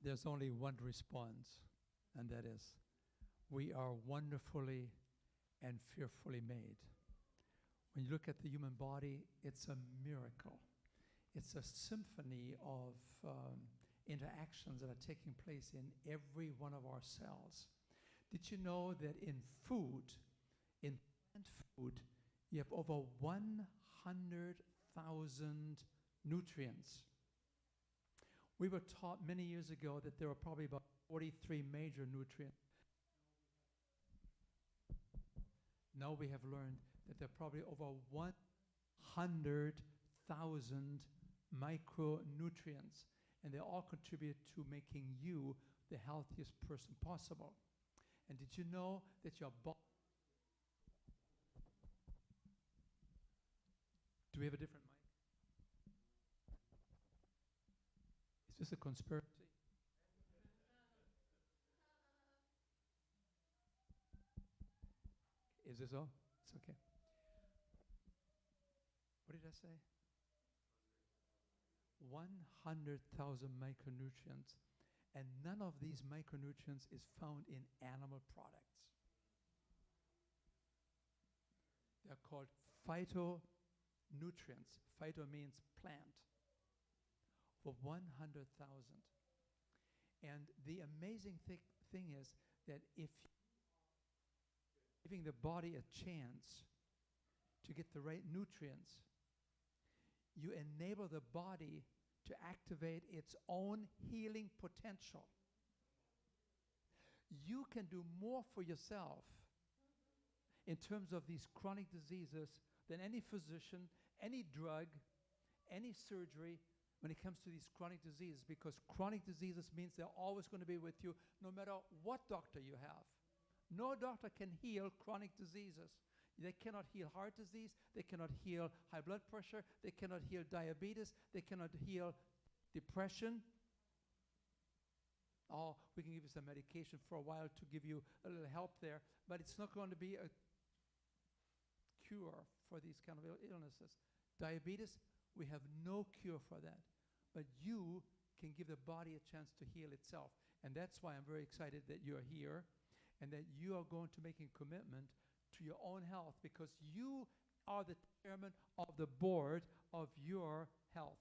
there's only one response, and that is, we are wonderfully and fearfully made. When you look at the human body, it's a miracle. It's a symphony of interactions that are taking place in every one of our cells. Did you know that in food, in plant food, you have over 100,000 nutrients? We were taught many years ago that there were probably about 43 major nutrients. Now we have learned that there are probably over 100,000 micronutrients, and they all contribute to making you the healthiest person possible. And did you know that your body... Do we have a different mic? Is this a conspiracy? Is this all? It's okay. What did I say? 100,000 micronutrients. And none of these micronutrients is found in animal products. They're called phytonutrients. Phyto means plant. For 100,000. And the amazing thing is that if giving the body a chance to get the right nutrients, you enable the body to activate its own healing potential. You can do more for yourself in terms of these chronic diseases than any physician, any drug, any surgery when it comes to these chronic diseases, because chronic diseases means they're always going to be with you no matter what doctor you have. No doctor can heal chronic diseases. They cannot heal heart disease. They cannot heal high blood pressure. They cannot heal diabetes. They cannot heal depression. Oh, we can give you some medication for a while to give you a little help there, but it's not going to be a cure for these kind of illnesses. Diabetes, we have no cure for that. But you can give the body a chance to heal itself. And that's why I'm very excited that you're here and that you are going to make a commitment to your own health, because you are the chairman of the board of your health.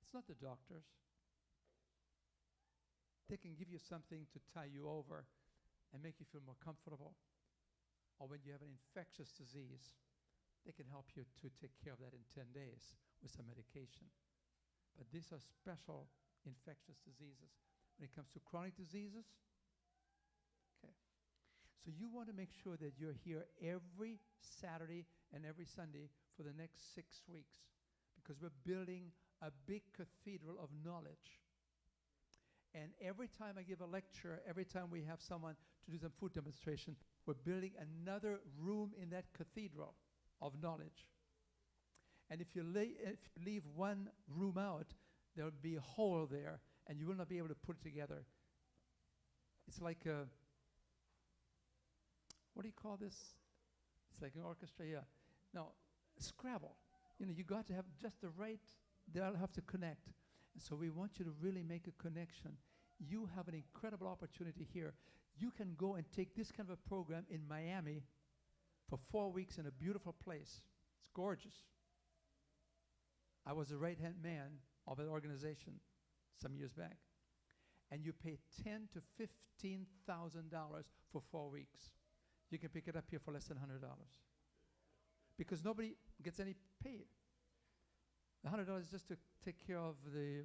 It's not the doctors. They can give you something to tie you over and make you feel more comfortable. Or when you have an infectious disease, they can help you to take care of that in 10 days with some medication. But these are special infectious diseases. When it comes to chronic diseases, okay. So you want to make sure that you're here every Saturday and every Sunday for the next 6 weeks, because we're building a big cathedral of knowledge. And every time I give a lecture, every time we have someone to do some food demonstration, we're building another room in that cathedral of knowledge. And if you leave one room out, there will be a hole there, and you will not be able to put it together. It's like a, what do you call this? It's like an orchestra, yeah. No, Scrabble. You know, you got to have just the right, they'll have to connect. And so we want you to really make a connection. You have an incredible opportunity here. You can go and take this kind of a program in Miami for 4 weeks in a beautiful place. It's gorgeous. I was the right-hand man of an organization some years back. And you pay $10,000 to $15,000 for 4 weeks. You can pick it up here for less than $100. Because nobody gets any paid. The $100 is just to take care of the,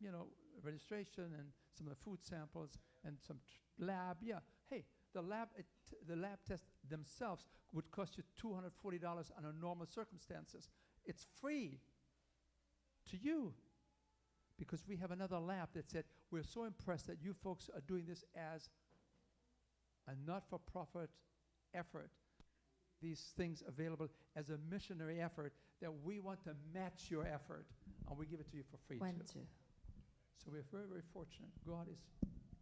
you know, registration and some of the food samples and some lab. Yeah, hey, the lab tests themselves would cost you $240 under normal circumstances. It's free to you, because we have another lab that said, we're so impressed that you folks are doing this as a not-for-profit effort. These things available as a missionary effort, that we want to match your effort, and we give it to you for free too. So we're very, very fortunate. God is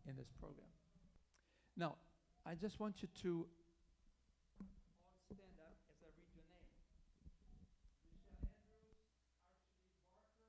in this program. Now, I just want you to all stand up as I read your name. Michelle Andrews, Archie Barker,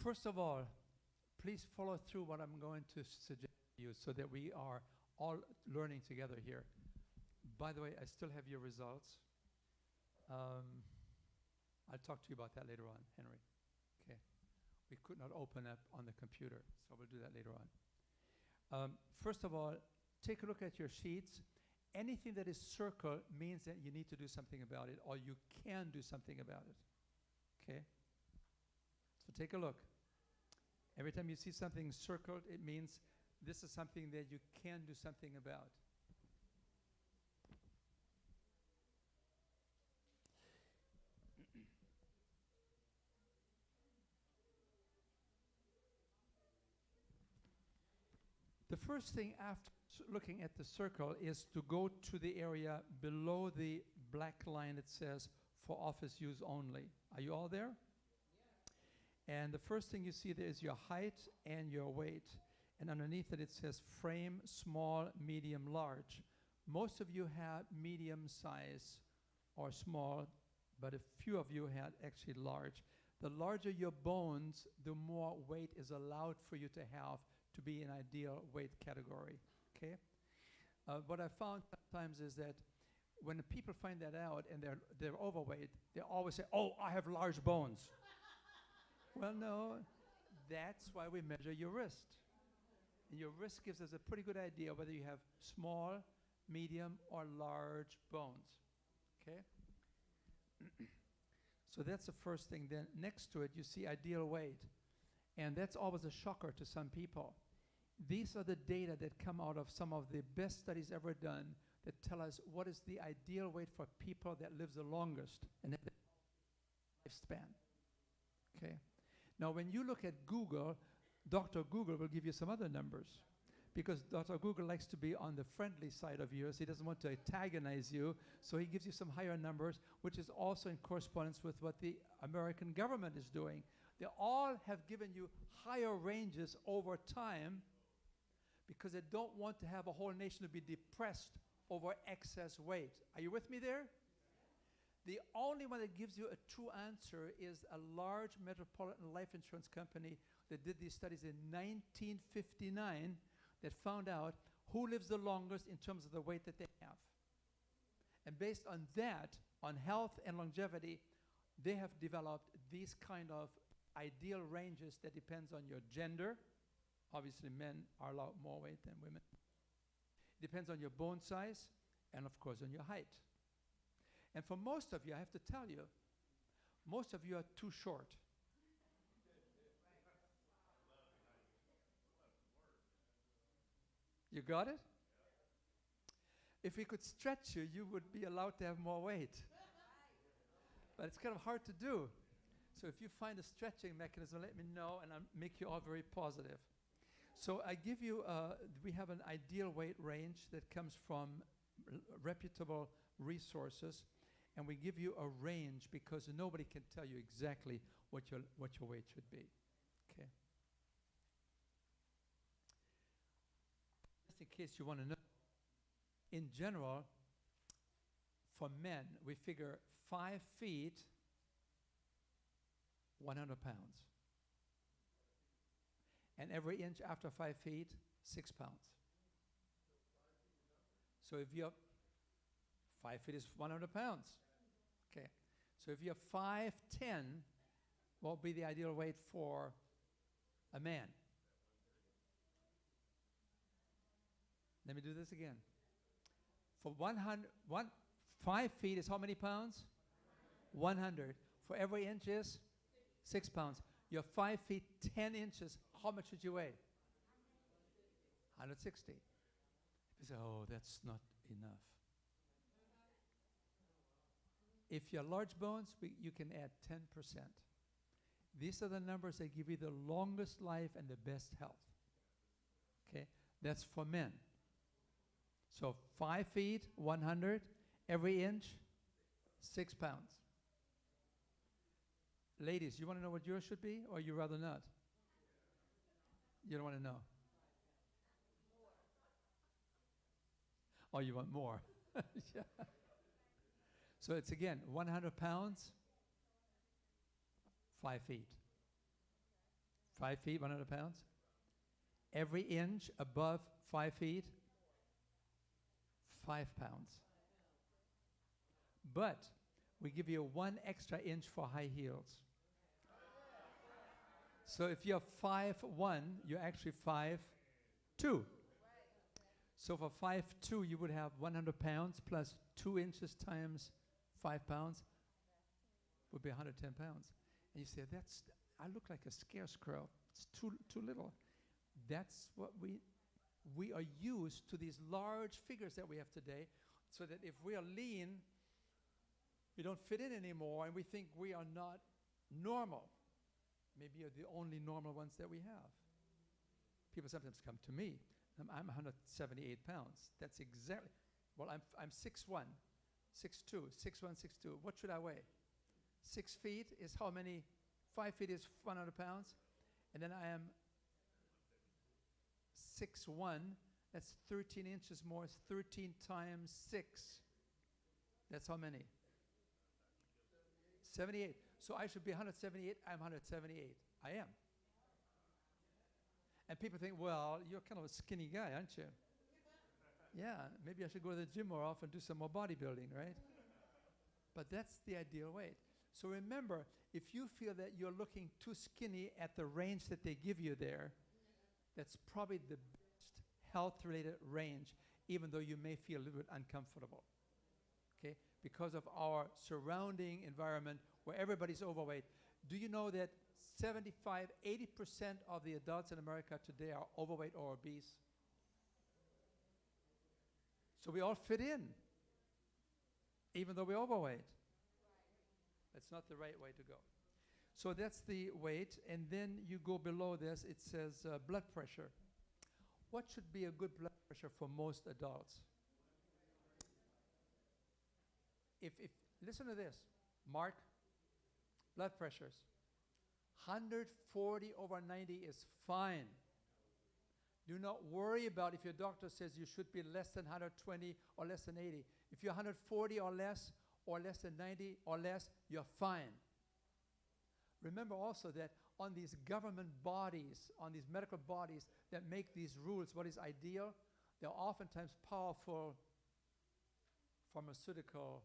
First of all, please follow through what I'm going to suggest to you so that we are all learning together here. By the way, I still have your results. I'll talk to you about that later on, Henry. Okay. We could not open up on the computer, so we'll do that later on. First of all, take a look at your sheets. Anything that is circled means that you need to do something about it, or you can do something about it. Okay? So take a look. Every time you see something circled, it means this is something that you can do something about. The first thing after looking at the circle is to go to the area below the black line that says for office use only. Are you all there? Yeah. And the first thing you see there is your height and your weight. And underneath it, it says frame, small, medium, large. Most of you had medium size or small, but a few of you had actually large. The larger your bones, the more weight is allowed for you to have to be an ideal weight category, okay? What I found sometimes is that when people find that out and they're overweight, they always say, oh, I have large bones. Well, no, that's why we measure your wrist. And your wrist gives us a pretty good idea whether you have small, medium, or large bones, okay? So that's the first thing. Then next to it, you see ideal weight. And that's always a shocker to some people. These are the data that come out of some of the best studies ever done that tell us what is the ideal weight for people that lives the longest and have the lifespan. Okay. Now, when you look at Google, Dr. Google will give you some other numbers because Dr. Google likes to be on the friendly side of yours. He doesn't want to antagonize you, so he gives you some higher numbers, which is also in correspondence with what the American government is doing. They all have given you higher ranges over time because they don't want to have a whole nation to be depressed over excess weight. Are you with me there? The only one that gives you a true answer is a large metropolitan life insurance company that did these studies in 1959 that found out who lives the longest in terms of the weight that they have. And based on that, on health and longevity, they have developed these kind of ideal ranges that depends on your gender. Obviously, men are a lot more weight than women. Depends on your bone size and, of course, on your height. And for most of you, I have to tell you, most of you are too short. You got it? If we could stretch you, you would be allowed to have more weight. But it's kind of hard to do. So if you find a stretching mechanism, let me know, and I'll make you all very positive. So I give you, we have an ideal weight range that comes from reputable resources, and we give you a range because nobody can tell you exactly what your weight should be. Okay. Just in case you want to know, in general, for men, we figure 5 feet, 100 pounds. And every inch after 5 feet, 6 pounds. So if you're 5 feet is 100 pounds. Okay. So if you're 5'10", what would be the ideal weight for a man? Let me do this again. For 5 feet is how many pounds? 100. For every inch is 6 pounds. You're 5 feet 10 inches. How much should you weigh? 160. You say, oh, that's not enough. If you're large bones, you can add 10%. These are the numbers that give you the longest life and the best health. Okay, that's for men. So 5 feet, 100, every inch, 6 pounds. Ladies, you want to know what yours should be, or you rather not? You don't want to know? Oh, you want more? Yeah. So it's again 100 pounds, 5 feet. 5 feet, 100 pounds. Every inch above 5 feet, 5 pounds. But we give you 1 extra inch for high heels. So if you're 5'1", you're actually 5'2". So for 5'2", you would have 100 pounds plus 2 inches times 5 pounds would be 110 pounds. And you say, I look like a scarecrow. It's too little. That's what we are used to these large figures that we have today, so that if we are lean, we don't fit in anymore, and we think we are not normal. Maybe you're the only normal ones that we have. People sometimes come to me. I'm 178 pounds. That's exactly. Well, I'm 6'1", 6'2", 6'1", 6'2". What should I weigh? 6 feet is how many? 5 feet is 100 pounds. And then I am 6'1". That's 13 inches more. It's 13 times 6. That's how many? 78. So I should be 178. I'm 178. I am. And people think, well, you're kind of a skinny guy, aren't you? Yeah, maybe I should go to the gym more often, do some more bodybuilding, right? But that's the ideal weight. So remember, if you feel that you're looking too skinny at the range that they give you there, that's probably the best health-related range, even though you may feel a little bit uncomfortable, okay? Because of our surrounding environment where everybody's overweight. Do you know that 75, 80% of the adults in America today are overweight or obese? So we all fit in, even though we're overweight. That's not the right way to go. So that's the weight, and then you go below this, it says blood pressure. What should be a good blood pressure for most adults? If listen to this, Mark, blood pressures. 140 over 90 is fine. Do not worry about if your doctor says you should be less than 120 or less than 80. If you're 140 or less than 90 or less, you're fine. Remember also that on these government bodies, on these medical bodies that make these rules, what is ideal, they're oftentimes powerful pharmaceutical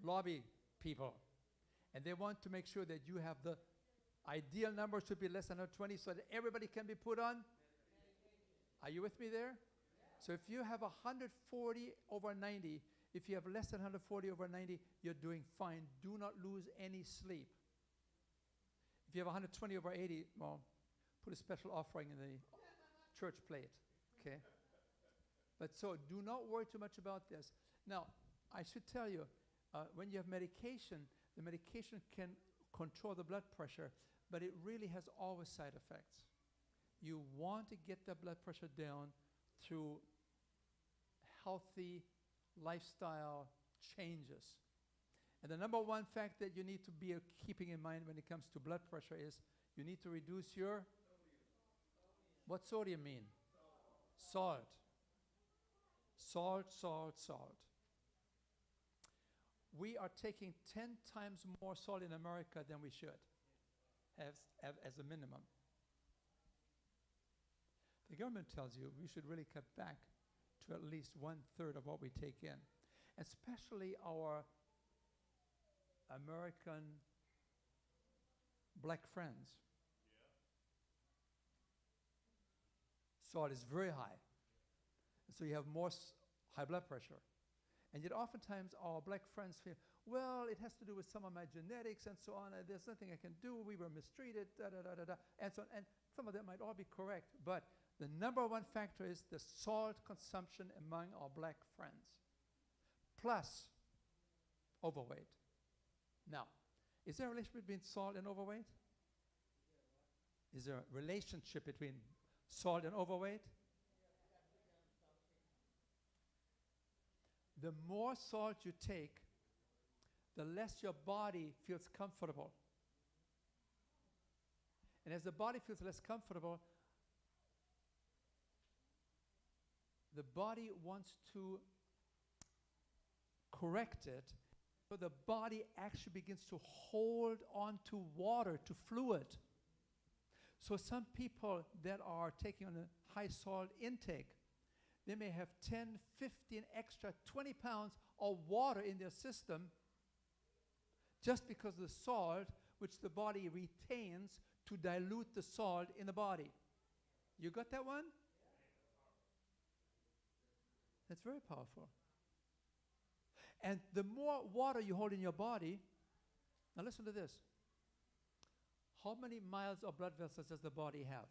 lobby people. And they want to make sure that you have the ideal number should be less than 120 so that everybody can be put on. Are you with me there? So if you have 140 over 90, if you have less than 140 over 90, you're doing fine. Do not lose any sleep. If you have 120 over 80, well, put a special offering in the church plate, okay? But so do not worry too much about this. Now, I should tell you, when you have medication, the medication can control the blood pressure, but it really has always side effects. You want to get the blood pressure down through healthy lifestyle changes. And the number one fact that you need to be keeping in mind when it comes to blood pressure is you need to reduce your What sodium mean? Salt. Salt, salt, salt. We are taking 10 times more salt in America than we should as a minimum. The government tells you we should really cut back to at least 1/3 of what we take in, especially our American black friends. Salt is very high, and so you have more high blood pressure. And yet oftentimes our black friends feel, well, it has to do with some of my genetics and so on, and there's nothing I can do, we were mistreated, and so on. And some of that might all be correct, but the number one factor is the salt consumption among our black friends, plus overweight. Now, is there a relationship between salt and overweight? Is there a relationship between salt and overweight? The more salt you take, the less your body feels comfortable. And as the body feels less comfortable, the body wants to correct it, so the body actually begins to hold on to water, to fluid. So some people that are taking on a high salt intake, they may have 10, 15 extra, 20 pounds of water in their system just because of the salt which the body retains to dilute the salt in the body. You got that one? That's very powerful. And the more water you hold in your body, now listen to this. How many miles of blood vessels does the body have?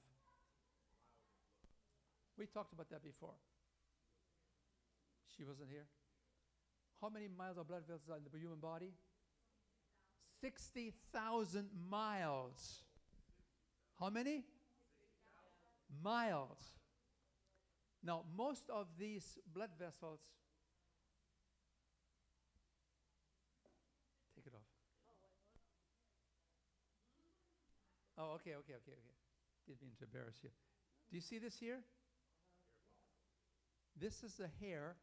We talked about that before. She wasn't here. How many miles of blood vessels are in the human body? 60,000 miles. How many? Miles. Now, most of these blood vessels, take it off. Oh, okay. Didn't mean to embarrass you. Do you see this here? This is the hair,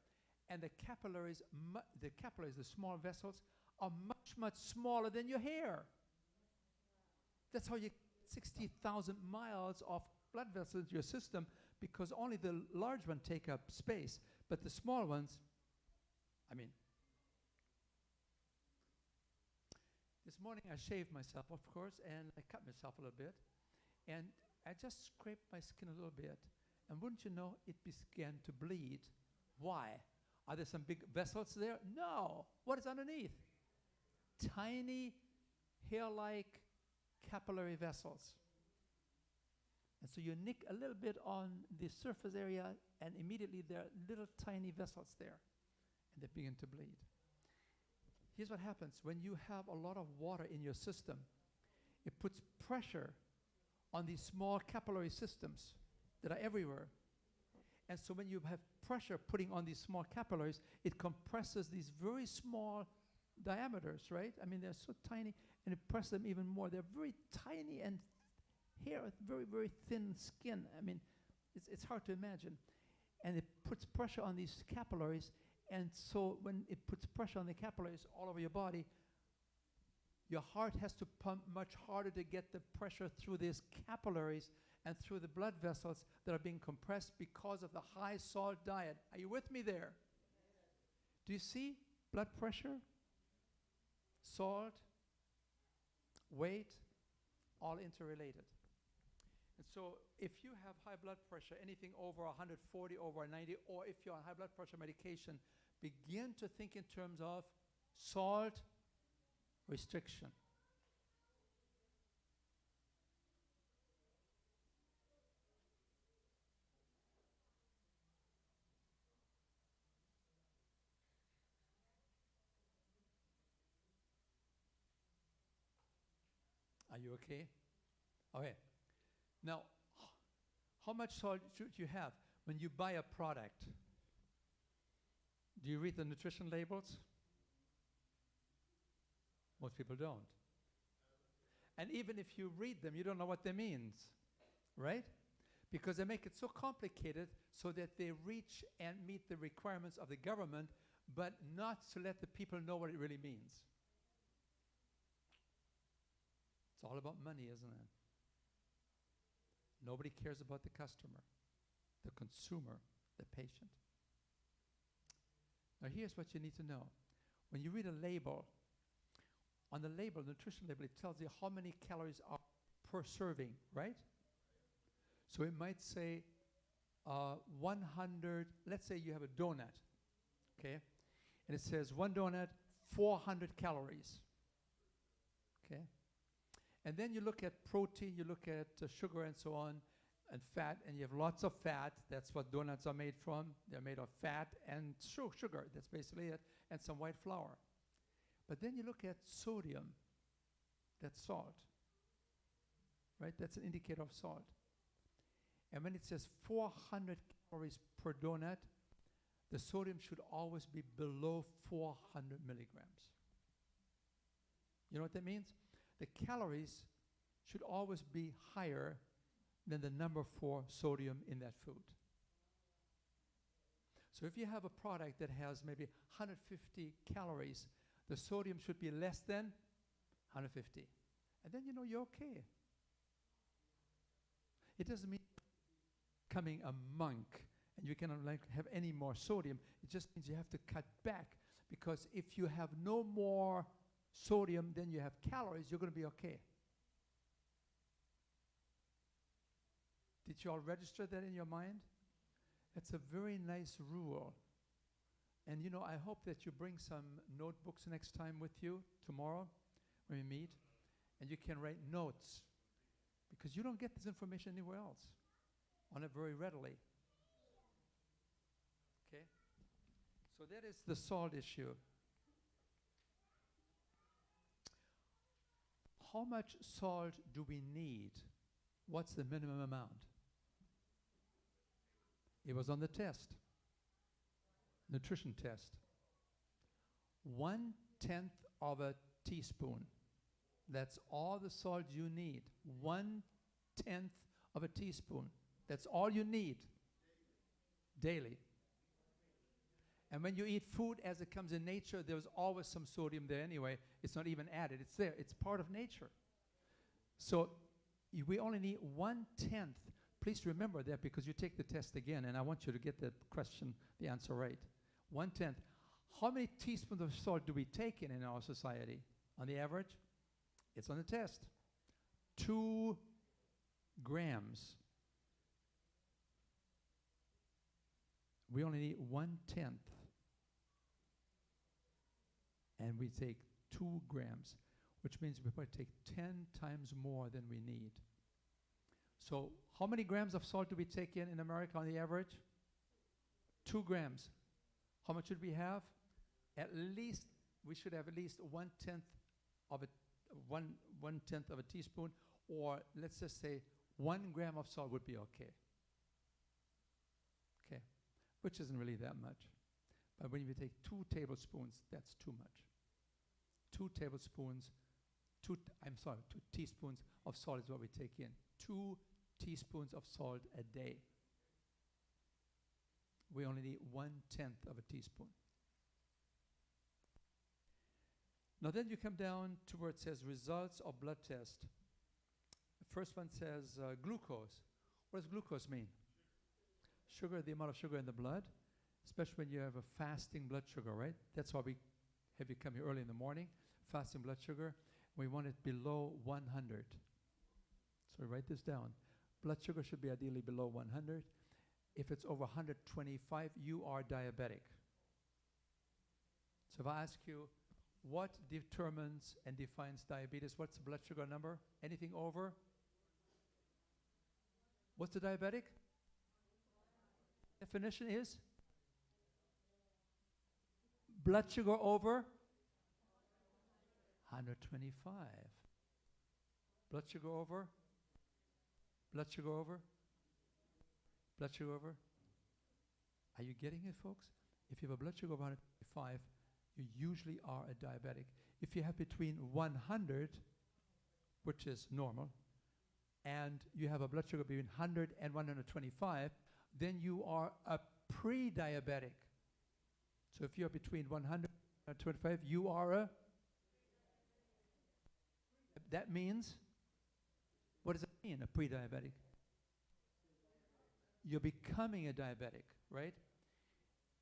and the capillaries, the small vessels, are much, much smaller than your hair. That's how you 60,000 miles of blood vessels in your system, because only the large ones take up space, but the small ones, I mean. This morning I shaved myself, of course, and I cut myself a little bit, and I just scraped my skin a little bit, and wouldn't you know, it began to bleed. Why? Are there some big vessels there? No. What is underneath? Tiny hair-like capillary vessels. And so you nick a little bit on the surface area, and immediately there are little tiny vessels there, and they begin to bleed. Here's what happens. When you have a lot of water in your system, it puts pressure on these small capillary systems that are everywhere. And so when you have pressure putting on these small capillaries, it compresses these very small diameters, right? I mean, they're so tiny, and it presses them even more. They're very tiny and hair, very, very thin skin. I mean, it's hard to imagine. And it puts pressure on these capillaries, and so when it puts pressure on the capillaries all over your body, your heart has to pump much harder to get the pressure through these capillaries and through the blood vessels that are being compressed because of the high salt diet. Are you with me there? Do you see blood pressure, salt, weight, all interrelated? And so if you have high blood pressure, anything over 140, over 90, or if you're on high blood pressure medication, begin to think in terms of salt restriction. Are you okay? Okay. Now, how much salt should you have when you buy a product? Do you read the nutrition labels? Most people don't. And even if you read them, you don't know what they mean, right? Because they make it so complicated so that they reach and meet the requirements of the government, but not to let the people know what it really means. It's all about money, isn't it? Nobody cares about the customer, the consumer, the patient. Now here's what you need to know. When you read a label, on the label, nutrition label, it tells you how many calories are per serving, right? So it might say 100, let's say you have a donut, okay? And it says one donut, 400 calories, okay? And then you look at protein, you look at sugar and so on, and fat, and you have lots of fat. That's what donuts are made from. They're made of fat and sugar. That's basically it, and some white flour. But then you look at sodium. That's salt, right? That's an indicator of salt. And when it says 400 calories per donut, the sodium should always be below 400 milligrams. You know what that means? The calories should always be higher than the number 4 sodium in that food. So if you have a product that has maybe 150 calories, the sodium should be less than 150. And then you know you're okay. It doesn't mean becoming a monk and you cannot like have any more sodium. It just means you have to cut back, because if you have no more sodium than you have calories, you're going to be okay. Did you all register that in your mind? That's a very nice rule. And you know, I hope that you bring some notebooks next time with you tomorrow when we meet, and you can write notes, because you don't get this information anywhere else on it very readily. Okay? So that is the salt issue. How much salt do we need? What's the minimum amount? It was on the test, nutrition test. 1/10 of a teaspoon. That's all the salt you need. 1/10 of a teaspoon. That's all you need daily. And when you eat food as it comes in nature, there's always some sodium there anyway. It's not even added. It's there. It's part of nature. So we only need 1/10. Please remember that, because you take the test again, and I want you to get the question, the answer right. 1/10. How many teaspoons of salt do we take in our society on the average? It's on the test. 2 grams. We only need 1/10. And we take 2 grams, which means we probably take 10 times more than we need. So how many grams of salt do we take in America on the average? 2 grams. How much should we have? At least, we should have at least 1/10 of a one-tenth of a teaspoon, or let's just say 1 gram of salt would be okay. Okay, which isn't really that much. But when you take 2 tablespoons, that's too much. 2 tablespoons, 2 teaspoons of salt is what we take in. 2 teaspoons of salt a day. We only need 1/10 of a teaspoon. Now then you come down to where it says results of blood test. The first one says glucose. What does glucose mean? Sugar, the amount of sugar in the blood, especially when you have a fasting blood sugar, right? That's why we have you come here early in the morning, fasting blood sugar. We want it below 100. So write this down. Blood sugar should be ideally below 100. If it's over 125, you are diabetic. So if I ask you, what determines and defines diabetes? What's the blood sugar number? Anything over? What's the diabetic? Definition is? Blood sugar over 125. Blood sugar over? Blood sugar over? Blood sugar over? Are you getting it, folks? If you have a blood sugar of 125, you usually are a diabetic. If you have between 100, which is normal, and you have a blood sugar between 100 and 125, then you are a pre-diabetic. So if you're between 100 and 125, you are a... That means, what does it mean, a pre-diabetic? You're becoming a diabetic, right?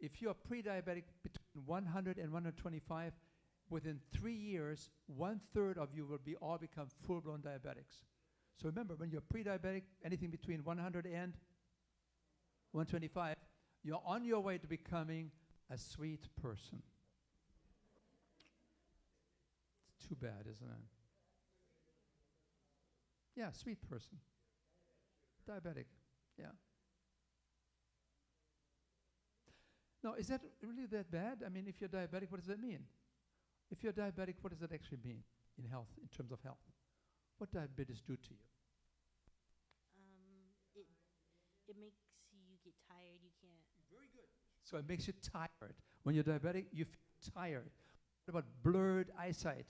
If you're pre-diabetic between 100 and 125, within 3 years, 1/3 of you will all become full-blown diabetics. So remember, when you're pre-diabetic, anything between 100 and 125, you're on your way to becoming a sweet person. It's too bad, isn't it? Yeah, sweet person. Diabetic, yeah. Now, is that really that bad? I mean, if you're diabetic, what does that mean? If you're diabetic, what does that actually mean in health, in terms of health? What diabetes do to you? It makes you get tired. You can't. Very good. So it makes you tired. When you're diabetic, you feel tired. What about blurred eyesight?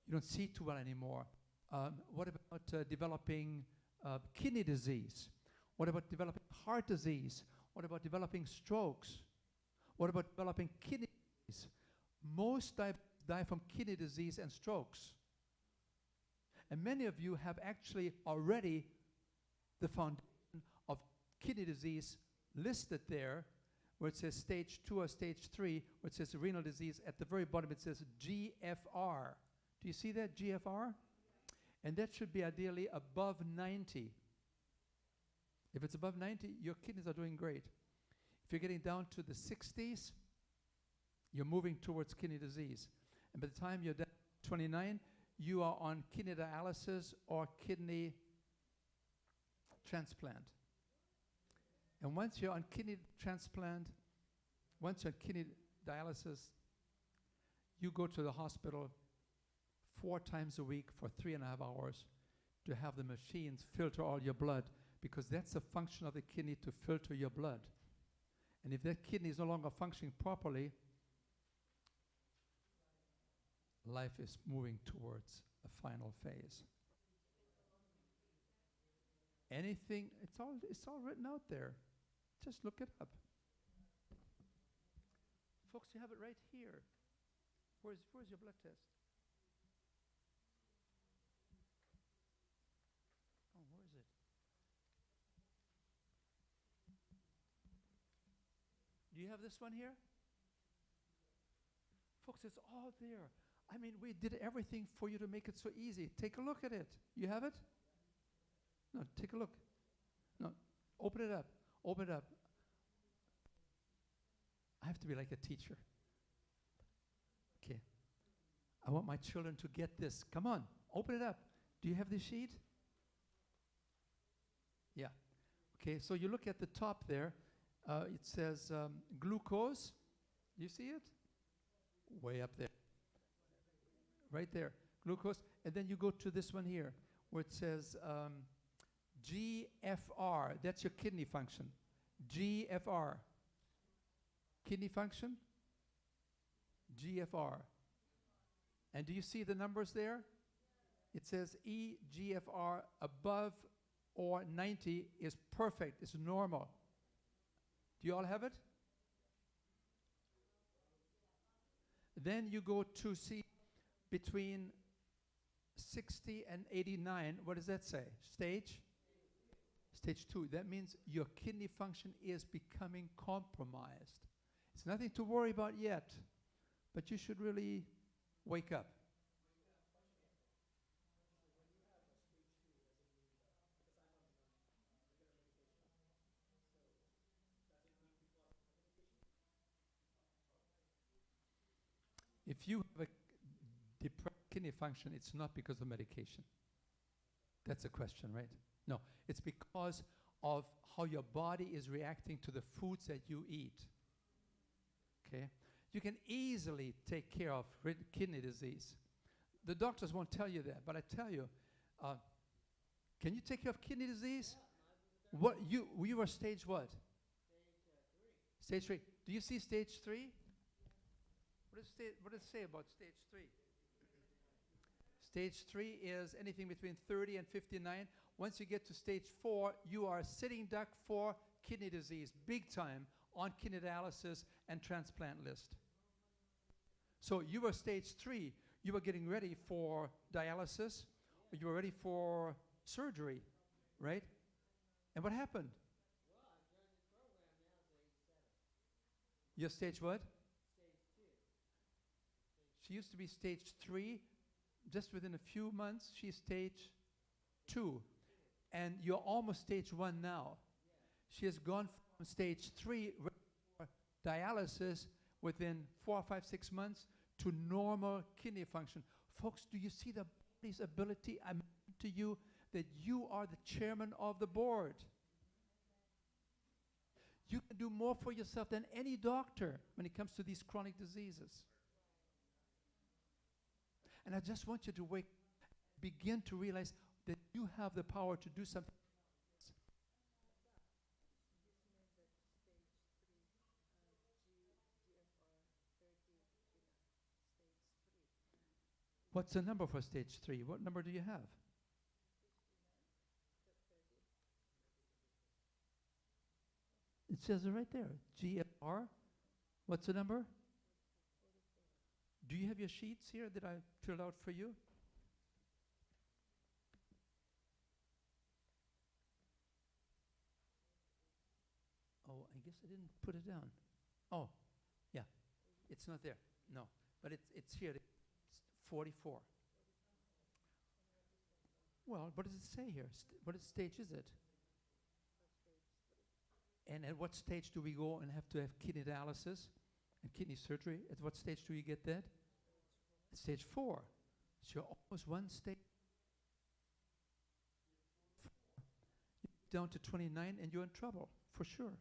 You don't see too well anymore. What about developing kidney disease? What about developing heart disease? What about developing strokes? What about developing kidney disease? Most die from kidney disease and strokes. And many of you have actually already the foundation of kidney disease listed there, where it says stage 2 or stage 3, where it says renal disease, at the very bottom it says GFR. Do you see that, GFR? And that should be ideally above 90. If it's above 90, your kidneys are doing great. If you're getting down to the 60s, you're moving towards kidney disease. And by the time you're down to 29, you are on kidney dialysis or kidney transplant. And once you're on kidney transplant, once you're on kidney dialysis, you go to the hospital 4 times a week for 3.5 hours to have the machines filter all your blood, because that's the function of the kidney, to filter your blood. And if that kidney is no longer functioning properly, life is moving towards a final phase. Anything, it's all written out there. Just look it up. Folks, you have it right here. Where's your blood test? Oh, where is it? Do you have this one here? Folks, it's all there. I mean, we did everything for you to make it so easy. Take a look at it. You have it? No, take a look. No, open it up. Open it up. I have to be like a teacher. Okay. I want my children to get this. Come on, open it up. Do you have the sheet? Yeah. Okay, so you look at the top there. It says glucose. You see it? Way up there. Right there. Glucose. And then you go to this one here where it says GFR. That's your kidney function. GFR. Kidney function? GFR. And do you see the numbers there? It says eGFR above or 90 is perfect. It's normal. Do you all have it? Then you go to see between 60 and 89. What does that say? Stage? Stage 2. That means your kidney function is becoming compromised. It's nothing to worry about yet, but you should really wake up. If you have a depressed kidney function, it's not because of medication. That's a question, right? No, it's because of how your body is reacting to the foods that you eat. Okay? You can easily take care of kidney disease. The doctors won't tell you that, but I tell you, can you take care of kidney disease? What you were stage what? Stage 3. Do you see stage 3? What does it say about stage 3? Stage 3 is anything between 30 and 59. Once you get to stage 4, you are a sitting duck for kidney disease, big time, on kidney dialysis and transplant list. So you were stage 3. You were getting ready for dialysis. Or you were ready for surgery, right? And what happened? You're stage what? She used to be stage 3. Just within a few months, she's stage 2. And you're almost stage 1 now. She has gone from stage 3 for dialysis within 4, 5, 6 months to normal kidney function. Folks, do you see the body's ability? I mentioned to you that you are the chairman of the board. You can do more for yourself than any doctor when it comes to these chronic diseases. And I just want you to begin to realize that you have the power to do something. What's the number for stage 3? What number do you have? It says it right there. GFR. What's the number? Do you have your sheets here that I filled out for you? guess I didn't put it down. Oh, yeah. It's not there. No. But it's here. It's 44. Well, what does it say here? What stage is it? And at what stage do we go and have to have kidney dialysis and kidney surgery? At what stage do you get that? At stage 4. So you're almost one stage down to 29 and you're in trouble, for sure.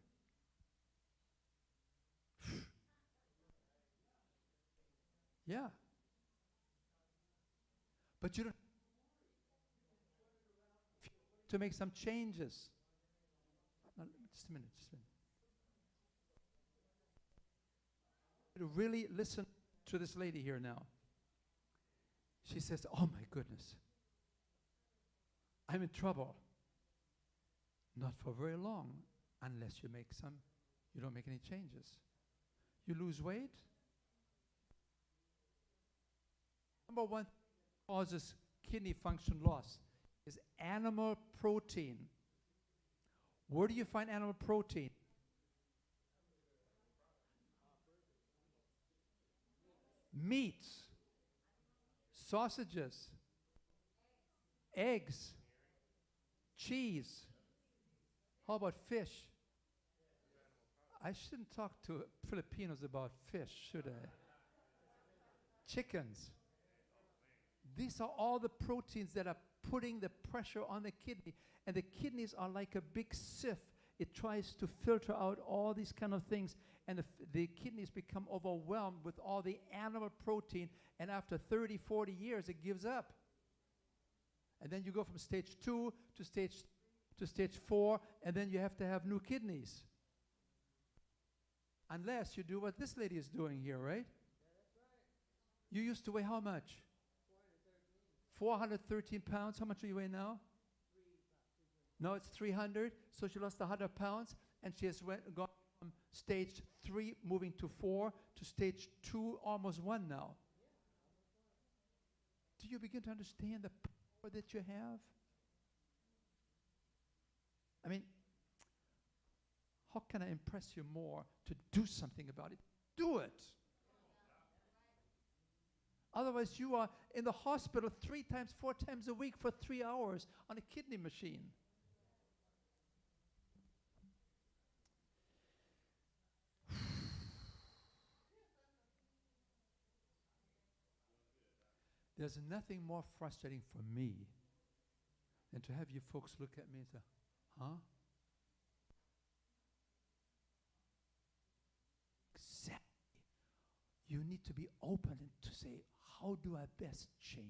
Yeah. But you don't to make some changes. Now, just a minute, Really listen to this lady here now. She says, oh my goodness, I'm in trouble. Not for very long, unless you don't make any changes. You lose weight. Number one causes kidney function loss is animal protein. Where do you find animal protein? Meats, sausages, eggs, cheese. How about fish? I shouldn't talk to Filipinos about fish, should I? Chickens. These are all the proteins that are putting the pressure on the kidney. And the kidneys are like a big sieve. It tries to filter out all these kind of things. And the kidneys become overwhelmed with all the animal protein. And after 30, 40 years, it gives up. And then you go from stage 2 to stage 4, and then you have to have new kidneys. Unless you do what this lady is doing here, right? You used to weigh how much? 413 pounds. How much do you weigh now? No, it's 300. So she lost 100 pounds, and she has gone from stage 3, moving to 4, to stage 2, almost 1 now. Do you begin to understand the power that you have? I mean, how can I impress you more to do something about it? Do it. Otherwise, you are in the hospital 3 times, 4 times a week for 3 hours on a kidney machine. There's nothing more frustrating for me than to have you folks look at me and say, huh? Exactly. You need to be open and to say, how do I best change?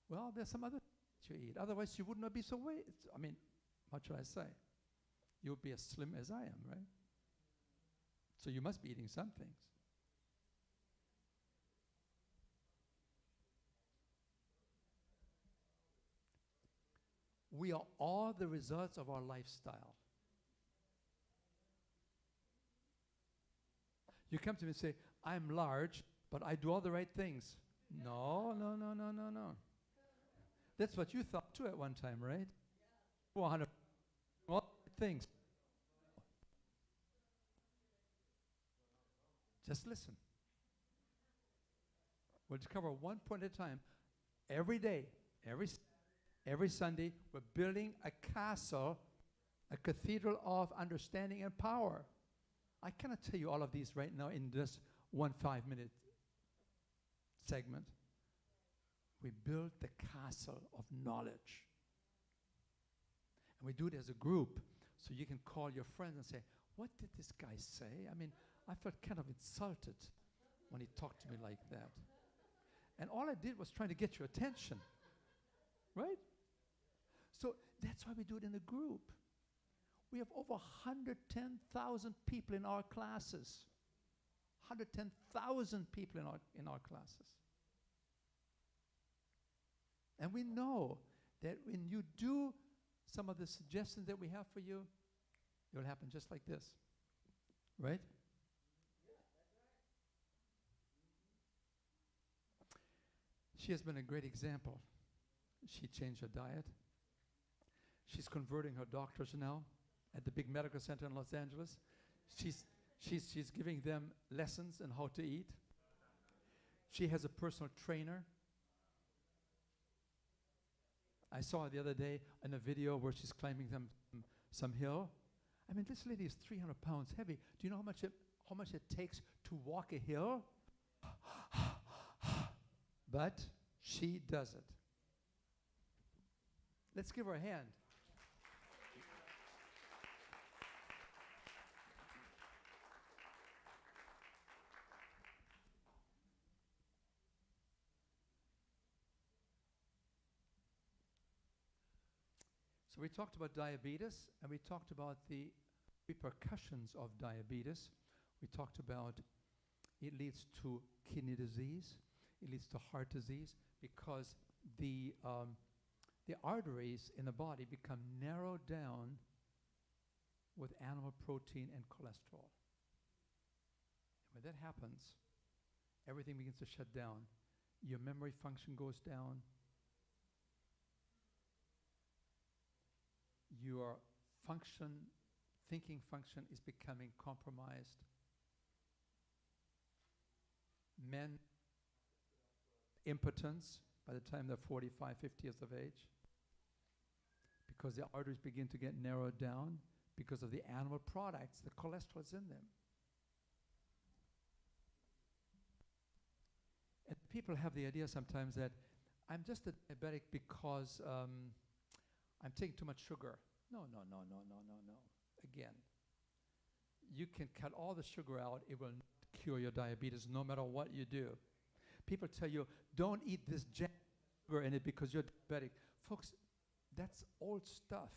Well, there's some other things you eat. Otherwise, you would not be so weight. I mean, what should I say? You would be as slim as I am, right? So you must be eating some things. We are all the results of our lifestyle. You come to me and say, I'm large, but I do all the right things. No. That's what you thought too at one time, right? 400 all the right things. Just listen. We'll just cover one point at a time. Every day, every Sunday, we're building a castle, a cathedral of understanding and power. I cannot tell you all of these right now in just one 5-minute segment. We build the castle of knowledge. And we do it as a group, so you can call your friends and say, what did this guy say? I mean, I felt kind of insulted when he talked to me like that. And all I did was trying to get your attention, right? So that's why we do it in a group. We have over 110,000 people in our classes. 110,000 people in our classes. And we know that when you do some of the suggestions that we have for you, it will happen just like this. Right? She has been a great example. She changed her diet. She's converting her doctors now at the big medical center in Los Angeles. She's giving them lessons on how to eat. She has a personal trainer. I saw her the other day in a video where she's climbing some hill. I mean, this lady is 300 pounds heavy. Do you know how much it takes to walk a hill? But she does it. Let's give her a hand. So we talked about diabetes, and we talked about the repercussions of diabetes. We talked about it leads to kidney disease, it leads to heart disease, because the arteries in the body become narrowed down with animal protein and cholesterol. And when that happens, everything begins to shut down. Your memory function goes down. Your thinking function is becoming compromised. Men, impotence by the time they're 45, 50 years of age, because the arteries begin to get narrowed down because of the animal products, the cholesterol is in them. And people have the idea sometimes that I'm just a diabetic because I'm taking too much sugar. No. Again, you can cut all the sugar out. It will not cure your diabetes no matter what you do. People tell you, don't eat this jam sugar in it because you're diabetic. Folks, that's old stuff.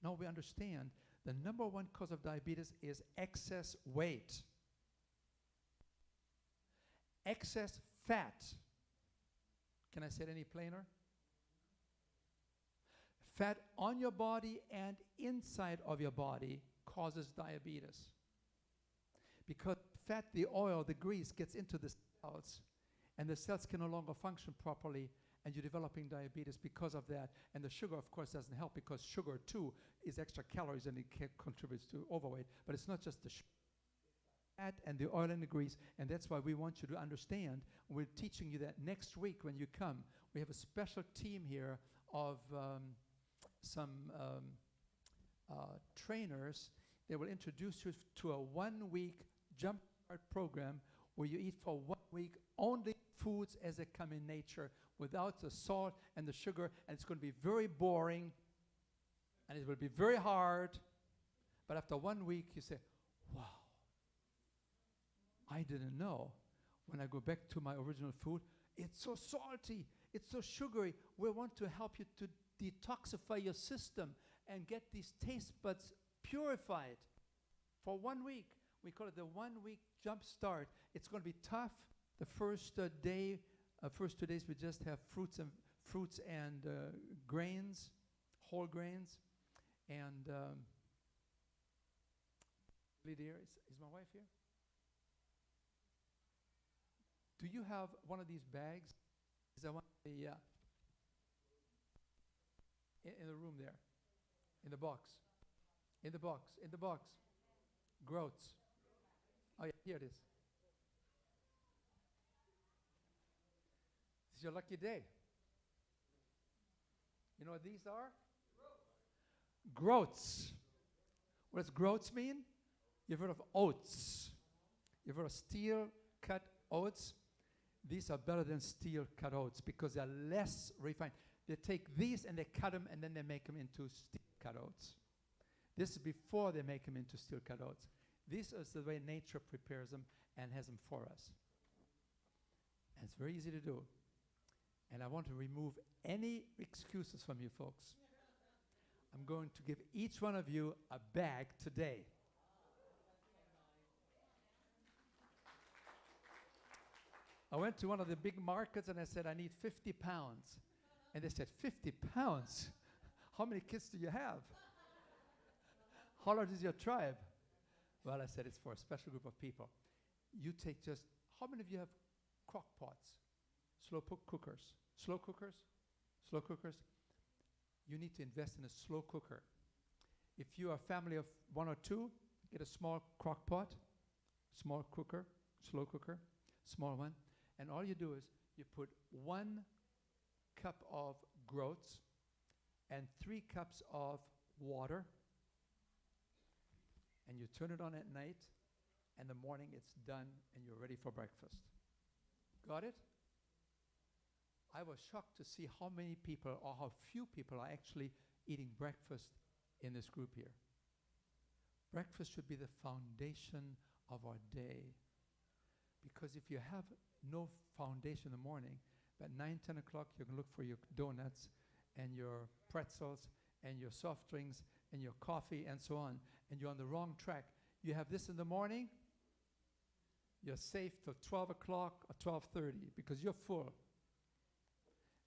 Now we understand the number one cause of diabetes is excess weight. Excess fat. Can I say it any plainer? Fat on your body and inside of your body causes diabetes. Because fat, the oil, the grease gets into the cells, and the cells can no longer function properly, and you're developing diabetes because of that. And the sugar, of course, doesn't help, because sugar, too, is extra calories, and it contributes to overweight. But it's not just the fat and the oil and the grease, and that's why we want you to understand. We're teaching you that next week when you come. We have a special team here of some trainers. They will introduce you to a 1-week jump start program where you eat for 1 week only foods as they come in nature, without the salt and the sugar, and it's going to be very boring, and it will be very hard, but after 1 week you say, wow, I didn't know. When I go back to my original food, it's so salty, it's so sugary. We want to help you to detoxify your system and get these taste buds purified for 1 week. We call it the 1 week jump start. It's going to be tough. The first day, first 2 days, we just have fruits and grains, whole grains. And Lydia, is my wife here? Do you have one of these bags? Is that one? Yeah. In the room there. In the box. In the box. In the box. Groats. Oh yeah, here it is. This is your lucky day. You know what these are? Groats. What does groats mean? You've heard of oats. You've heard of steel cut oats. These are better than steel cut oats because they're less refined. They take these and they cut them, and then they make them into steel cut oats. This is before they make them into steel cut oats. This is the way nature prepares them and has them for us. And it's very easy to do. And I want to remove any excuses from you folks. I'm going to give each one of you a bag today. I went to one of the big markets and I said, I need 50 pounds. And they said, 50 pounds? How many kids do you have? How large is your tribe? Well, I said, it's for a special group of people. You take just, how many of you have crock pots? Slow cookers? Slow cookers? Slow cookers? you need to invest in a slow cooker. If you are a family of 1 or 2, get a small crock pot, small cooker, slow cooker, small one. And all you do is you put 1 cup of groats and 3 cups of water, and you turn it on at night, and in the morning it's done, and you're ready for breakfast. Got it? I was shocked to see how many people or how few people are actually eating breakfast in this group here. Breakfast should be the foundation of our day. Because if you have no foundation in the morning, at 9, 10 o'clock, you can look for your donuts and your pretzels and your soft drinks and your coffee and so on, and you're on the wrong track. You have this in the morning, you're safe till 12 o'clock or 12:30 because you're full.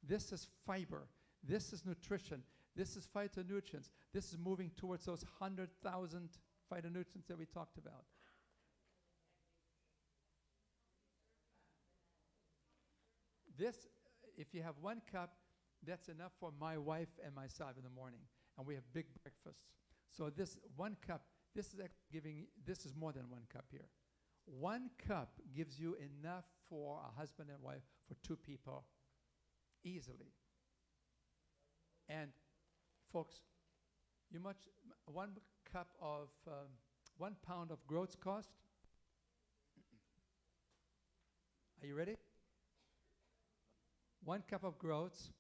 This is fiber. This is nutrition. This is phytonutrients. This is moving towards those 100,000 phytonutrients that we talked about. This, if you have 1 cup, that's enough for my wife and myself in the morning. And we have big breakfasts. So this 1 cup, this is more than 1 cup here. 1 cup gives you enough for a husband and wife, for 2 people, easily. And folks, 1 cup of, 1 pound of groats cost? Are you ready? 1 cup of groats,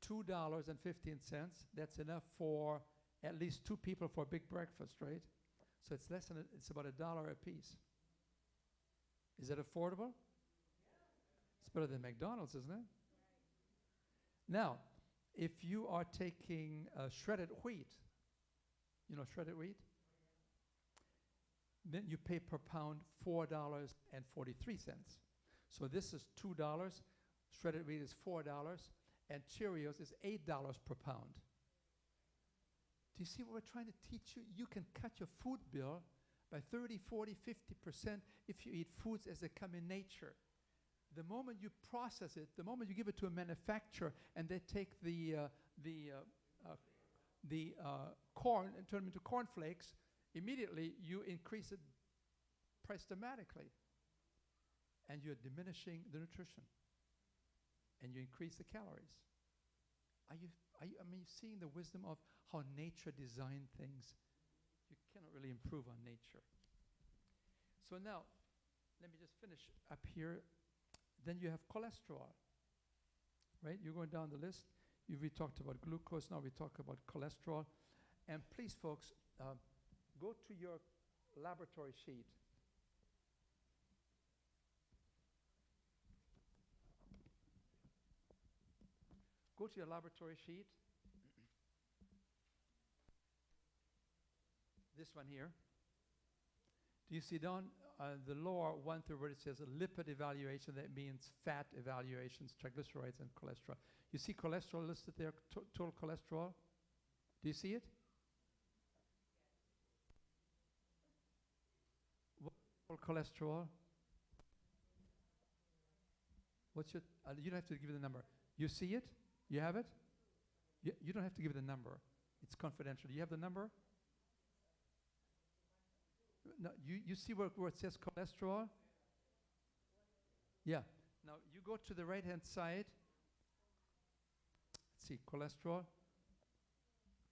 $2.15. That's enough for at least 2 people for a big breakfast, right? So it's it's about $1 a piece. Is that affordable? It's better than McDonald's, isn't it? Now, if you are taking shredded wheat, you know shredded wheat? Then you pay per pound $4.43. So this is $2, shredded wheat is $4, and Cheerios is $8 per pound. Do you see what we're trying to teach you? You can cut your food bill by 30, 40, 50% if you eat foods as they come in nature. The moment you process it, the moment you give it to a manufacturer and they take the corn and turn them into cornflakes, immediately you increase the price dramatically. And you're diminishing the nutrition. And you increase the calories. Are you seeing the wisdom of how nature designed things? You cannot really improve on nature. So now, let me just finish up here. Then you have cholesterol, right? You're going down the list. We talked about glucose. Now we talk about cholesterol. And please, folks, go to your laboratory sheet. Go to your laboratory sheet. This one here. Do you see down the lower 1/3 where it says a lipid evaluation? That means fat evaluations, triglycerides, and cholesterol. You see cholesterol listed there, total cholesterol? Do you see it? What's total cholesterol? What's your, you don't have to give the number. You see it? You have it? You don't have to give the number. It's confidential. Do you have the number? No, you see where it says cholesterol? Yeah. Now you go to the right-hand side. Let's see, cholesterol.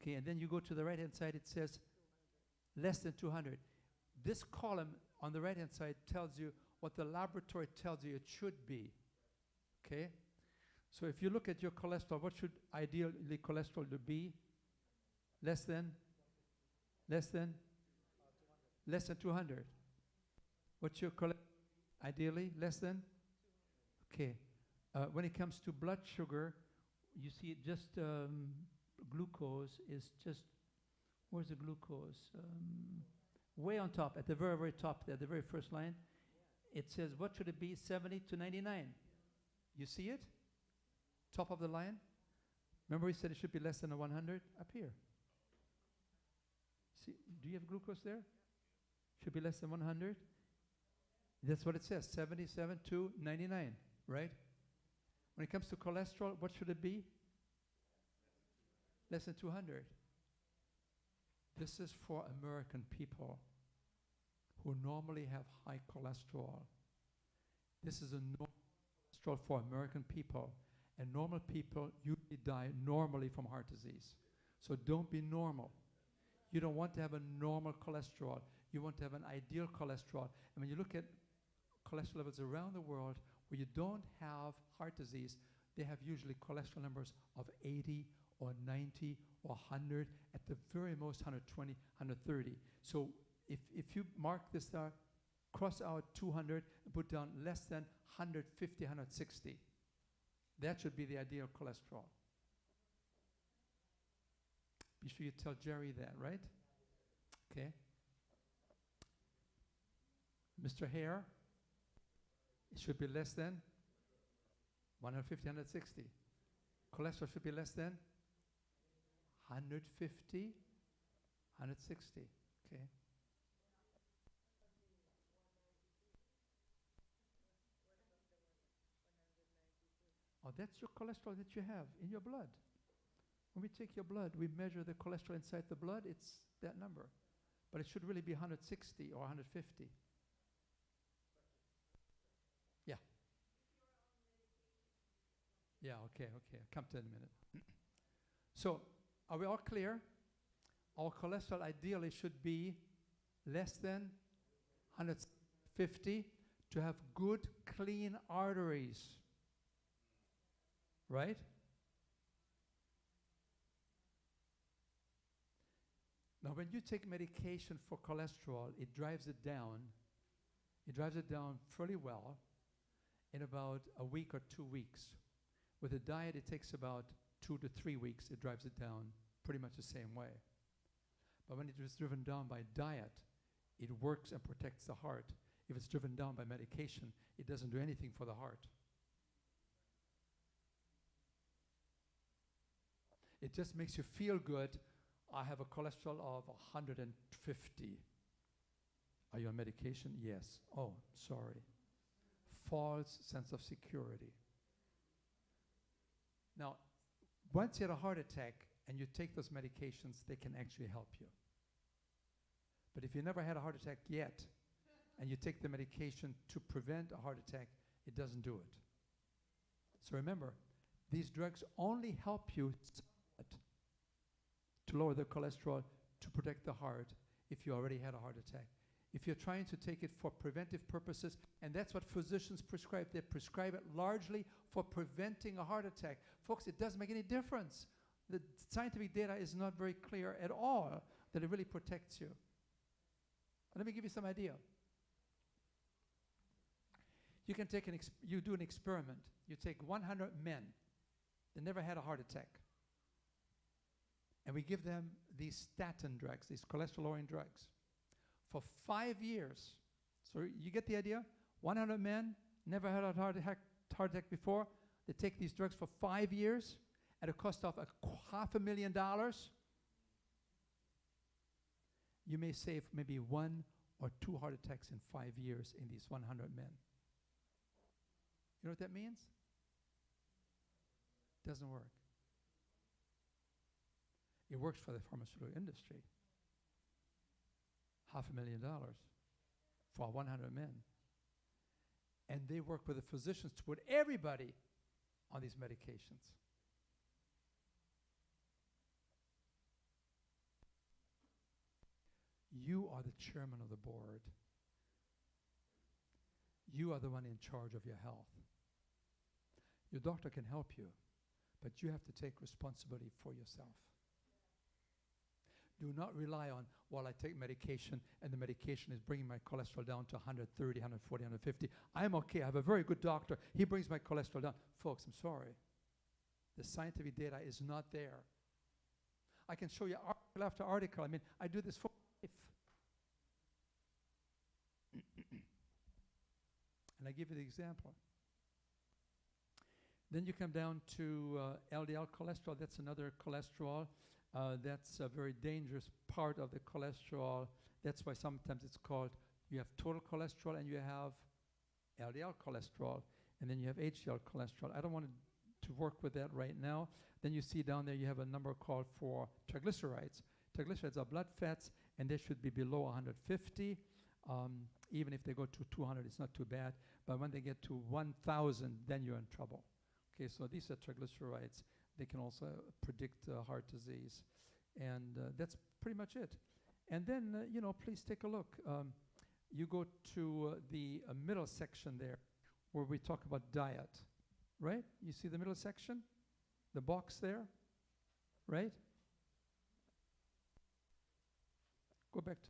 Okay, and then you go to the right-hand side. It says less than 200. This column on the right-hand side tells you what the laboratory tells you it should be. Okay? So if you look at your cholesterol, what should ideally cholesterol to be? Less than 200. What's your cholesterol? Ideally, less than? Okay. When it comes to blood sugar, you see it just, glucose is just, where's the glucose? Way on top, at the very, very top there, the very first line. It says, what should it be? 70 to 99. You see it? Top of the line. Remember we said it should be less than 100? Up here. See, do you have glucose there? Should be less than 100. That's what it says, 77 to 99, right? When it comes to cholesterol, what should it be? less than 200. This is for American people who normally have high cholesterol. This is a normal cholesterol for American people, and normal people usually die normally from heart disease. So don't be normal. You don't want to have a normal cholesterol. You want to have an ideal cholesterol. And when you look at cholesterol levels around the world where you don't have heart disease, they have usually cholesterol numbers of 80 or 90 or 100, at the very most 120, 130. So if you mark this there, cross out 200 and put down less than 150, 160. That should be the ideal cholesterol. Be sure you tell Jerry that, right? Okay. Mr. Hare, it should be less than 150, 160. Cholesterol should be less than 150, 160. Okay. Oh, that's your cholesterol that you have in your blood. When we take your blood, we measure the cholesterol inside the blood, it's that number. But it should really be 160 or 150. Yeah. Yeah, okay. I'll come to it in a minute. So, are we all clear? Our cholesterol ideally should be less than 150 to have good, clean arteries. Right? Now, when you take medication for cholesterol, it drives it down. It drives it down fairly well in about a week or 2 weeks. With a diet, it takes about 2 to 3 weeks. It drives it down pretty much the same way. But when it is driven down by diet, it works and protects the heart. If it's driven down by medication, it doesn't do anything for the heart. It just makes you feel good. I have a cholesterol of 150. Are you on medication? Yes. Oh, sorry. False sense of security. Now, once you had a heart attack and you take those medications, they can actually help you. But if you never had a heart attack yet, and you take the medication to prevent a heart attack, it doesn't do it. So remember, these drugs only help you to lower the cholesterol, to protect the heart if you already had a heart attack. If you're trying to take it for preventive purposes, and that's what physicians prescribe, they prescribe it largely for preventing a heart attack. Folks, it doesn't make any difference. The scientific data is not very clear at all that it really protects you. Let me give you some idea. You can take you do an experiment. You take 100 men that never had a heart attack, and we give them these statin drugs, these cholesterol-lowering drugs, for 5 years. So you get the idea? 100 men, never had a heart attack before. They take these drugs for 5 years at a cost of $500,000. You may save maybe 1 or 2 heart attacks in 5 years in these 100 men. You know what that means? Doesn't work. It works for the pharmaceutical industry. $500,000 for 100 men. And they work with the physicians to put everybody on these medications. You are the chairman of the board. You are the one in charge of your health. Your doctor can help you, but you have to take responsibility for yourself. Do not rely on, well, I take medication, and the medication is bringing my cholesterol down to 130, 140, 150. I'm okay. I have a very good doctor. He brings my cholesterol down. Folks, I'm sorry. The scientific data is not there. I can show you article after article. I mean, I do this for life. And I give you the example. Then you come down to LDL cholesterol. That's another cholesterol. That's a very dangerous part of the cholesterol. That's why sometimes it's called, you have total cholesterol and you have LDL cholesterol, and then you have HDL cholesterol. I don't want to to work with that right now. Then you see down there you have a number called for triglycerides. Triglycerides are blood fats, and they should be below 150. Even if they go to 200, it's not too bad. But when they get to 1,000, then you're in trouble. Okay, so these are triglycerides. They can also predict heart disease. And that's pretty much it. And then, please take a look. You go to the middle section there where we talk about diet, right? You see the middle section? The box there, right? Go back to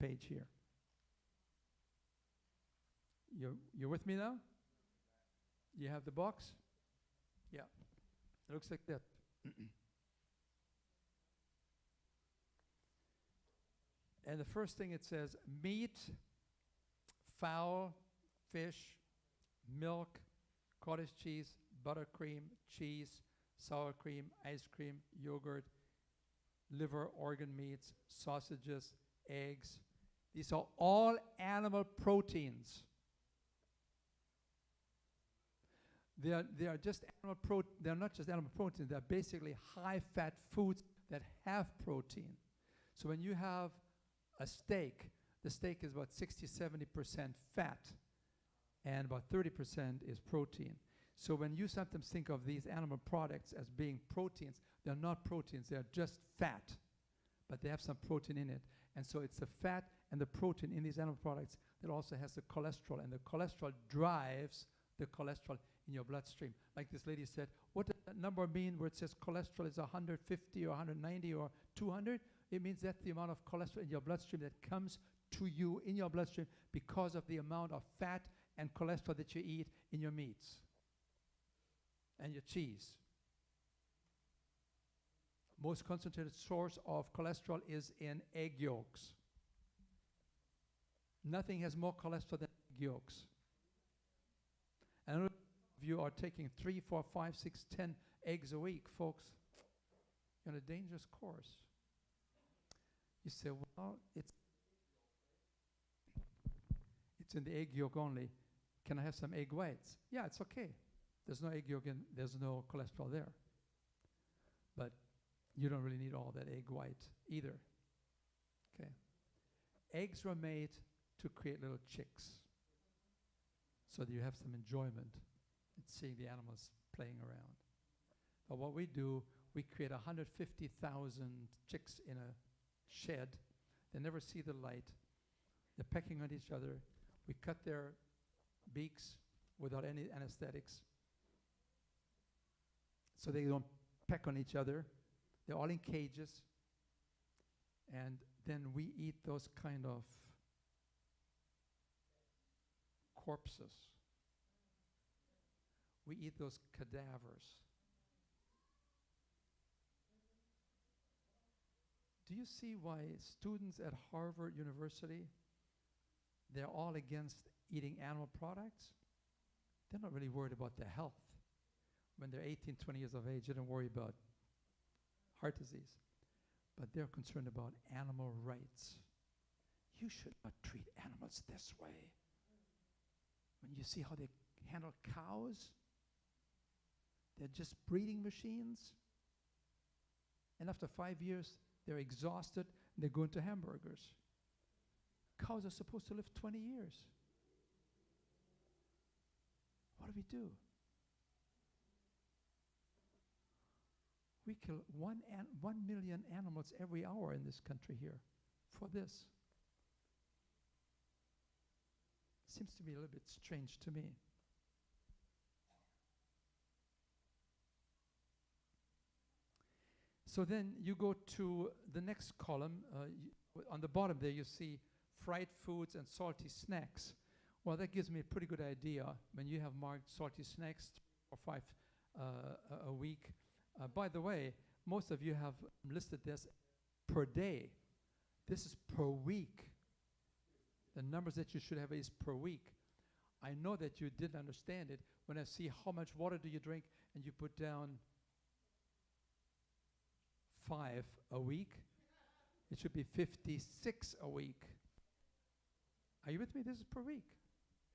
page here. You're with me now? You have the box? Yeah. It looks like that. And the first thing it says, meat, fowl, fish, milk, cottage cheese, buttercream, cheese, sour cream, ice cream, yogurt, liver, organ meats, sausages, eggs. These are all animal proteins. They are just animal protein. They're not just animal proteins. They're basically high-fat foods that have protein. So when you have a steak, the steak is about 60-70% fat, and about 30% is protein. So when you sometimes think of these animal products as being proteins, they're not proteins. They're just fat, but they have some protein in it. And so it's the fat and the protein in these animal products that also has the cholesterol, and the cholesterol drives the cholesterol in your bloodstream. Like this lady said, what does that number mean where it says cholesterol is 150 or 190 or 200? It means that's the amount of cholesterol in your bloodstream that comes to you in your bloodstream because of the amount of fat and cholesterol that you eat in your meats and your cheese. Most concentrated source of cholesterol is in egg yolks. Nothing has more cholesterol than egg yolks. And if you are taking 3, 4, 5, 6, 10 eggs a week, folks, you're on a dangerous course. You say, well, it's in the egg yolk only. Can I have some egg whites? Yeah, it's okay. There's no egg yolk and there's no cholesterol there. But you don't really need all that egg white either. Okay. Eggs were made to create little chicks so that you have some enjoyment in seeing the animals playing around. But what we do, we create 150,000 chicks in a shed. They never see the light. They're pecking on each other. We cut their beaks without any anesthetics so they don't peck on each other. They're all in cages. And then we eat those kind of corpses. We eat those cadavers. Do you see why students at Harvard University, they're all against eating animal products? They're not really worried about their health. When they're 18, 20 years of age, they don't worry about heart disease. But they're concerned about animal rights. You should not treat animals this way. When you see how they handle cows, they're just breeding machines. And after 5 years, they're exhausted and they go into hamburgers. Cows are supposed to live 20 years. What do? We kill 1 million animals every hour in this country here for this. Seems to be a little bit strange to me. So then you go to the next column. On the bottom there you see fried foods and salty snacks. Well, that gives me a pretty good idea. When you have marked salty snacks 3 or 5 a week. By the way, most of you have listed this per day. This is per week. The numbers that you should have is per week. I know that you didn't understand it when I see how much water do you drink and you put down 5 a week. It should be 56 a week. Are you with me? This is per week.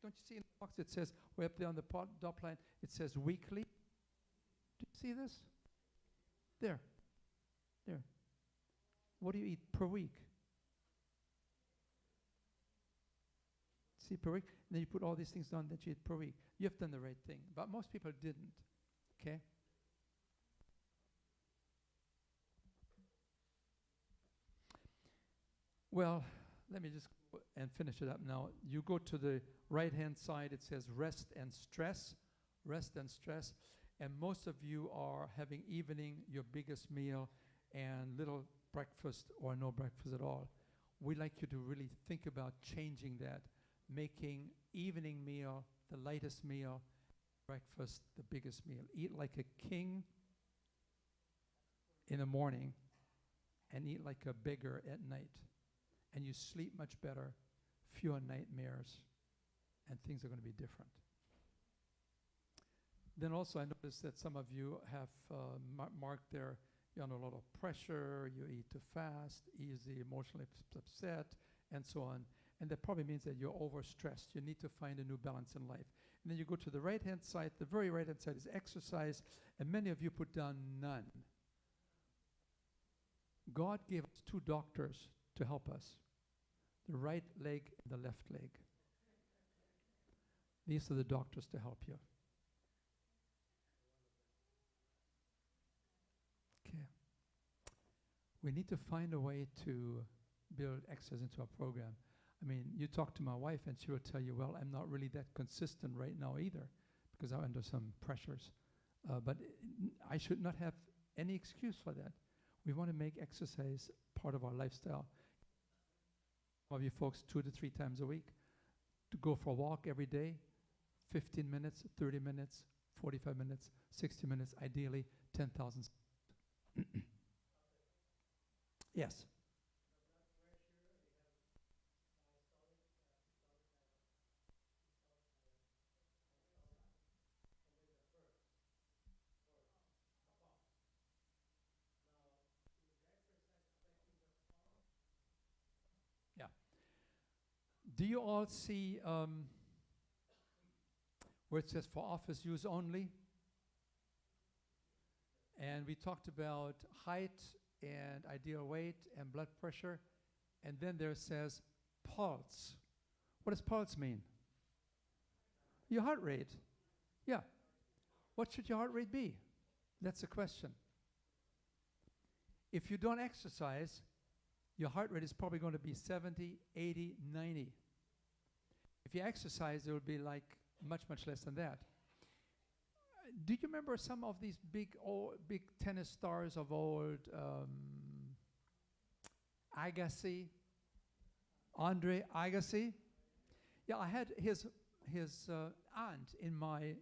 Don't you see? box, it says, way up there on the dot line, it says weekly. Do you see this? There. There. What do you eat per week? See, per week? And then you put all these things down that you eat per week. You have done the right thing. But most people didn't. Okay? Well, let me just go and finish it up now. You go to the right-hand side, it says rest and stress. Rest and stress. And most of you are having evening, your biggest meal, and little breakfast or no breakfast at all. We'd like you to really think about changing that, making evening meal the lightest meal, breakfast the biggest meal. Eat like a king in the morning and eat like a beggar at night. And you sleep much better, fewer nightmares, and things are going to be different. Then also I noticed that some of you have marked there, you're under a lot of pressure, you eat too fast, easy, emotionally upset, and so on. And that probably means that you're overstressed. You need to find a new balance in life. And then you go to the right-hand side. The very right-hand side is exercise, and many of you put down none. God gave us 2 doctors to help us, the right leg and the left leg. These are the doctors to help you. Okay. We need to find a way to build exercise into our program. I mean, you talk to my wife and she will tell you, well, I'm not really that consistent right now either because I'm under some pressures. But I should not have any excuse for that. We want to make exercise part of our lifestyle. Some of you folks 2 to 3 times a week to go for a walk every day, 15 minutes, 30 minutes, 45 minutes, 60 minutes, ideally 10,000. Yes. Do you all see where it says for office use only? And we talked about height and ideal weight and blood pressure. And then there says pulse. What does pulse mean? Your heart rate. Yeah. What should your heart rate be? That's the question. If you don't exercise, your heart rate is probably going to be 70, 80, 90. If you exercise, it will be like much, much less than that. Do you remember some of these big tennis stars of old? Agassi, Andre Agassi. Yeah, I had his aunt in my,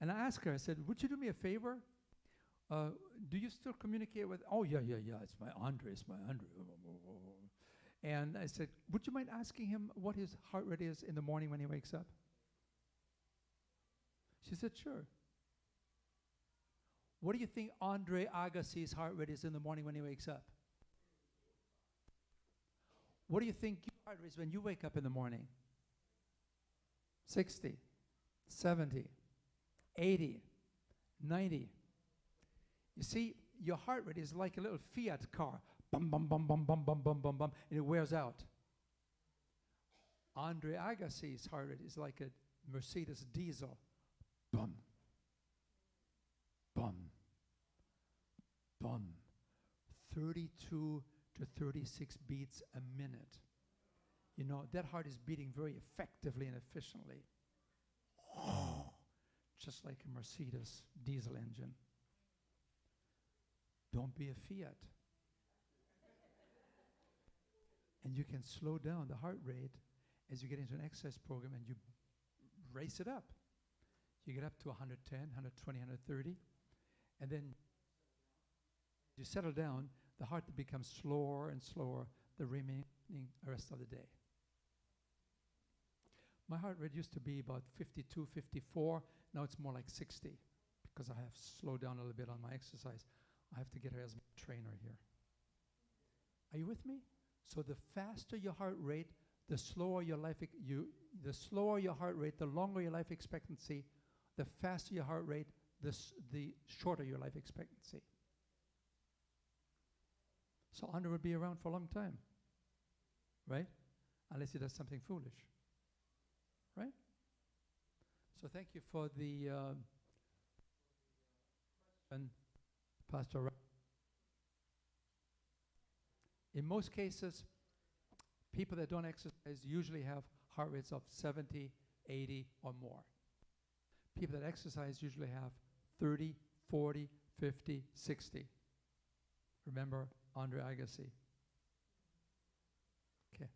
and I asked her, I said, would you do me a favor? Do you still communicate with, oh, yeah, it's my Andre. And I said, would you mind asking him what his heart rate is in the morning when he wakes up? She said, sure. What do you think Andre Agassi's heart rate is in the morning when he wakes up? What do you think your heart rate is when you wake up in the morning? 60, 70, 80, 90. You see, your heart rate is like a little Fiat car. Bum, bum, bum, bum, bum, bum, bum, bum, bum, and it wears out. Andre Agassi's heart rate is like a Mercedes diesel. Bum, bum, bum. 32 to 36 beats a minute. You know, that heart is beating very effectively and efficiently. Just like a Mercedes diesel engine. Don't be a Fiat. And you can slow down the heart rate as you get into an exercise program and you race it up. You get up to 110, 120, 130, and then you settle down, the heart becomes slower and slower the remaining rest of the day. My heart rate used to be about 52, 54. Now it's more like 60 because I have slowed down a little bit on my exercise. I have to get her as my trainer here. Are you with me? So the faster your heart rate, the slower your the slower your heart rate, the longer your life expectancy, the faster your heart rate, the shorter your life expectancy. So Andre would be around for a long time, right? Unless he does something foolish, right? So thank you for the question, Pastor. In most cases, people that don't exercise usually have heart rates of 70, 80, or more. People that exercise usually have 30, 40, 50, 60. Remember Andre Agassi. Okay.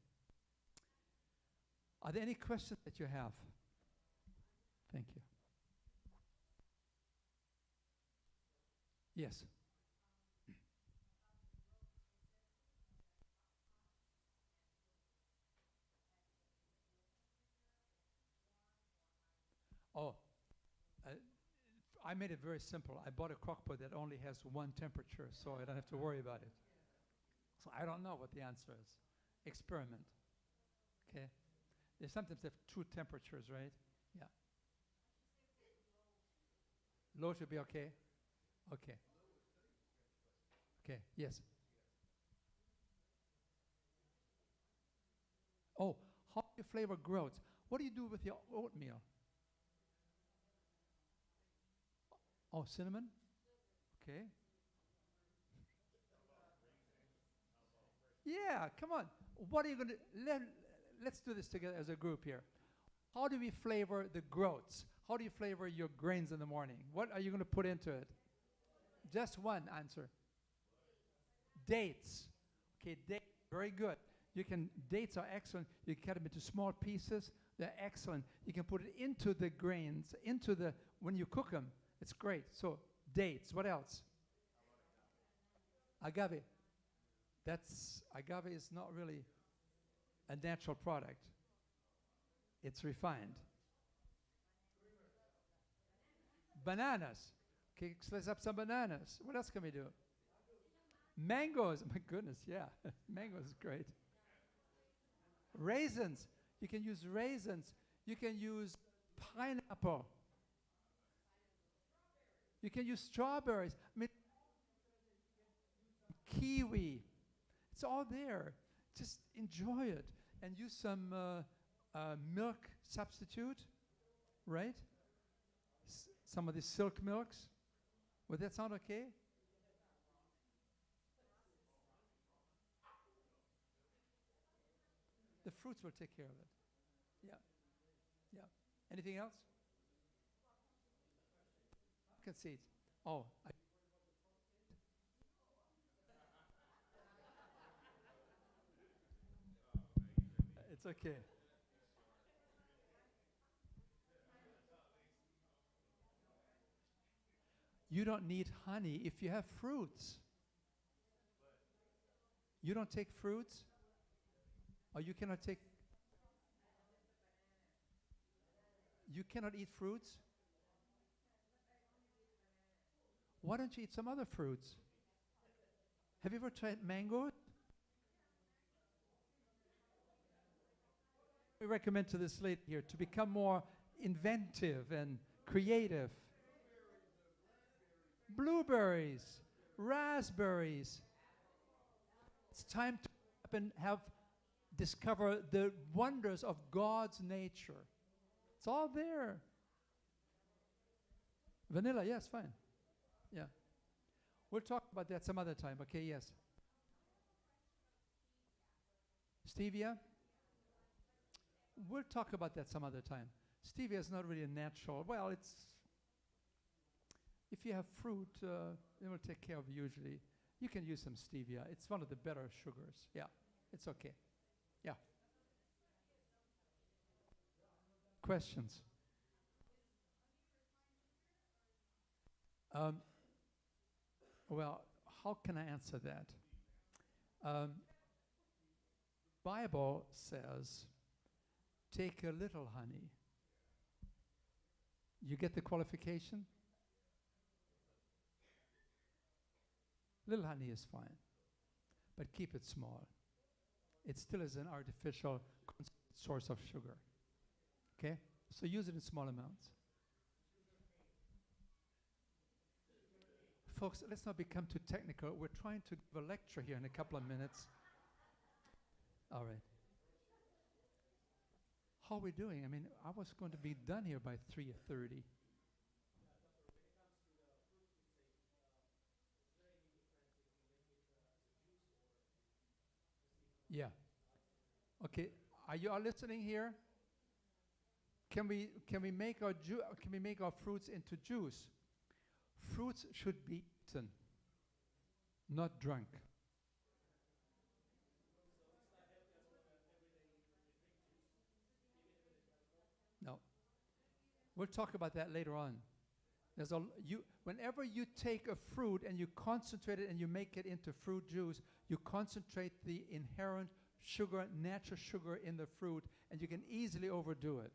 Are there any questions that you have? Thank you. Yes. Oh, I made it very simple. I bought a crockpot that only has one temperature, so I don't have to worry about it. So I don't know what the answer is. Experiment. Okay? They sometimes have two temperatures, right? Yeah. Low should be okay? Okay. Okay, yes. Oh, how do you flavor groats? What do you do with your oatmeal? Oh, cinnamon? Okay. Yeah, come on. What are you going to... Let's do this together as a group here. How do we flavor the groats? How do you flavor your grains in the morning? What are you going to put into it? Just one answer. Dates. Okay, dates. Very good. Dates are excellent. You can cut them into small pieces. They're excellent. You can put it into the grains, when you cook them. It's great. So, dates. What else? Agave. Agave is not really a natural product. It's refined. Bananas. Okay, slice up some bananas. What else can we do? Mangoes. My goodness, yeah. Mangoes is great. Raisins. You can use raisins. You can use pineapple. You can use strawberries. I mean, kiwi. It's all there. Just enjoy it and use some milk substitute, right? Some of the silk milks. Would that sound okay? The fruits will take care of it. Yeah. Yeah. Anything else? Pumpkin seeds. Oh, it's okay. You don't need honey if you have fruits. You don't take fruits? Or you cannot eat fruits? Why don't you eat some other fruits? Have you ever tried mango? We recommend to this lady here to become more inventive and creative. Blueberries, raspberries. It's time to up and discover the wonders of God's nature. It's all there. Vanilla, yes, fine. Yeah. We'll talk about that some other time, okay? Yes. Stevia? We'll talk about that some other time. Stevia is not really a natural. Well, if you have fruit, it will take care of you usually. You can use some stevia. It's one of the better sugars. Yeah, it's okay. Yeah. Questions? Well, how can I answer that? Bible says, take a little honey. You get the qualification? Little honey is fine, but keep it small. It still is an artificial source of sugar. Okay? So use it in small amounts. Folks, let's not become too technical. We're trying to give a lecture here in a couple of minutes. All right. How are we doing? I mean, I was going to be done here by 3:30. Yeah. Okay. Are you all listening here? Can we make our fruits into juice? Fruits should be eaten, not drunk. No. We'll talk about that later on. Whenever you take a fruit and you concentrate it and you make it into fruit juice, you concentrate the inherent sugar, natural sugar in the fruit, and you can easily overdo it.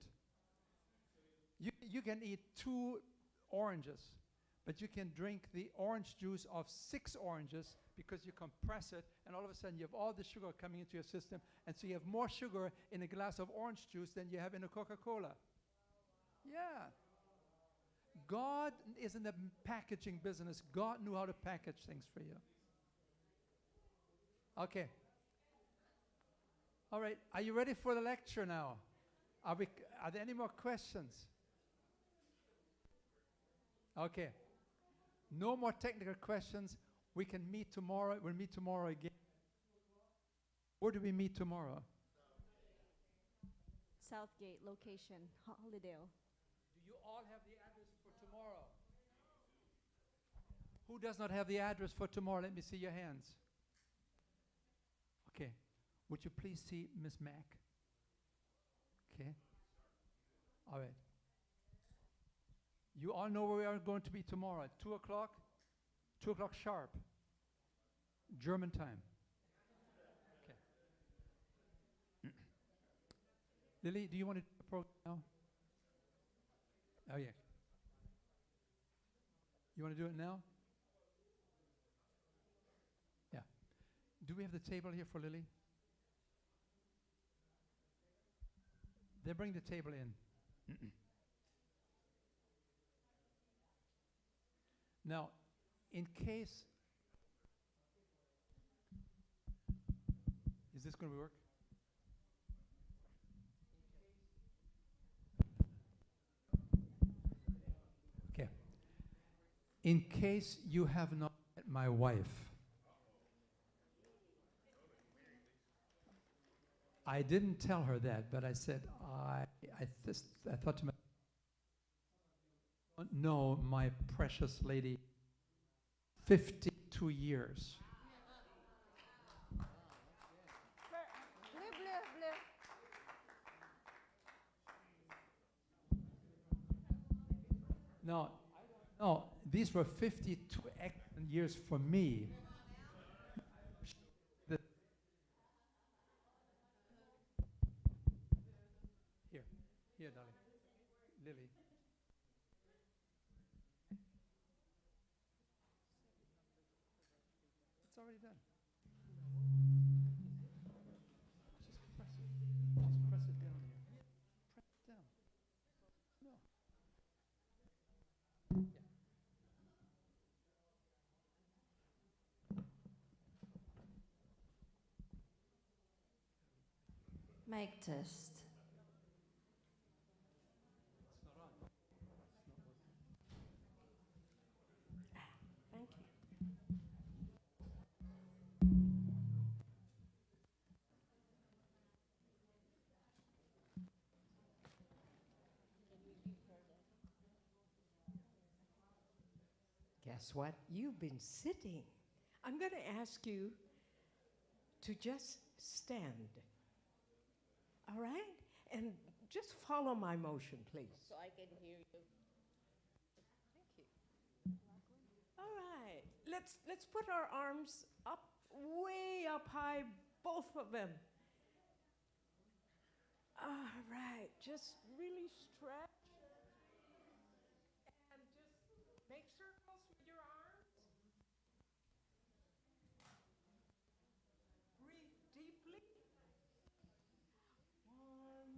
You can eat 2 oranges, but you can drink the orange juice of 6 oranges because you compress it, and all of a sudden you have all the sugar coming into your system, and so you have more sugar in a glass of orange juice than you have in a Coca-Cola. Yeah. God is in the packaging business. God knew how to package things for you. Okay. All right. Are you ready for the lecture now? Are there any more questions? Okay. No more technical questions. We can meet tomorrow. We'll meet tomorrow again. Where do we meet tomorrow? Southgate location, Hollydale. Do you all have the address for tomorrow? Who does not have the address for tomorrow? Let me see your hands. Okay. Would you please see Miss Mack? Okay. All right. You all know where we are going to be tomorrow at 2 o'clock? 2 o'clock sharp. German time. Okay. Lily, do you want to do the program now? Oh, yeah. You want to do it now? Yeah. Do we have the table here for Lily? They bring the table in. Now, in case, is this going to work? Okay. In case you have not met my wife, I didn't tell her that, but I said, I thought to myself, no, my precious lady, 52 years. No, these were 52 excellent years for me. Here, darling. Lily. It's already done. Just press it. Just press it down here. Press it down. No. Yeah. Mic test. It's not on. It's not working. Thank you. Guess what? You've been sitting. I'm going to ask you to just stand. All right? And just follow my motion, please. So I can hear you. Thank you. All right. Let's put our arms up, way up high, both of them. All right. Just really stretch. And just make circles with your arms. Breathe deeply. 1,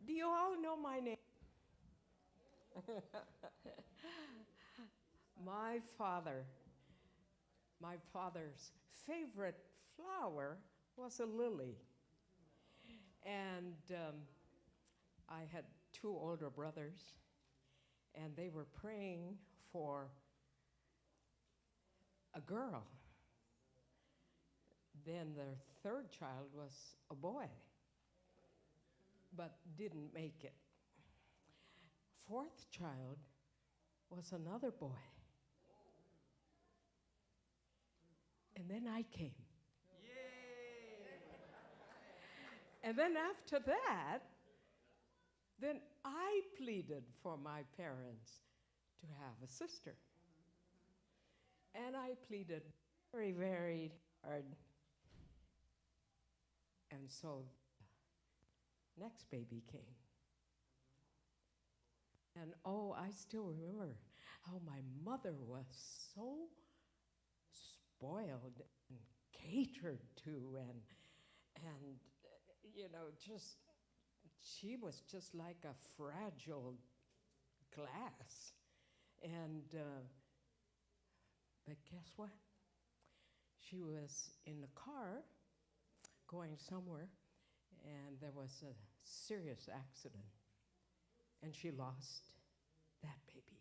Do you all know my name? my father, my father's favorite flower was a lily. And I had two older brothers, and they were praying for a girl. Then their third child was a boy, but didn't make it. Fourth child was another boy. And then I came. And then after that, then I pleaded for my parents to have a sister. And I pleaded very, very hard. And so the next baby came. And oh, I still remember how my mother was so spoiled and catered to, and you know, just, she was just like a fragile glass. And, but guess what? She was in the car going somewhere, and there was a serious accident, and she lost that baby.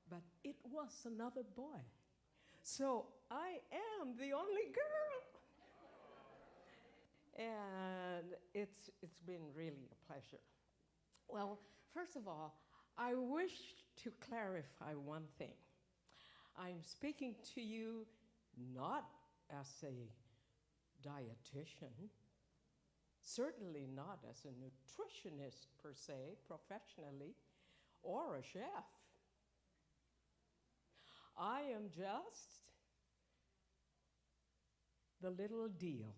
But it was another boy. So I am the only girl. And it's been really a pleasure. Well, first of all, I wish to clarify one thing. I'm speaking to you not as a dietitian, certainly not as a nutritionist per se, professionally, or a chef. I am just the little Diehl,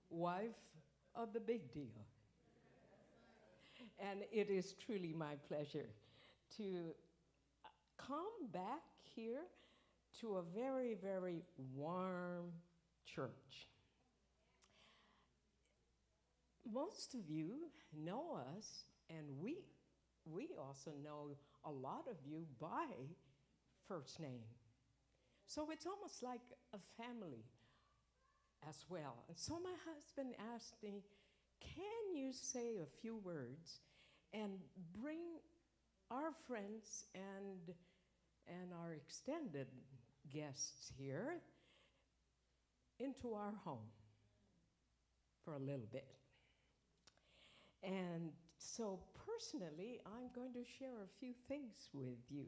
wife of the big Diehl. And it is truly my pleasure to come back here to a very, very warm church. Most of you know us, and we also know a lot of you by first name. So it's almost like a family as well. And so my husband asked me, can you say a few words and bring our friends and our extended guests here into our home for a little bit? And so personally, I'm going to share a few things with you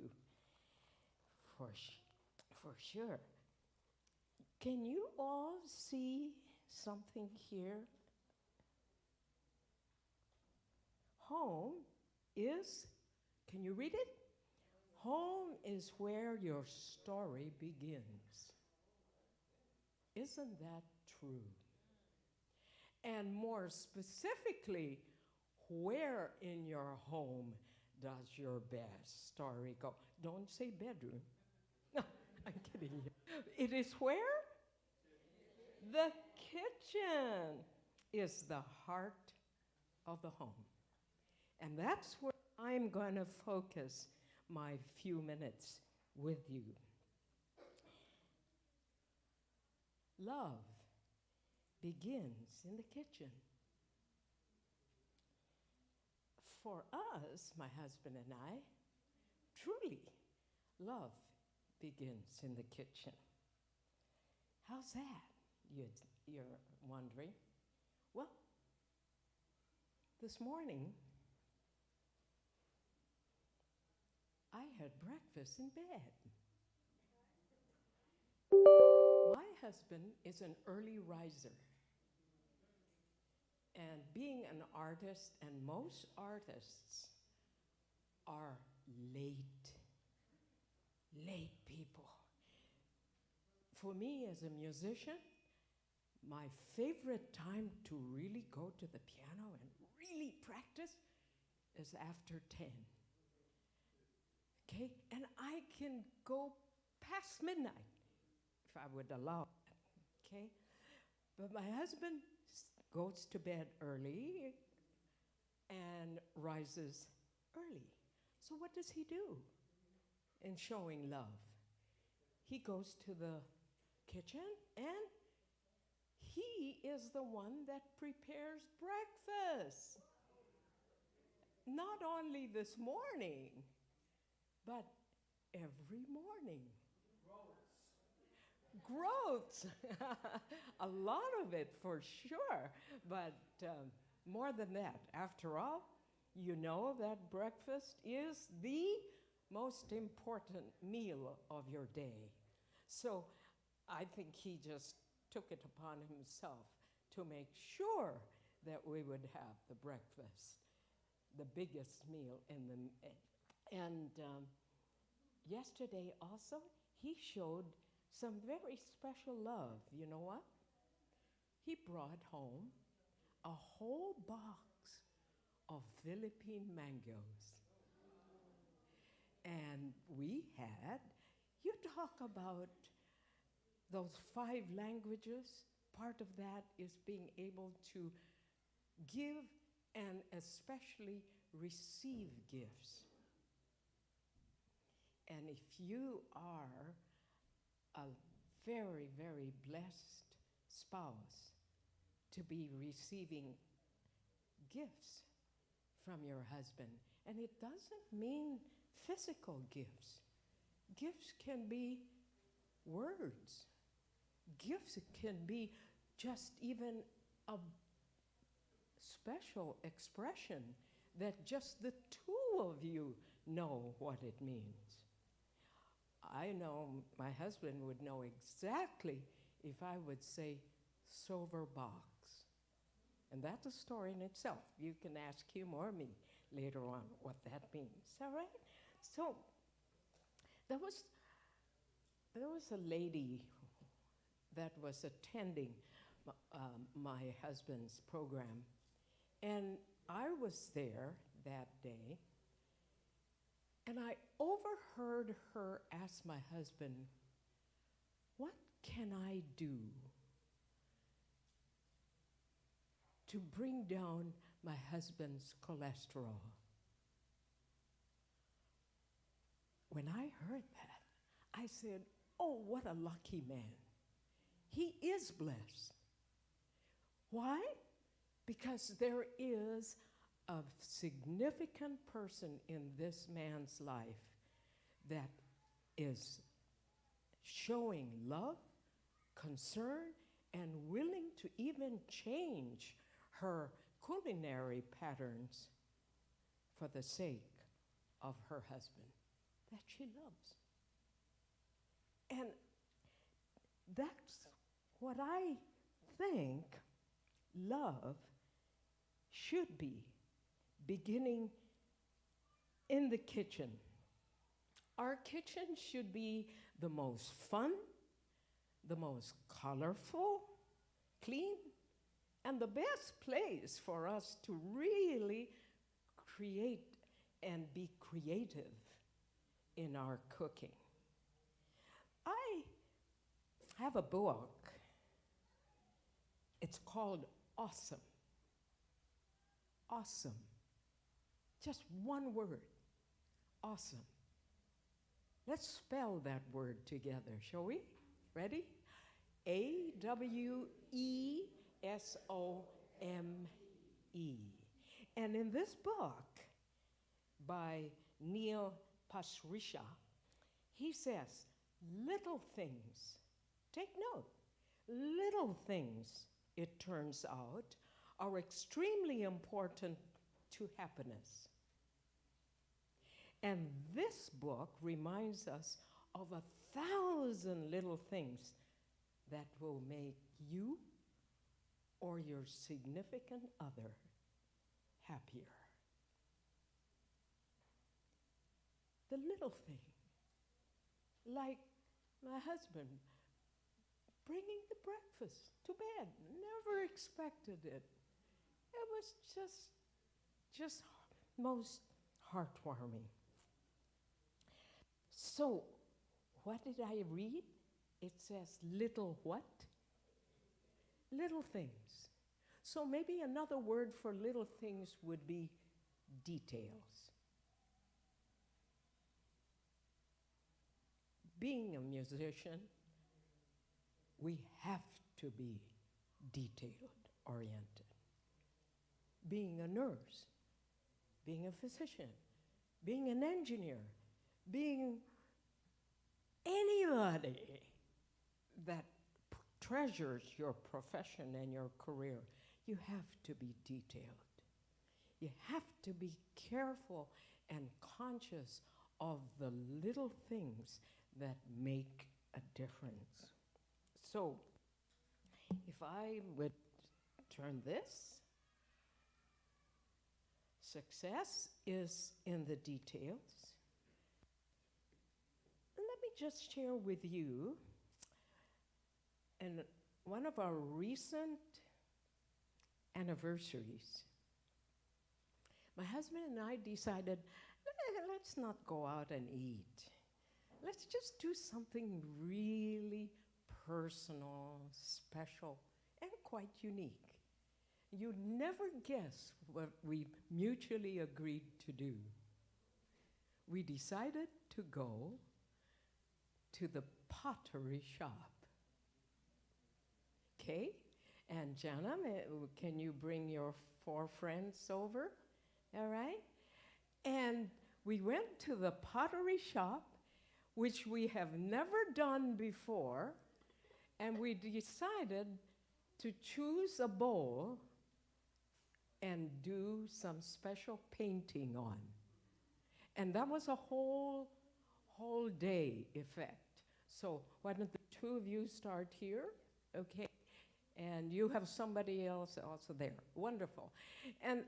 for sure. Can you all see something here? Home is, can you read it? Home is where your story begins. Isn't that true? And more specifically, where in your home does your best story go? Don't say bedroom. No, I'm kidding you. It is where? The kitchen is the heart of the home. And that's where I'm going to focus my few minutes with you. Love begins in the kitchen. For us, my husband and I, truly, love begins in the kitchen. How's that, you're wondering? Well, this morning, I had breakfast in bed. My husband is an early riser. And being an artist, and most artists are late people. For me as a musician, my favorite time to really go to the piano and really practice is after 10. Okay? And I can go past midnight if I would allow it. Okay? But my husband goes to bed early, and rises early. So what does he do in showing love? He goes to the kitchen and he is the one that prepares breakfast. Not only this morning, but every morning. Growth. A lot of it for sure, but more than that. After all, you know that breakfast is the most important meal of your day. So I think he just took it upon himself to make sure that we would have the breakfast, the biggest meal in the. And yesterday also, he showed some very special love. You know what? He brought home a whole box of Philippine mangoes. And we had, you talk about those 5 languages, part of that is being able to give and especially receive gifts. And if you are a very, very blessed spouse to be receiving gifts from your husband, and it doesn't mean physical gifts. Gifts can be words. Gifts can be just even a special expression that just the two of you know what it means. I know my husband would know exactly if I would say silver box. And that's a story in itself. You can ask him or me later on what that means. All right? So there was a lady that was attending my husband's program, and I was there that day, and I overheard her ask my husband, "What can I do to bring down my husband's cholesterol?" When I heard that, I said, "Oh, what a lucky man. He is blessed." Why? Because there is a significant person in this man's life that is showing love, concern, and willing to even change her culinary patterns for the sake of her husband that she loves. And that's what I think love should be, beginning in the kitchen. Our kitchen should be the most fun, the most colorful, clean, and the best place for us to really create and be creative in our cooking. I have a book. It's called Awesome. Awesome. Just one word. Awesome. Let's spell that word together, shall we? Ready? AWESOME. And in this book by Diehl, he says, little things, take note, little things, it turns out, are extremely important to happiness. And this book reminds us of 1,000 little things that will make you or your significant other happier. The little thing, like my husband bringing the breakfast to bed, never expected it. It was just most heartwarming. So, what did I read? It says little what? Little things. So maybe another word for little things would be details. Being a musician, we have to be detailed oriented. Being a nurse, being a physician, being an engineer, being anybody that treasures your profession and your career, you have to be detailed. You have to be careful and conscious of the little things that make a difference. So, if I would turn this, success is in the details. And let me just share with you, and one of our recent anniversaries, my husband and I decided, let's not go out and eat. Let's just do something really personal, special, and quite unique. You'd never guess what we mutually agreed to do. We decided to go to the pottery shop. Okay? And Jana, can you bring your 4 friends over? All right? And we went to the pottery shop, which we have never done before, and we decided to choose a bowl and do some special painting on. And that was a whole day effect. So why don't the 2 of you start here, okay? And you have somebody else also there. Wonderful. And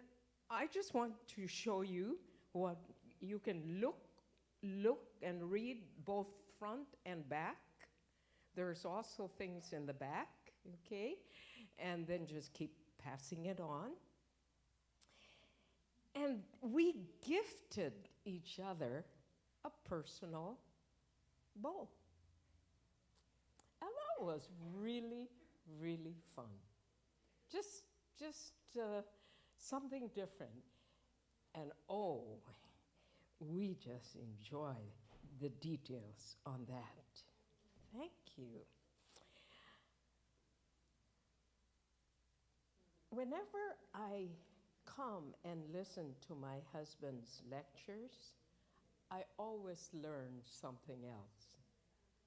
I just want to show you what you can look and read both front and back. There's also things in the back, okay? And then just keep passing it on. And we gifted each other a personal bowl. And that was really, really fun. Just something different. And oh, we just enjoy the details on that. Thank you. Whenever I come and listen to my husband's lectures, I always learn something else.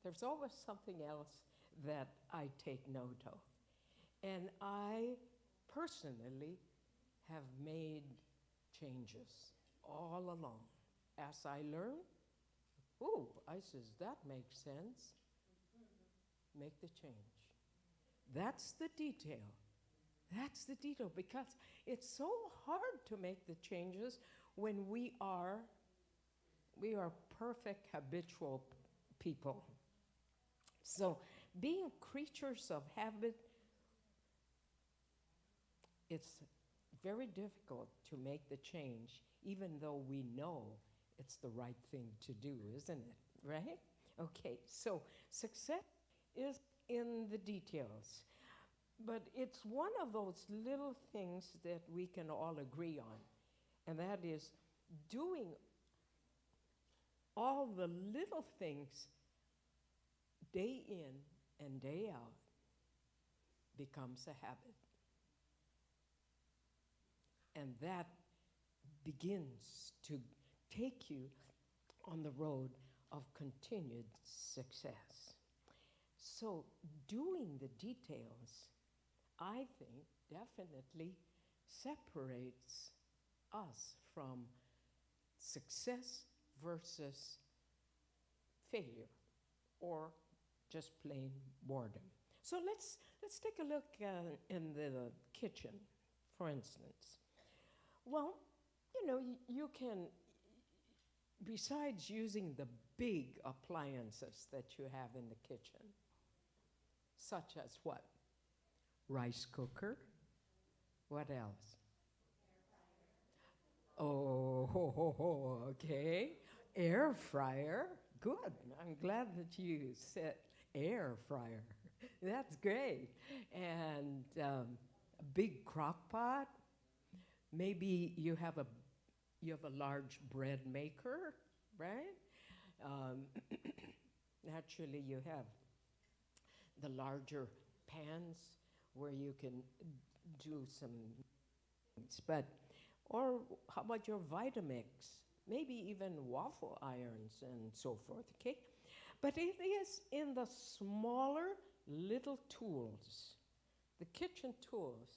There's always something else that I take note of. And I personally have made changes all along. As I learn, ooh, I says, that makes sense. Make the change. That's the detail. That's the detail, because it's so hard to make the changes when we are perfect habitual people. So being creatures of habit, it's very difficult to make the change, even though we know it's the right thing to do, isn't it? Right? Okay, so success is in the details. But it's one of those little things that we can all agree on, and that is doing all the little things day in and day out becomes a habit. And that begins to take you on the road of continued success. So doing the details, I think, definitely separates us from success versus failure, or just plain boredom. So let's take a look in the kitchen, for instance. Well, you know, you can, besides using the big appliances that you have in the kitchen, such as what? Rice cooker. What else? Oh, okay. Air fryer. Good. I'm glad that you said air fryer. That's great. And a big crock pot. Maybe you have a you have a large bread maker, right? Um, naturally, you have the larger pans where you can do some things. But, or how about your Vitamix? Maybe even waffle irons and so forth, okay? But it is in the smaller little tools, the kitchen tools,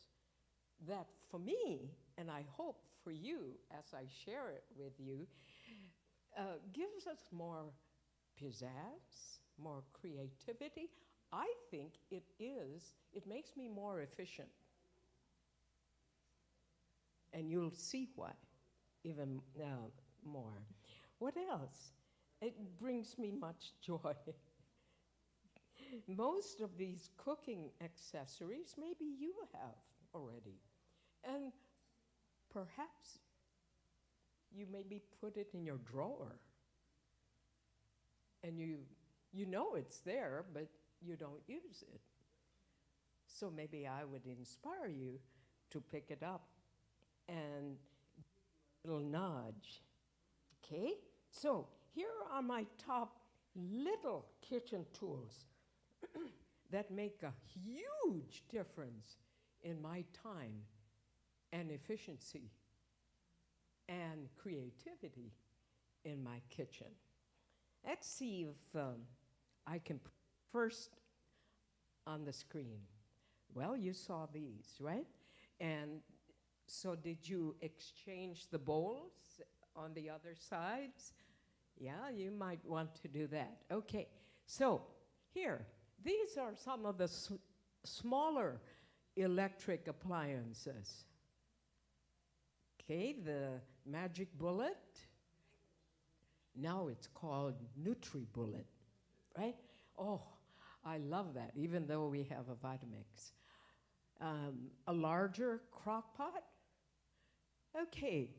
that for me, and I hope for you as I share it with you, gives us more pizzazz, more creativity. I think it makes me more efficient. And you'll see why even more. What else? It brings me much joy. Most of these cooking accessories, maybe you have already. And perhaps you maybe put it in your drawer. And you know it's there, but you don't use it. So maybe I would inspire you to pick it up and a little nudge. Okay? So here are my top little kitchen tools that make a huge difference in my time and efficiency and creativity in my kitchen. Let's see if I can put first on the screen. Well, you saw these, right? And so did you exchange the bowls on the other sides? Yeah, you might want to do that. Okay, so here, these are some of the smaller electric appliances. Okay, the Magic Bullet. Now it's called NutriBullet, right? Oh, I love that, even though we have a Vitamix. A larger crock pot. Okay,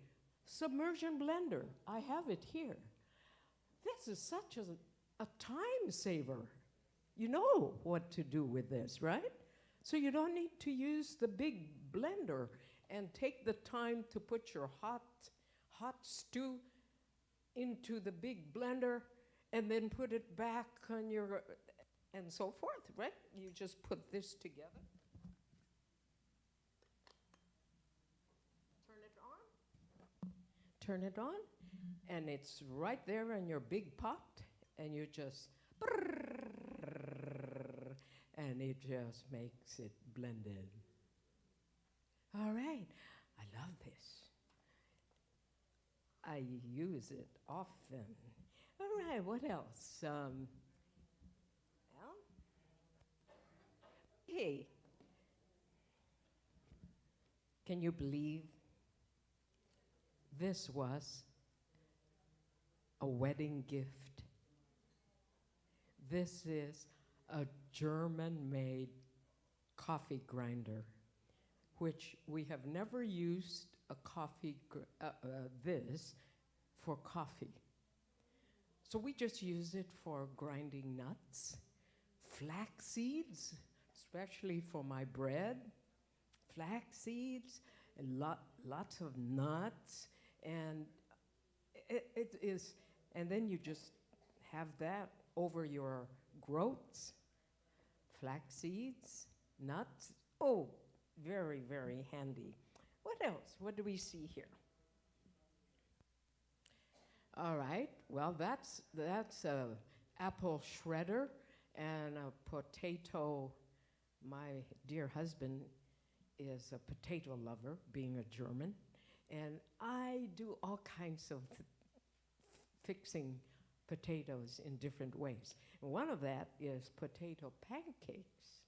submersion blender. I have it here. This is such a time saver. You know what to do with this, right? So you don't need to use the big blender and take the time to put your hot stew into the big blender and then put it back on your, and so forth, right? You just put this together. Turn it on, and it's right there in your big pot, and you just, and it just makes it blended. All right, I love this. I use it often. All right, what else? Well, hey, can you believe this was a wedding gift? This is a German-made coffee grinder, which we have never used a this for coffee. So we just use it for grinding nuts, flax seeds, especially for my bread, flax seeds, and lots of nuts, and it is, and then you just have that over your groats, flax seeds, nuts. Oh, very, very handy. What else? What do we see here? All right, well, that's a apple shredder and a potato. My dear husband is a potato lover, being a German, and I do all kinds of fixing potatoes in different ways. And one of that is potato pancakes.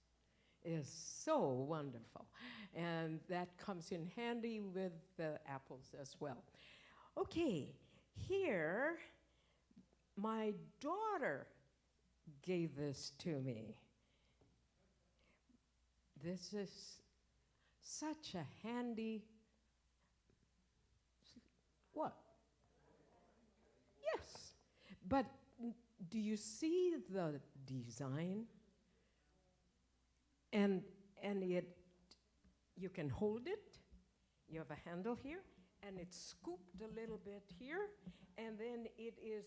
It is so wonderful, and that comes in handy with the apples as well. Okay, here, my daughter gave this to me. This is such a handy, what? Yes, but do you see the design? And it, you can hold it, you have a handle here, and it's scooped a little bit here, and then it is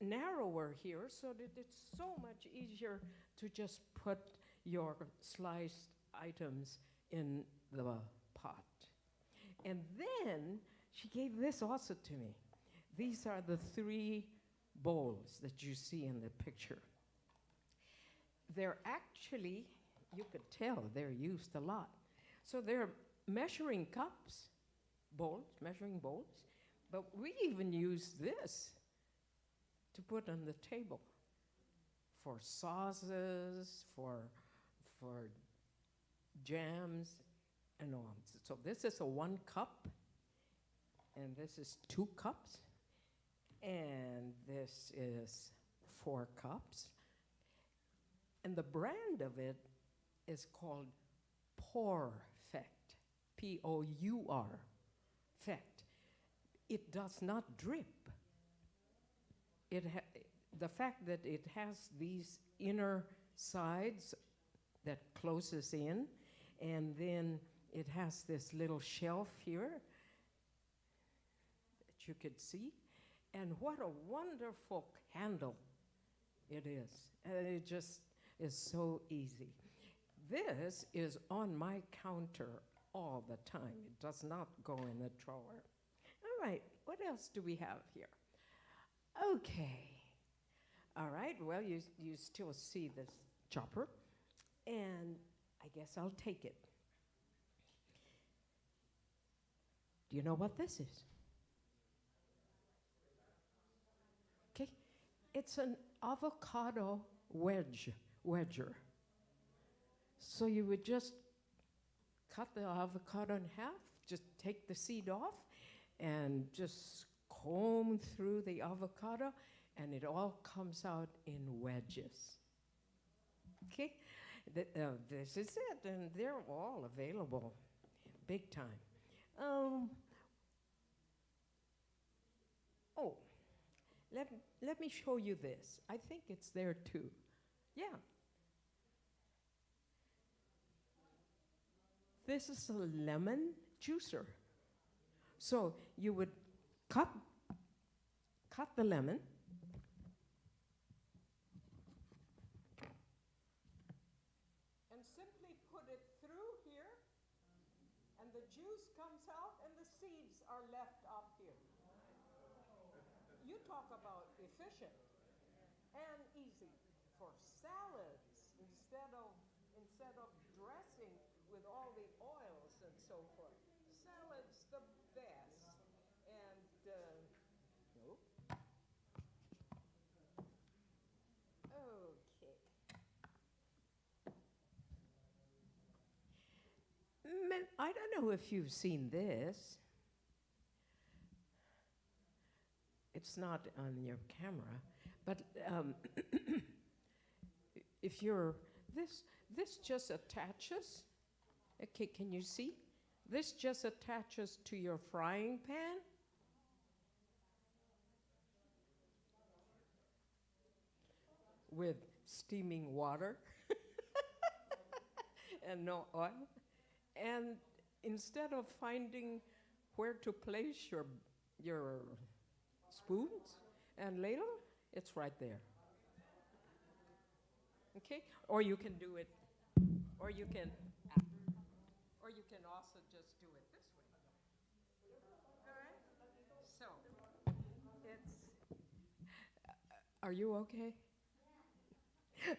narrower here so that it's so much easier to just put your sliced items in the pot. And then she gave this also to me. These are the 3 bowls that you see in the picture. They're actually, you could tell they're used a lot. So they're measuring cups, bowls, measuring bowls, but we even use this to put on the table for sauces, for jams, and all. So this is a 1 cup, and this is 2 cups, and this is 4 cups. And the brand of it is called Pourfect, P-O-U-R, Fect. It does not drip. The fact that it has these inner sides that closes in, and then it has this little shelf here that you could see, and what a wonderful handle it is. And it just is so easy. This is on my counter all the time. It does not go in the drawer. All right, what else do we have here? Okay. All right, well, you still see this chopper, and I guess I'll take it. Do you know what this is? Okay, it's an avocado wedger. So you would just cut the avocado in half, just take the seed off, and just comb through the avocado, and it all comes out in wedges. Okay, this is it, and they're all available, big time. Oh, let me show you this. I think it's there too. Yeah. This is a lemon juicer. So you would cut the lemon, and simply put it through here, and the juice comes out and the seeds are left up here. You talk about efficient and easy for salads instead of dressing with all the oils and so forth. Salads the best. And nope. Okay. I don't know if you've seen this. It's not on your camera, but if you're, this just attaches. Okay, can you see? This just attaches to your frying pan. With steaming water and no oil. And instead of finding where to place your spoons and ladle, it's right there. Okay? Or you can do it, or you can also just do it this way. All right? So, are you okay?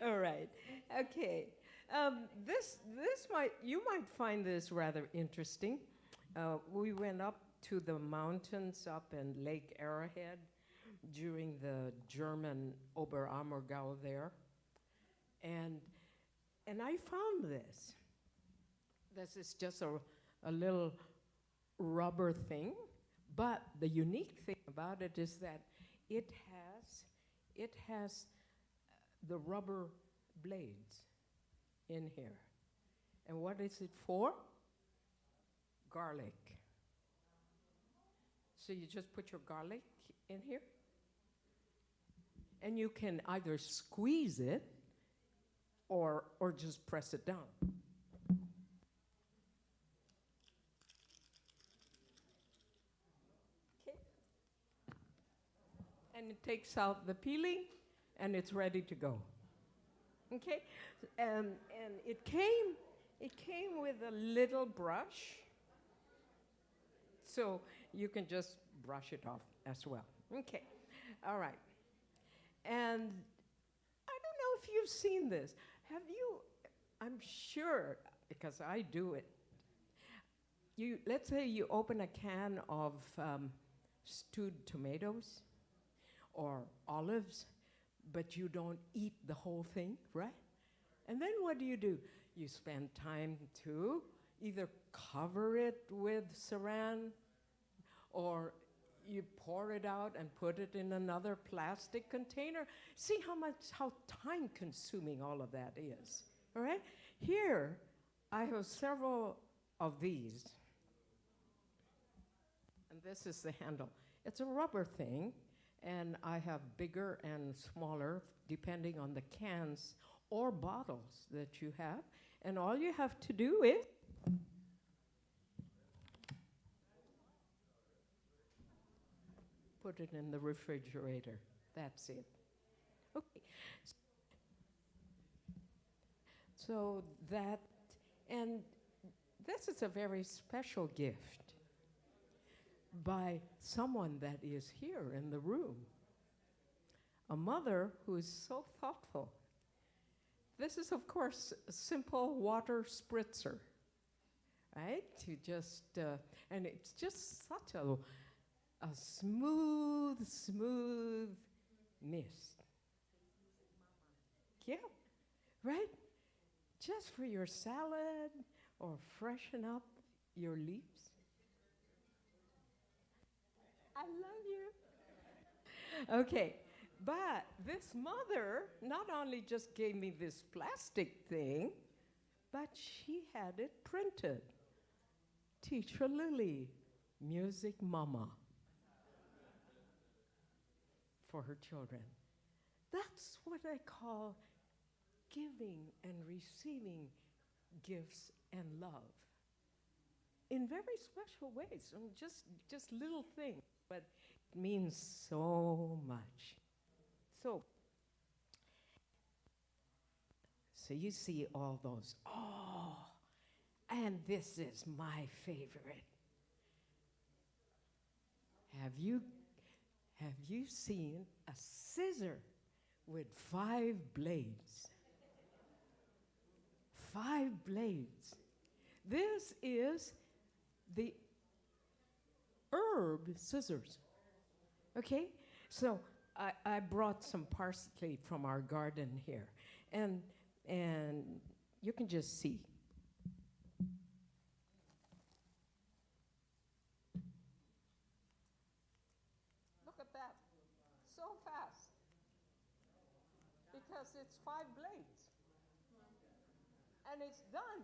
All right. Okay. You might find this rather interesting. We went up to the mountains up in Lake Arrowhead during the German Oberammergau there, and I found this. This is just a little rubber thing, but the unique thing about it is that it has the rubber blades in here. And what is it for? Garlic. So you just put your garlic in here, and you can either squeeze it or just press it down. takes out the peeling, and it's ready to go. Okay, and it came with a little brush, so you can just brush it off as well. Okay, all right. And I don't know if you've seen this. Have you? I'm sure, because I do it. Let's say you open a can of stewed tomatoes or olives, but you don't eat the whole thing, right? And then what do? You spend time to either cover it with saran, or you pour it out and put it in another plastic container. See how time-consuming all of that is, all right? Here, I have several of these. And this is the handle. It's a rubber thing, and I have bigger and smaller depending on the cans or bottles that you have. And all you have to do is put it in the refrigerator. That's it. Okay. So that, and this is a very special gift by someone that is here in the room. A mother who is so thoughtful. This is, of course, a simple water spritzer, right? To just, and it's just such a smooth mist. Yeah, right? Just for your salad or freshen up your leaves. I love you. Okay, but this mother not only just gave me this plastic thing, but she had it printed. Teacher Lily, Music Mama, for her children. That's what I call giving and receiving gifts and love in very special ways, and just little things, but it means so much. So you see all those, and this is my favorite. Have you seen a scissor with 5 blades? 5 blades. This is the herb scissors. Okay? So I brought some parsley from our garden here. And you can just see. Look at that. So fast. Because it's 5 blades. And it's done.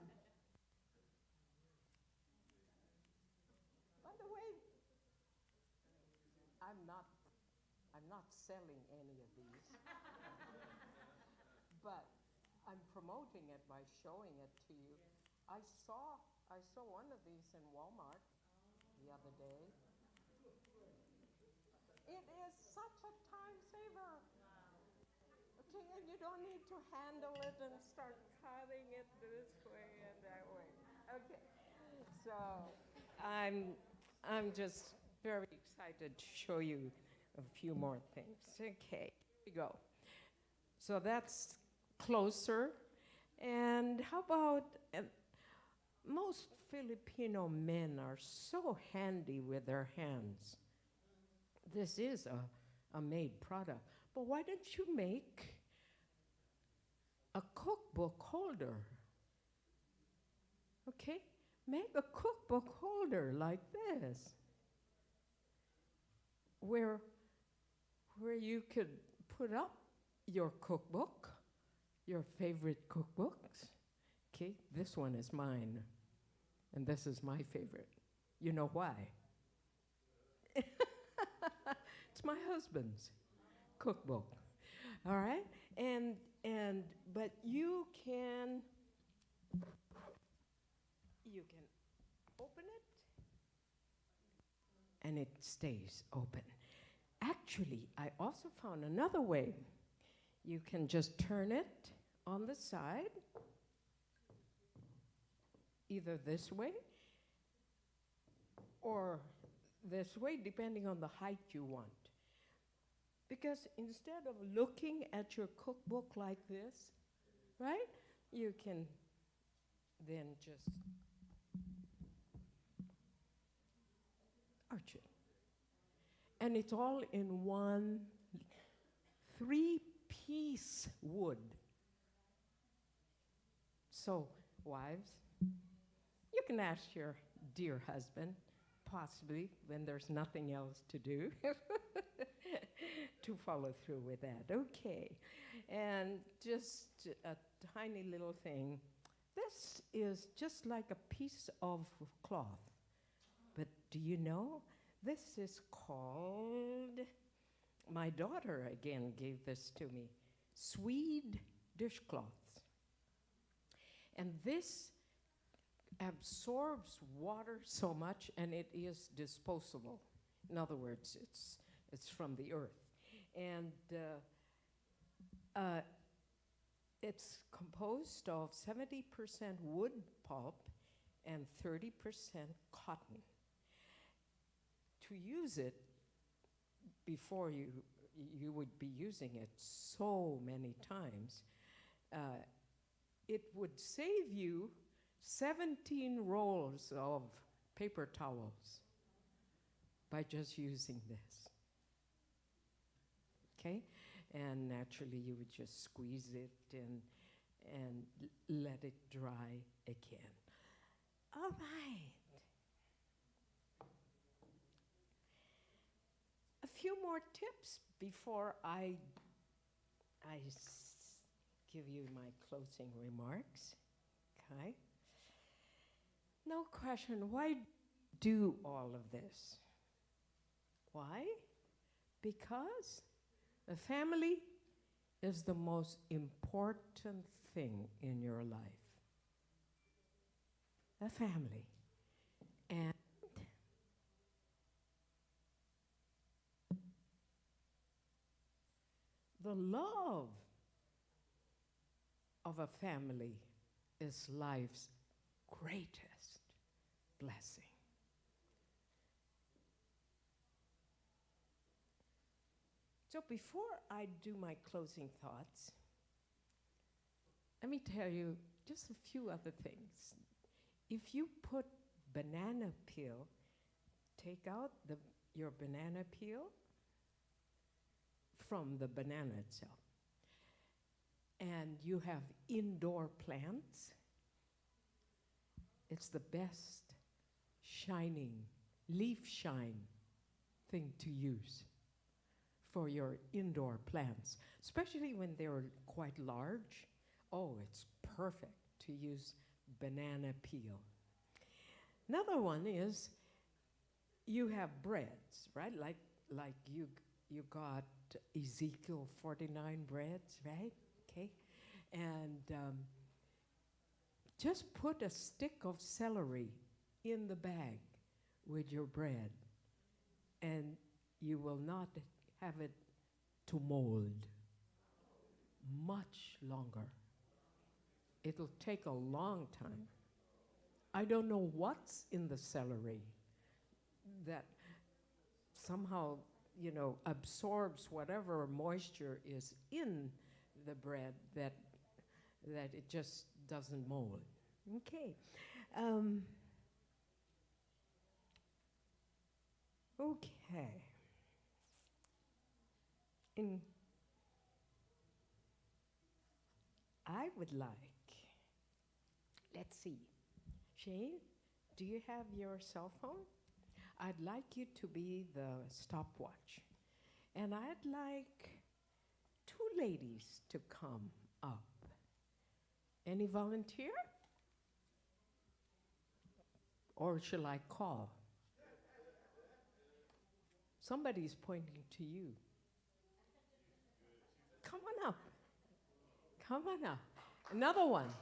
By the way, I'm not selling any of these, but I'm promoting it by showing it to you. I saw one of these in Walmart the other day. It is such a time saver. Okay, and you don't need to handle it and start cutting it this way and that way. Okay, so I'm just very excited to show you a few more things. Okay, here we go. So that's closer. And how about, most Filipino men are so handy with their hands. This is a made product. But why don't you make a cookbook holder? Okay? Make a cookbook holder like this, where you could put up your cookbook, your favorite cookbooks. Okay, this one is mine, and this is my favorite. You know why? It's my husband's cookbook. All right? But you can open it, and it stays open. Actually, I also found another way. You can just turn it on the side, either this way or this way, depending on the height you want. Because instead of looking at your cookbook like this, right, you can then just arch it. And it's all in one 3-piece wood. So, wives, you can ask your dear husband, possibly when there's nothing else to do, to follow through with that. Okay. And just a tiny little thing. This is just like a piece of cloth. But do you know, this is called, my daughter again gave this to me, Swede dishcloths. And this absorbs water so much, and it is disposable. In other words, it's from the earth. And it's composed of 70% wood pulp and 30% cotton. To use it, before you would be using it so many times, it would save you 17 rolls of paper towels by just using this. Okay? And naturally, you would just squeeze it and let it dry again. All right. A few more tips before I give you my closing remarks. Okay? No question, why do all of this? Why? Because a family is the most important thing in your life. A family. And the love of a family is life's greatest blessing. So before I do my closing thoughts, let me tell you just a few other things. If you put banana peel, take out your banana peel from the banana itself, and you have indoor plants, it's the best shining, leaf shine thing to use for your indoor plants, especially when they're quite large. Oh, it's perfect to use banana peel. Another one is you have breads, right? Like you got Ezekiel 49 breads, right? Okay, and just put a stick of celery in the bag with your bread, and you will not have it to mold much longer. It'll take a long time. I don't know what's in the celery that somehow, absorbs whatever moisture is in the bread that it just doesn't mold. Okay. Okay. I would like, let's see, Shane, do you have your cell phone? I'd like you to be the stopwatch. And I'd like 2 ladies to come up. Any volunteer? Or shall I call? Somebody's pointing to you. Come on up. Come on up. Another one.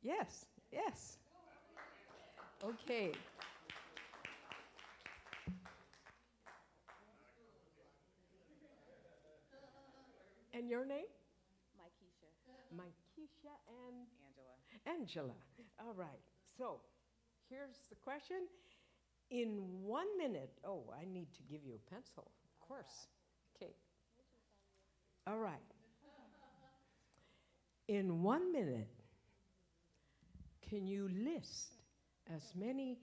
Yes, yes. Okay. And your name? Mykesha. Mykesha and Angela. Angela. All right. So here's the question. In 1 minute, oh, I need to give you a pencil, of course. Okay. All right. In 1 minute, can you list as many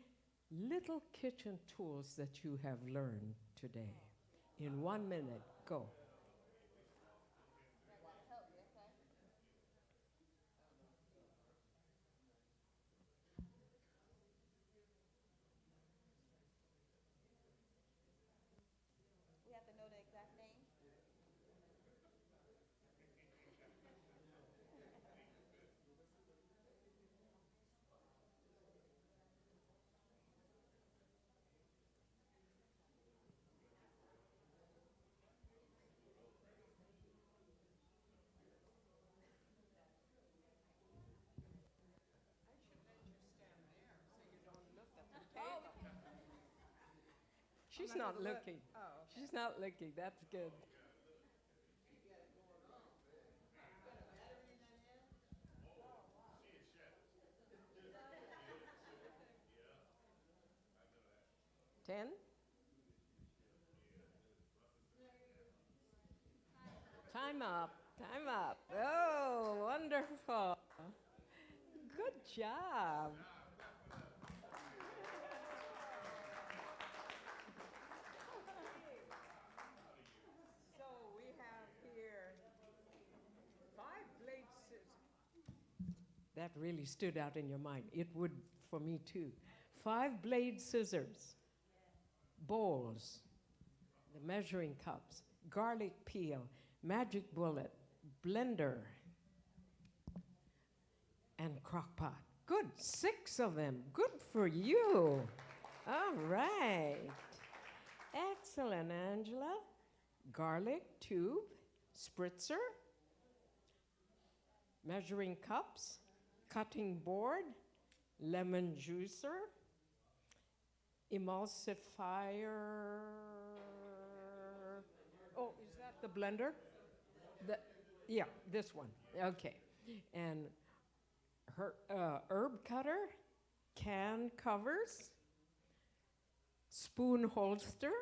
little kitchen tools that you have learned today? In 1 minute, go. We have to know the exact name. 'She's not looking. She's not looking. That's good. Ten? Time up. Time up. Oh, wonderful. Good job. So we have here 5 blade scissors. That really stood out in your mind. It would for me too. 5 blade scissors, bowls, the measuring cups, garlic peel, magic bullet, blender, and crock pot. Good, 6 of them. Good for you. All right. Excellent, Angela. Garlic tube, spritzer, measuring cups, cutting board, lemon juicer, emulsifier. Oh, is that the blender? Yeah, this one. Okay. And herb cutter, can covers, spoon holster,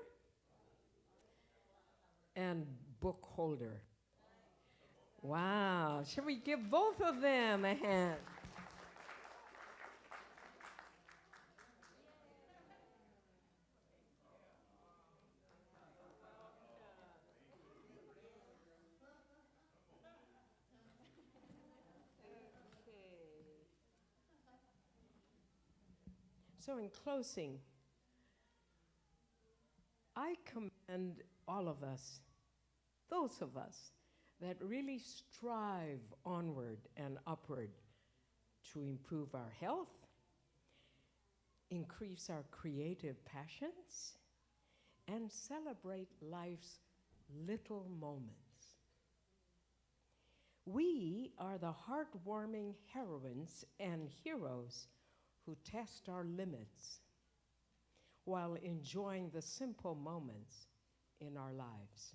and book holder. Wow. Shall we give both of them a hand? So in closing, I commend all of us, those of us that really strive onward and upward to improve our health, increase our creative passions, and celebrate life's little moments. We are the heartwarming heroines and heroes who test our limits while enjoying the simple moments in our lives.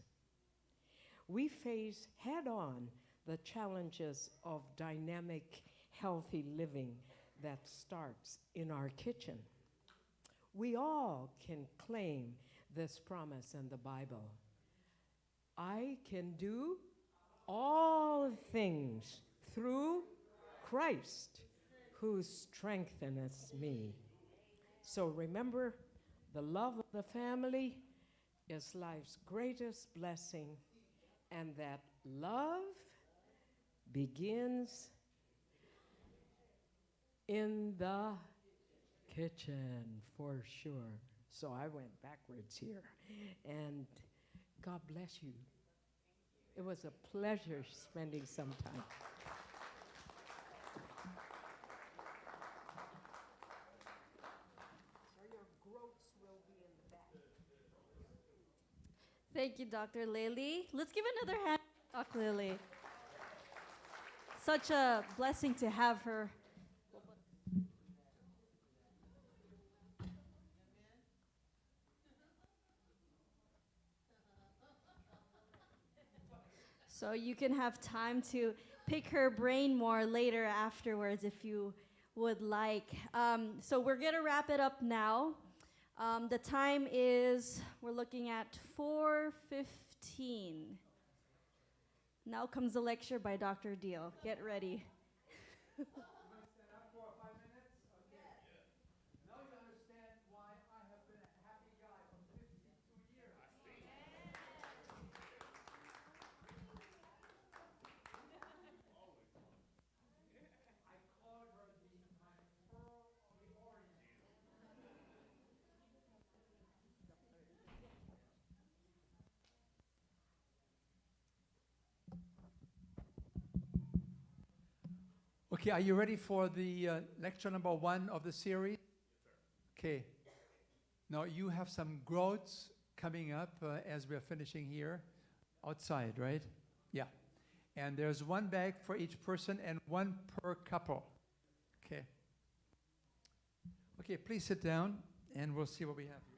We face head-on the challenges of dynamic, healthy living that starts in our kitchen. We all can claim this promise in the Bible. I can do all things through Christ who strengtheneth me. So remember, the love of the family is life's greatest blessing, and that love begins in the kitchen for sure. So I went backwards here, and God bless you. It was a pleasure spending some time. Thank you, Dr. Lily. Let's give another hand to Dr. Lily. Such a blessing to have her So you can have time to pick her brain more later afterwards if you would like. So we're going to wrap it up now. The time is, we're looking at 4:15. Now comes the lecture by Dr. Diehl. Get ready. Okay, are you ready for the lecture number 1 of the series? Okay. Now you have some growths coming up as we're finishing here outside, right? Yeah. And there's one bag for each person and one per couple. Okay. Okay, please sit down and we'll see what we have here.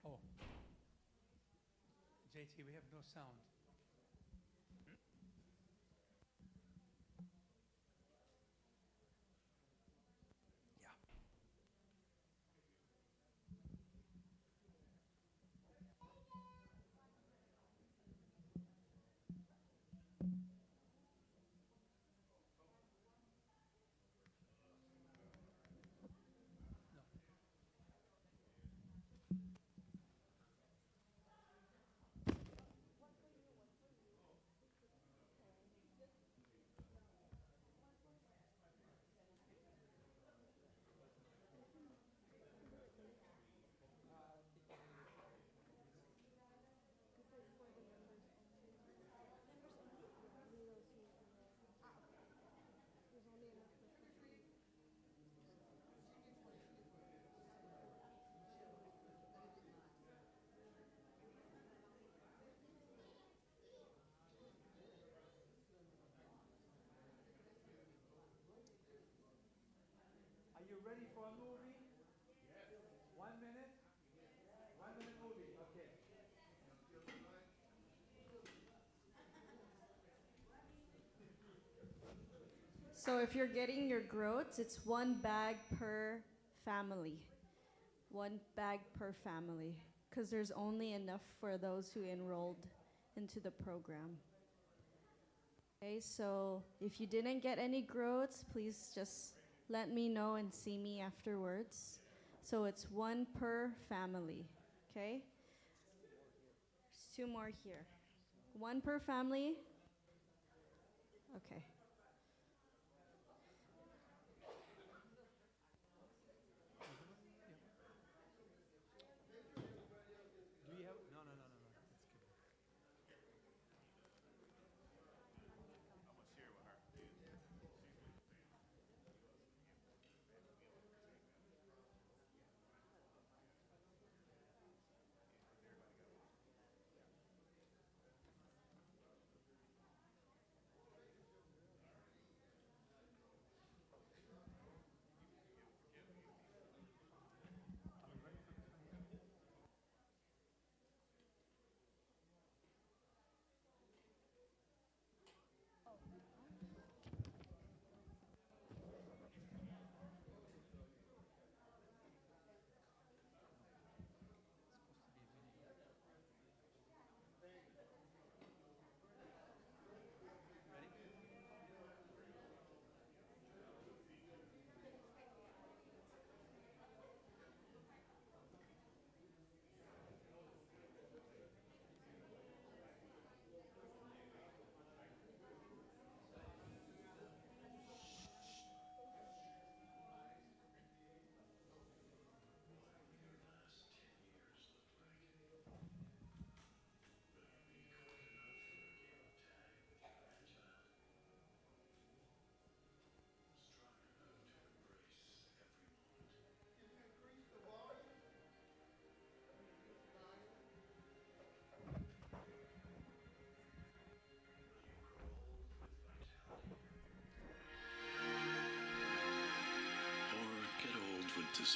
Oh. JT, we have no sound. Yeah. Are you ready for a movie? Yes. 1 minute? 1 minute movie, okay. So if you're getting your groats, it's one bag per family. One bag per family, because there's only enough for those who enrolled into the program. Okay, so if you didn't get any groats, please just let me know and see me afterwards. So it's one per family, okay? There's 2 more here. One per family? Okay. Do you have? No, no, no, no, no. That's good.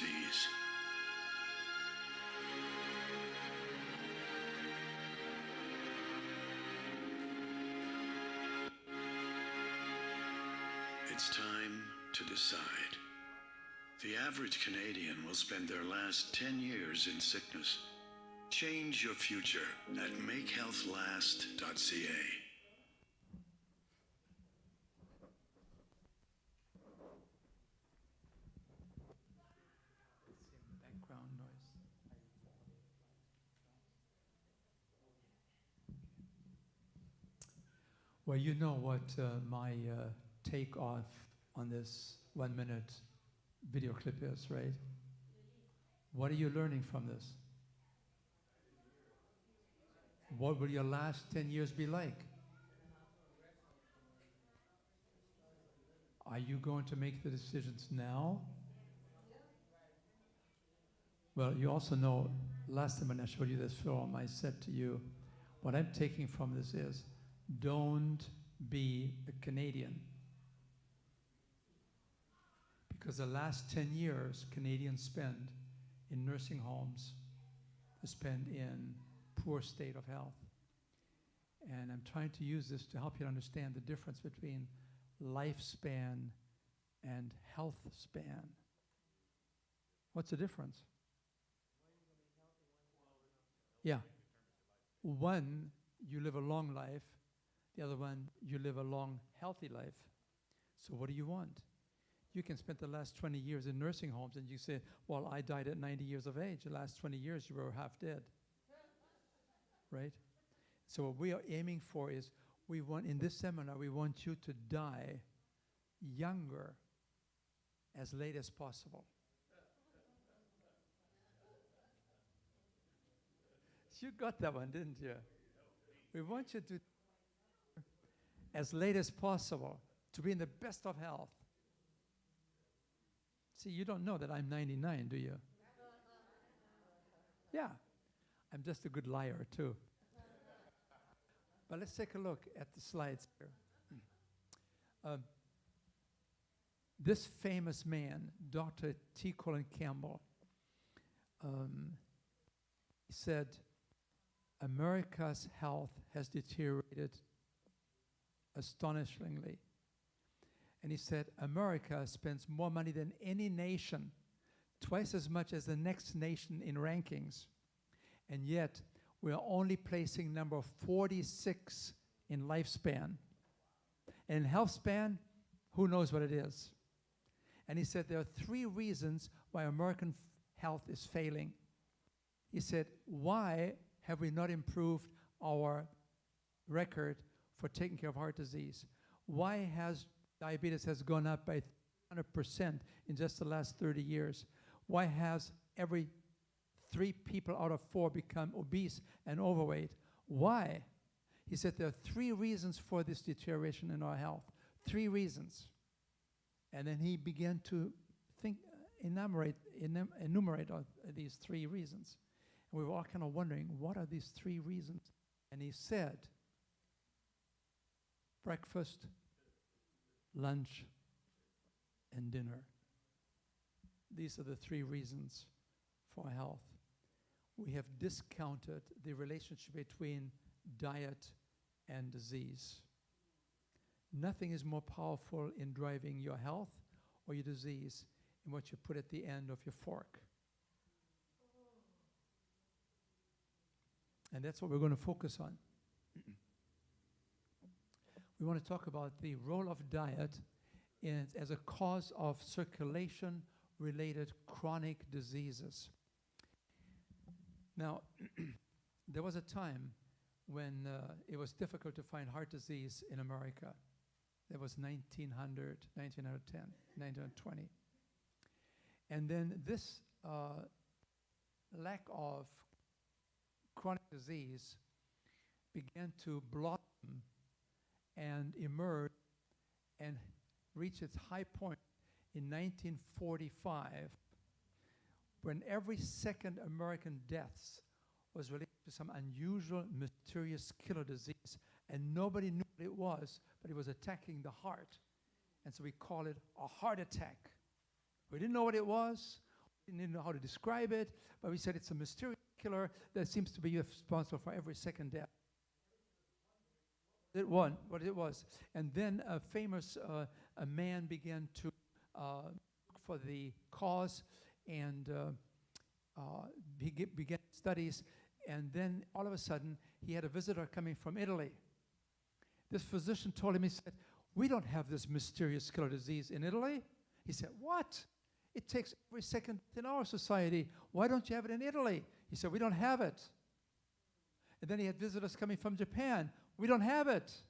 disease. It's time to decide. The average Canadian will spend their last 10 years in sickness. Change your future at makehealthlast.ca. Background noise. Well, you know what my take off on this 1 minute video clip is, right? What are you learning from this? What will your last 10 years be like? Are you going to make the decisions now? Well, you also know, last time when I showed you this film, I said to you, what I'm taking from this is, don't be a Canadian. Because the last 10 years, Canadians spend in nursing homes, spend in poor state of health. And I'm trying to use this to help you understand the difference between lifespan and health span. What's the difference? Yeah. One, you live a long life. The other one, you live a long, healthy life. So what do you want? You can spend the last 20 years in nursing homes and you say, well, I died at 90 years of age. The last 20 years you were half dead. Right? So what we are aiming for is, we want, in this seminar, we want you to die younger as late as possible. You got that one, didn't you? We want you to, as late as possible, to be in the best of health. See, you don't know that I'm 99, do you? Yeah, I'm just a good liar, too. But let's take a look at the slides here. This famous man, Dr. T. Colin Campbell, he said, America's health has deteriorated astonishingly. And he said, America spends more money than any nation, twice as much as the next nation in rankings. And yet, we are only placing number 46 in lifespan. And in health span, who knows what it is? And he said, there are 3 reasons why American health is failing. He said, why have we not improved our record for taking care of heart disease? Why has diabetes has gone up by 100% in just the last 30 years? Why has every 3 people out of 4 become obese and overweight? Why? He said there are 3 reasons for this deterioration in our health. 3 reasons. And then he began to enumerate these 3 reasons. And we were all kind of wondering, what are these 3 reasons? And he said, breakfast, lunch, and dinner. These are the 3 reasons for health. We have discounted the relationship between diet and disease. Nothing is more powerful in driving your health or your disease than what you put at the end of your fork. And that's what we're going to focus on. We want to talk about the role of diet as a cause of circulation-related chronic diseases. Now, there was a time when it was difficult to find heart disease in America. That was 1900, 1910, 1920. And then this lack of chronic disease began to blossom and emerge and reach its high point in 1945, when every second American death was related to some unusual, mysterious killer disease, and nobody knew what it was, but it was attacking the heart. And so we call it a heart attack. We didn't know what it was. didn't know how to describe it, but we said it's a mysterious killer that seems to be responsible for every second death. What it was. And then a man began to look for the cause, and began studies, and then all of a sudden he had a visitor coming from Italy. This physician told him, he said, "We don't have this mysterious killer disease in Italy." He said, "What? It takes every second in our society. Why don't you have it in Italy?" He said, "We don't have it." And then he had visitors coming from Japan. "We don't have it."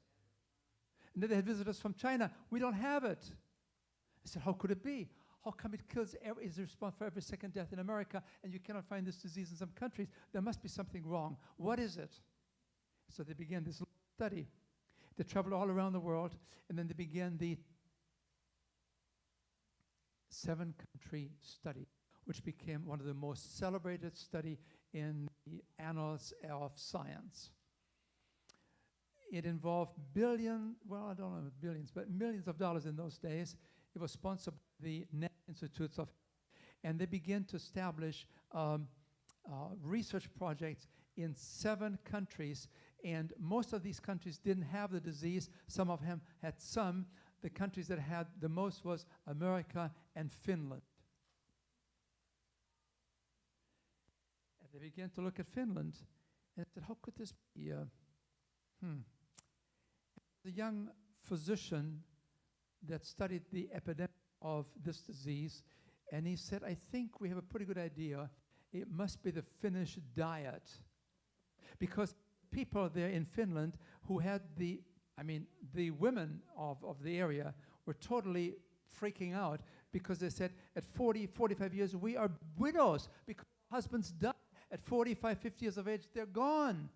And then they had visitors from China. "We don't have it." I said, "How could it be? How come it is responsible for every second death in America, and you cannot find this disease in some countries? There must be something wrong. What is it?" So they began this study. They traveled all around the world, and then they began the 7-country study, which became one of the most celebrated study in the annals of science. It involved billions, well, I don't know if billions, but millions of dollars in those days. It was sponsored by the Net Institutes of, and they began to establish research projects in 7 countries, and most of these countries didn't have the disease. Some of them had some. The countries that had the most was America and Finland. And they began to look at Finland, and said, "How could this be?" The young physician that studied the epidemic of this disease, and he said, "I think we have a pretty good idea. It must be the Finnish diet." Because people there in Finland who had the women of the area were totally freaking out, because they said at 40, 45 years, we are widows because husbands die. At 45, 50 years of age, they're gone.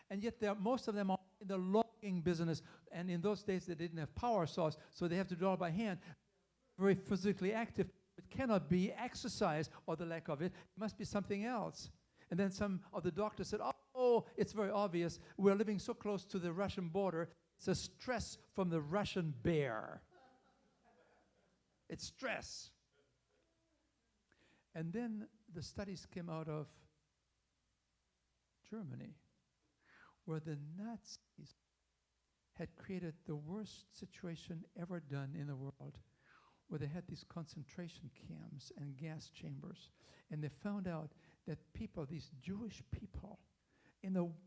And yet most of them are in the logging business. And in those days, they didn't have power saws, so they have to do it all by hand. Very physically active. It cannot be exercise or the lack of it. It must be something else. And then some of the doctors said, "Oh, it's very obvious. We're living so close to the Russian border. It's a stress from the Russian bear." It's stress. And then the studies came out of Germany, where the Nazis had created the worst situation ever done in the world, where they had these concentration camps and gas chambers. And they found out that people, these Jewish people,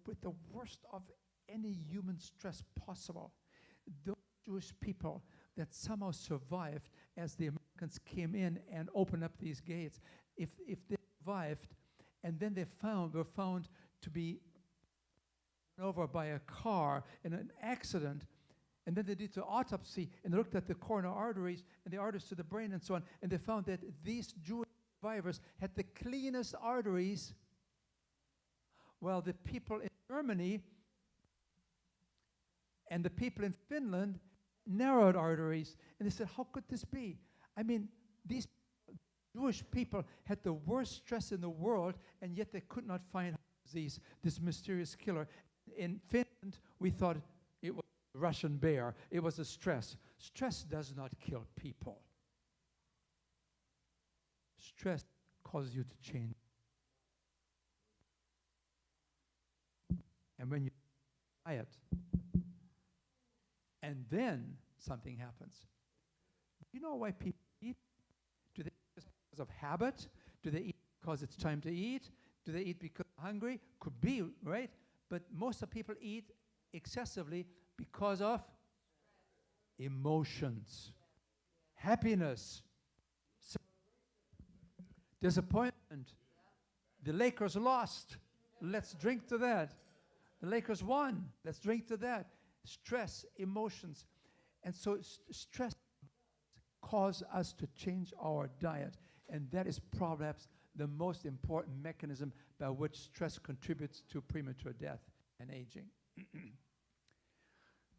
with the worst of any human stress possible, those Jewish people that somehow survived as the Americans came in and opened up these gates, if they survived, and then were found to be run over by a car in an accident, and then they did the autopsy and they looked at the coronary arteries and the arteries to the brain and so on, and they found that these Jewish survivors had the cleanest arteries, while the people in Germany and the people in Finland narrowed arteries. And they said, "How could this be? I mean, these Jewish people had the worst stress in the world, and yet they could not find this mysterious killer." In Finland, we thought it was a Russian bear. It was a stress. Stress does not kill people. Stress causes you to change. And when you diet, and then something happens. Do you know why people eat? Do they eat just because of habit? Do they eat because it's time to eat? Do they eat because they're hungry? Could be, right? But most of people eat excessively because of emotions, happiness, disappointment. The Lakers lost. Let's drink to that. The Lakers won. Let's drink to that. Stress, emotions. And so stress causes us to change our diet. And that is perhaps the most important mechanism by which stress contributes to premature death and aging.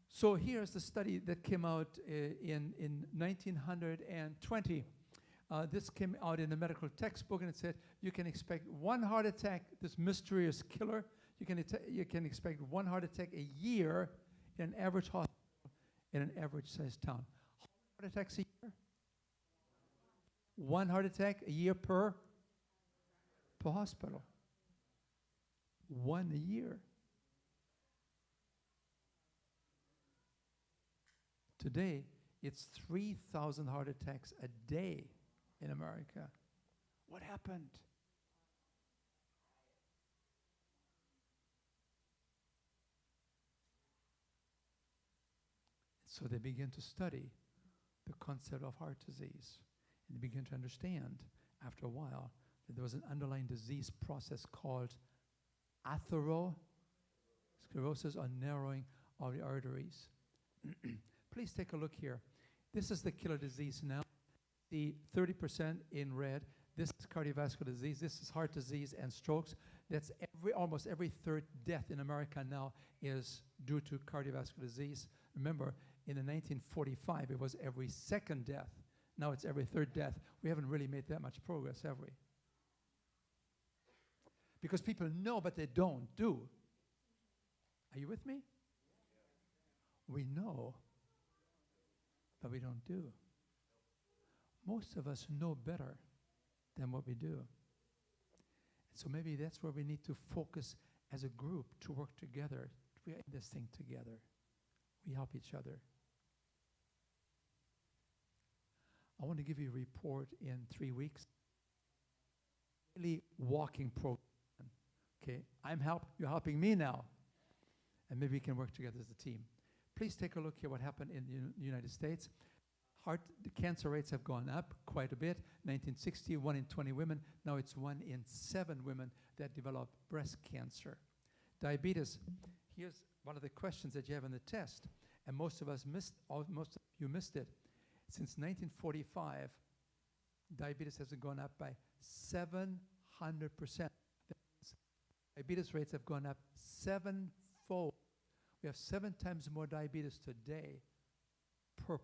So here's the study that came out in 1920. This came out in a medical textbook, and it said you can expect one heart attack, this mysterious killer. You can expect one heart attack a year in an average hospital in an average-sized town. How many heart attacks a year? One heart attack a year per to a hospital. 1 year. Today, it's 3,000 heart attacks a day in America. What happened? So they begin to study the concept of heart disease. And they begin to understand, after a while, that there was an underlying disease process called atherosclerosis, or narrowing of the arteries. Please take a look here. This is the killer disease now. The 30% in red, this is cardiovascular disease, this is heart disease and strokes. That's almost every third death in America now is due to cardiovascular disease. Remember, in the 1945, it was every second death. Now it's every third death. We haven't really made that much progress, have we? Because people know, but they don't do. Are you with me? We know, but we don't do. Most of us know better than what we do. So maybe that's where we need to focus as a group to work together. We are in this thing together. We help each other. I want to give you a report in 3 weeks. Really walking program. Okay, you're helping me now. And maybe we can work together as a team. Please take a look here what happened in the United States. The cancer rates have gone up quite a bit. 1960, 1 in 20 women. Now it's 1 in 7 women that develop breast cancer. Diabetes, here's one of the questions that you have in the test. And most of you missed it. Since 1945, diabetes has gone up by 700%. Diabetes rates have gone up 7-fold. We have 7 times more diabetes today per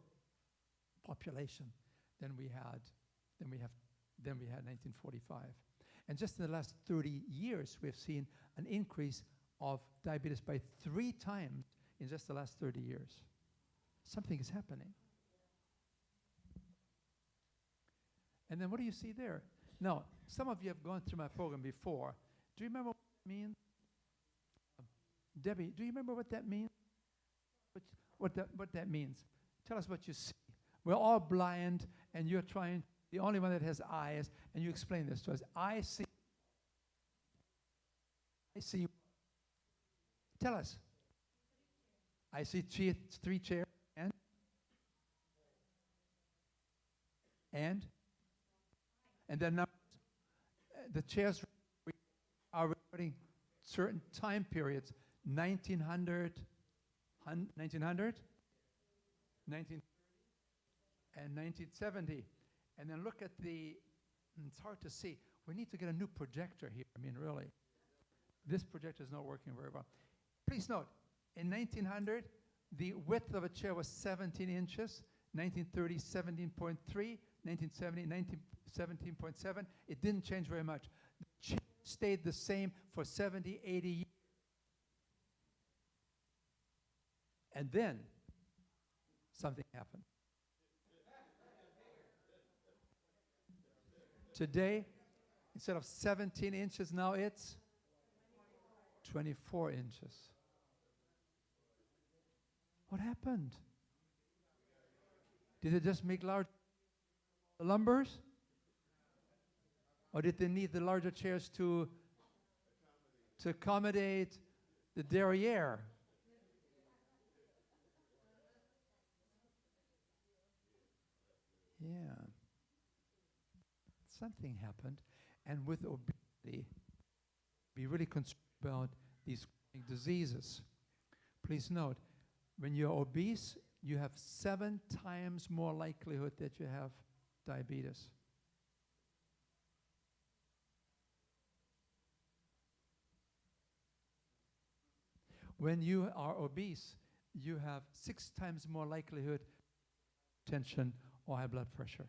population than we had in 1945. And just in the last 30 years, we have seen an increase of diabetes by 3 times in just the last 30 years. Something is happening. And then what do you see there? Now, some of you have gone through my program before. Do you remember what that means? Debbie, do you remember what that means? What that means? Tell us what you see. We're all blind, and you're the only one that has eyes, and you explain this to us. I see. Tell us. I see 3 chairs, and then the chairs are recording certain time periods, 1900, 1900, 1930, and 1970. And then look at it's hard to see. We need to get a new projector here. I mean, really. This projector is not working very well. Please note, in 1900, the width of a chair was 17 inches, 1930, 17.3, 1970, 17.7. It didn't change very much. The chair stayed the same for 70, 80 years. And then something happened. Today, instead of 17 inches, now it's 24 inches. What happened? Did they just make large lumbers? Or did they need the larger chairs to accommodate the derriere? Yeah. Something happened. And with obesity, be really concerned about these chronic diseases. Please note, when you're obese, you have 7 times more likelihood that you have diabetes. When you are obese, you have 6 times more likelihood of hypertension or high blood pressure.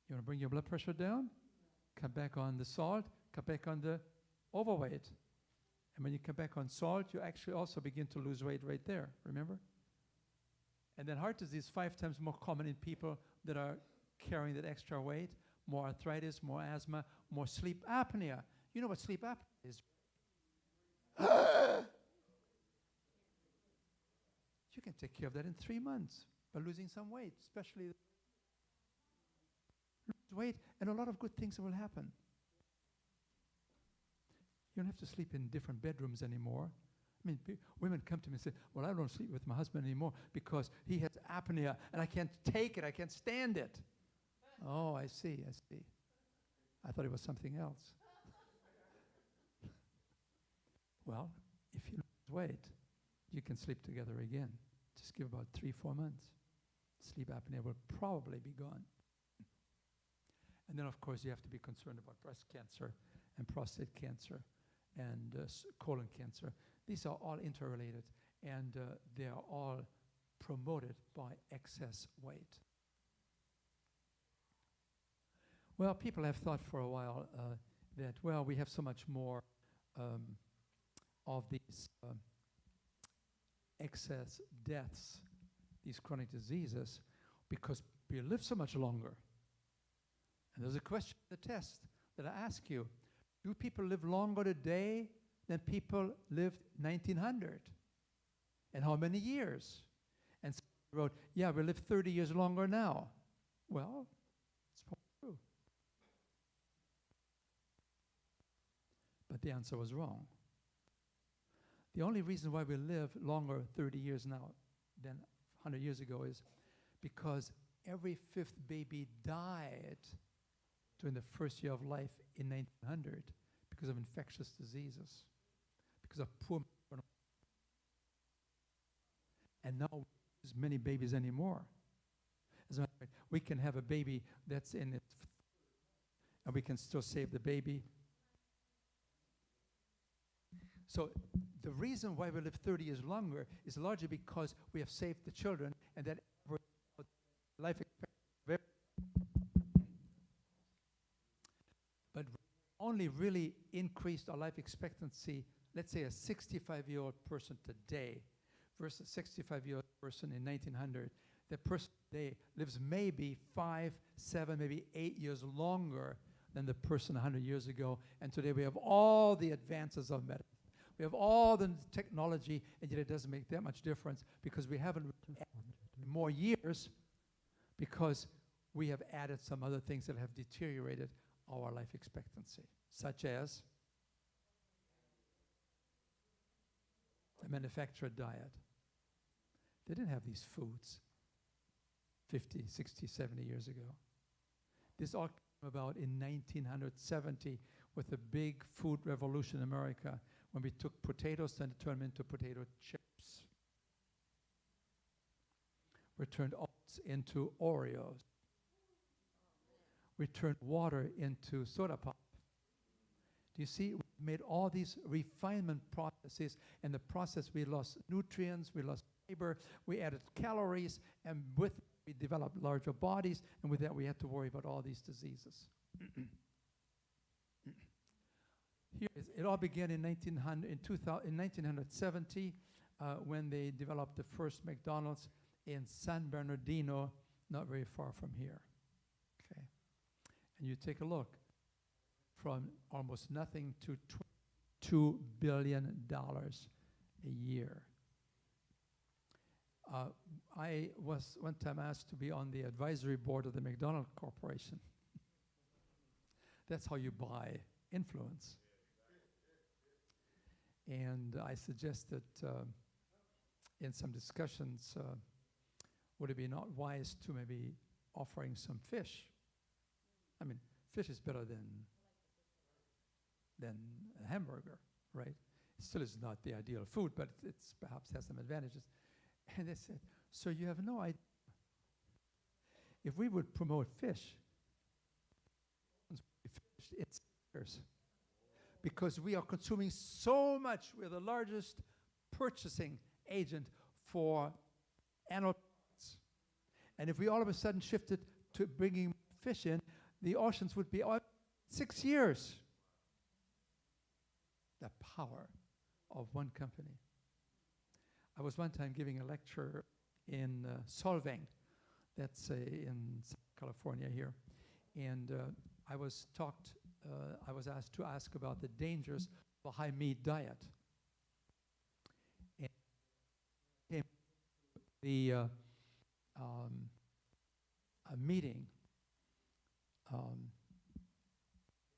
You want to bring your blood pressure down? Cut back on the salt, cut back on the overweight. And when you cut back on salt, you actually also begin to lose weight right there, remember? And then heart disease is 5 times more common in people that are carrying that extra weight. more arthritis, more asthma, more sleep apnea. You know what sleep apnea is? You can take care of that in 3 months by losing some weight, especially lose weight, and a lot of good things will happen. You don't have to sleep in different bedrooms anymore. I mean, women come to me and say, well, I don't sleep with my husband anymore because he has apnea and I can't take it, I can't stand it. Oh, I see. I thought it was something else. Well, if you lose weight, you can sleep together again. Just give about 3-4 months. Sleep apnea will probably be gone. And then, of course, you have to be concerned about breast cancer and prostate cancer and colon cancer. These are all interrelated, and they are all promoted by excess weight. Well, people have thought for a while that, well, we have so much more of these excess deaths, these chronic diseases, because we live so much longer. And there's a question in the test that I ask you. Do people live longer today than people lived 1900? And how many years? And somebody wrote, yeah, we live 30 years longer now. Well, it's probably true. But the answer was wrong. The only reason why we live longer 30 years now than 100 years ago is because every 5th baby died during the first year of life in 1900 because of infectious diseases, because of poor. And now we don't use many babies anymore. As a matter of fact, we can have a baby that's in its, and we can still save the baby. So the reason why we live 30 years longer is largely because we have saved the children, and that life expectancy. But only really increased our life expectancy, let's say a 65-year-old person today versus a 65-year-old person in 1900. That person today lives maybe 5, 7, maybe 8 years longer than the person 100 years ago. And today we have all the advances of medicine. We have all the technology, and yet it doesn't make that much difference because we haven't added more years because we have added some other things that have deteriorated our life expectancy, such as the manufactured diet. They didn't have these foods 50, 60, 70 years ago. This all came about in 1970 with the big food revolution in America when we took potatoes and turned them into potato chips. We turned oats into Oreos. We turned water into soda pop. Do you see? We made all these refinement processes. In the process, we lost nutrients, we lost fiber, we added calories, and with it, we developed larger bodies, and with that, we had to worry about all these diseases. Here it all began in 1970 when they developed the first McDonald's in San Bernardino, not very far from here. Okay, and you take a look from almost nothing to $2 billion a year. I was one time asked to be on the advisory board of the McDonald Corporation. That's how you buy influence. And I suggested in some discussions, would it be not wise to maybe offering some fish? I mean, fish is better than a hamburger, right? It still is not the ideal food, but it's perhaps has some advantages. And they said, so you have no idea. If we would promote fish, it's scarce. Because we are consuming so much. We're the largest purchasing agent for animal products. And if we all of a sudden shifted to bringing fish in, the oceans would be 6 years. The power of one company. I was one time giving a lecture in Solvang, that's in California here, and I was asked to ask about the dangers of a high meat diet. And came to the a meeting,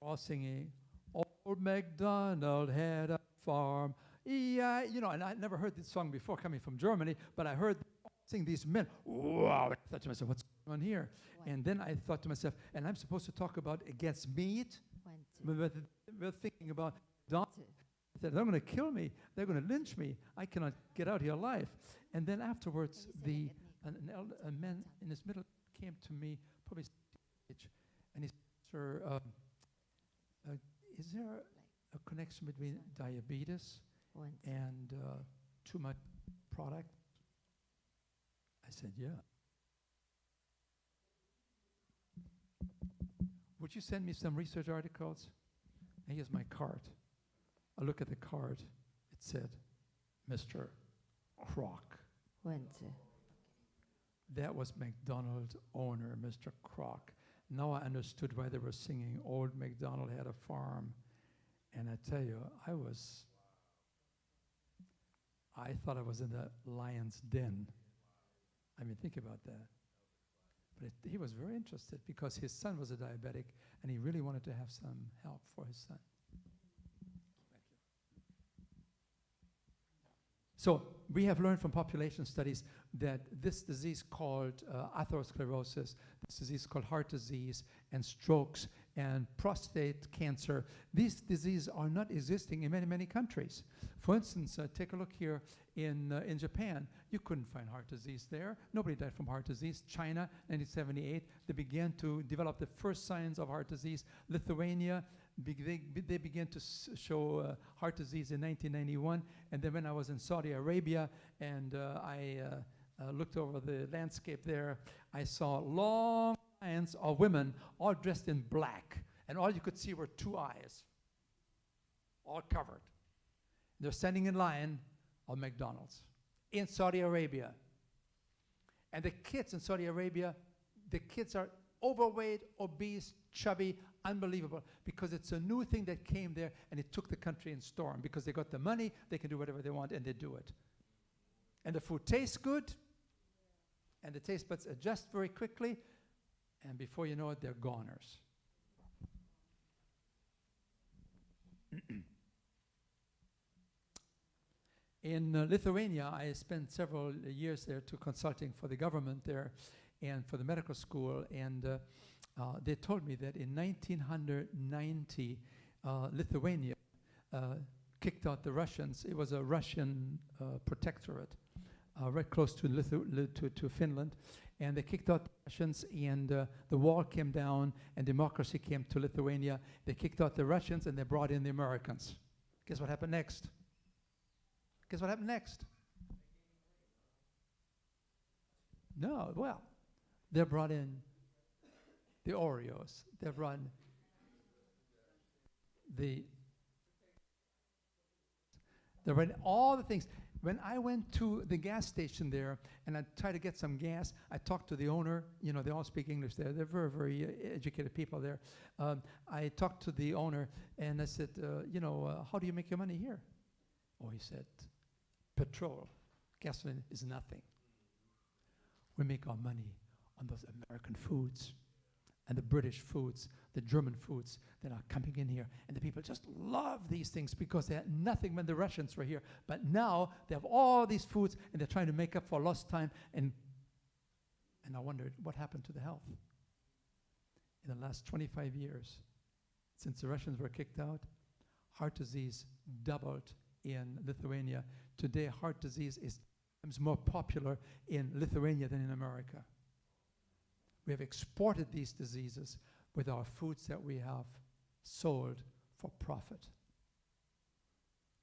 all singing, "Old MacDonald had a farm." Yeah, you know, and I never heard this song before coming from Germany, but I heard sing these men. Wow! I thought to myself, what's going on here? And then I thought to myself, and I'm supposed to talk about against meat? We're thinking about Don. They're going to kill me. They're going to lynch me. I cannot get out here alive. And then afterwards, a man in his middle came to me, probably age, and he said, "Sir, is there a connection between diabetes and too much product?" I said, "Yeah." "Would you send me some research articles?" And here's my card. I look at the card. It said, "Mr. Kroc." That was McDonald's owner, Mr. Kroc. Now I understood why they were singing "Old MacDonald Had a Farm." And I tell you, I thought I was in the lion's den. I mean, think about that. But he was very interested because his son was a diabetic, and he really wanted to have some help for his son. So we have learned from population studies that this disease called atherosclerosis, this disease called heart disease, and strokes, and prostate cancer, these diseases are not existing in many, many countries. For instance, take a look here in Japan. You couldn't find heart disease there. Nobody died from heart disease. China, 1978, they began to develop the first signs of heart disease. Lithuania, they began to show heart disease in 1991. And then when I was in Saudi Arabia and I looked over the landscape there, I saw long lines of women all dressed in black. And all you could see were two eyes, all covered. They're standing in line of McDonald's in Saudi Arabia. And the kids in Saudi Arabia, the kids are overweight, obese, chubby, unbelievable, because it's a new thing that came there and it took the country in storm. Because they got the money, they can do whatever they want, and they do it. And the food tastes good, and the taste buds adjust very quickly, and before you know it, they're goners. In Lithuania, I spent several years there consulting for the government there and for the medical school, and they told me that in 1990, Lithuania kicked out the Russians. It was a Russian protectorate right close to Finland, and they kicked out the Russians, and the wall came down, and democracy came to Lithuania. They kicked out the Russians, and they brought in the Americans. Guess what happened next? Guess what happened next? No, well, they brought in the Oreos. They brought in all the things. When I went to the gas station there and I tried to get some gas, I talked to the owner. You know, they all speak English there. They're very, very educated people there. I talked to the owner and I said, how do you make your money here? Oh, he said, petrol, gasoline is nothing. We make our money on those American foods and the British foods, the German foods that are coming in here. And the people just love these things because they had nothing when the Russians were here. But now they have all these foods and they're trying to make up for lost time. And I wondered what happened to the health. In the last 25 years, since the Russians were kicked out, heart disease doubled in Lithuania. Today, heart disease is more popular in Lithuania than in America. We have exported these diseases with our foods that we have sold for profit.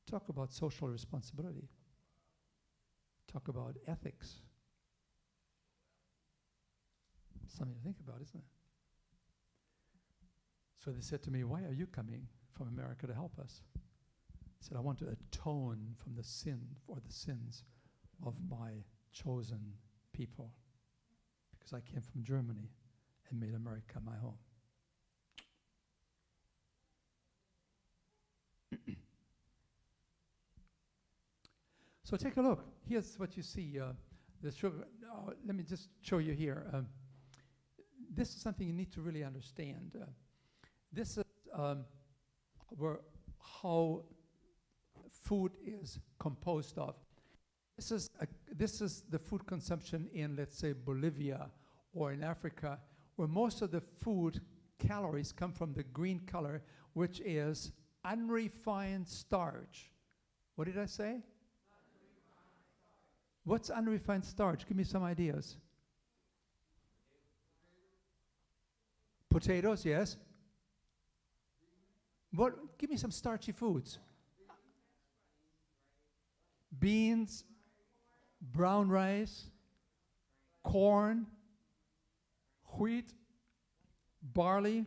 Talk about social responsibility. Talk about ethics. Something to think about, isn't it? So they said to me, "Why are you coming from America to help us?" I said, "I want to atone from the sins of my chosen people, because I came from Germany and made America my home." So take a look. Here's what you see. The sugar. Let me just show you here. This is something you need to really understand. This is how food is composed of. This is the food consumption in, let's say, Bolivia or in Africa, where most of the food calories come from the green color, which is unrefined starch. What did I say? What's unrefined starch? Give me some ideas. Potatoes, yes. What? Give me some starchy foods. Beans, brown rice, corn, wheat, barley.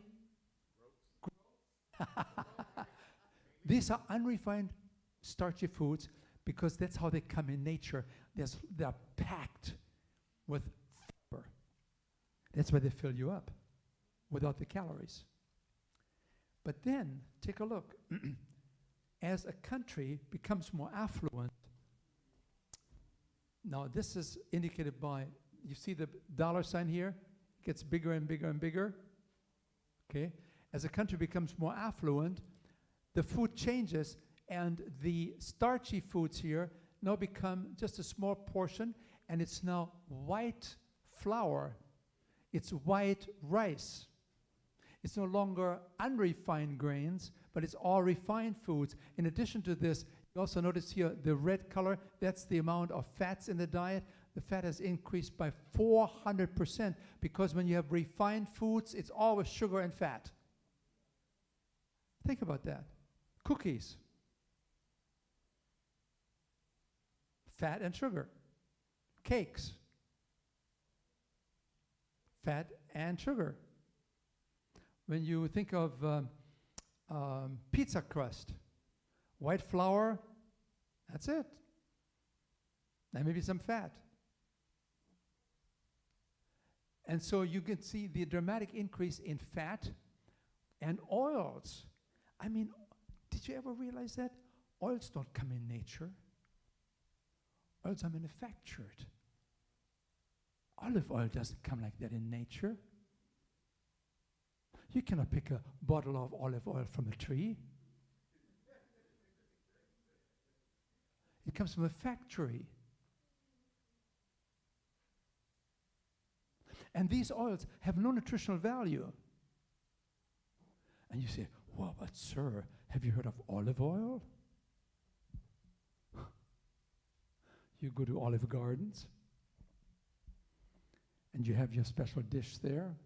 These are unrefined starchy foods because that's how they come in nature. They're packed with fiber. That's why they fill you up without the calories. But then, take a look. As a country becomes more affluent, now this is indicated by, you see the dollar sign here? It gets bigger and bigger and bigger. Okay? As a country becomes more affluent, the food changes, and the starchy foods here now become just a small portion, and it's now white flour. It's white rice. It's no longer unrefined grains, but it's all refined foods. In addition to this, you also notice here the red color, that's the amount of fats in the diet. The fat has increased by 400% because when you have refined foods, it's always sugar and fat. Think about that. Cookies. Fat and sugar. Cakes. Fat and sugar. When you think of pizza crust, white flour, that's it. And maybe some fat. And so you can see the dramatic increase in fat and oils. I mean, did you ever realize that? Oils don't come in nature. Oils are manufactured. Olive oil doesn't come like that in nature. You cannot pick a bottle of olive oil from a tree. It comes from a factory. And these oils have no nutritional value. And you say, well, but sir, have you heard of olive oil? You go to Olive Gardens, and you have your special dish there,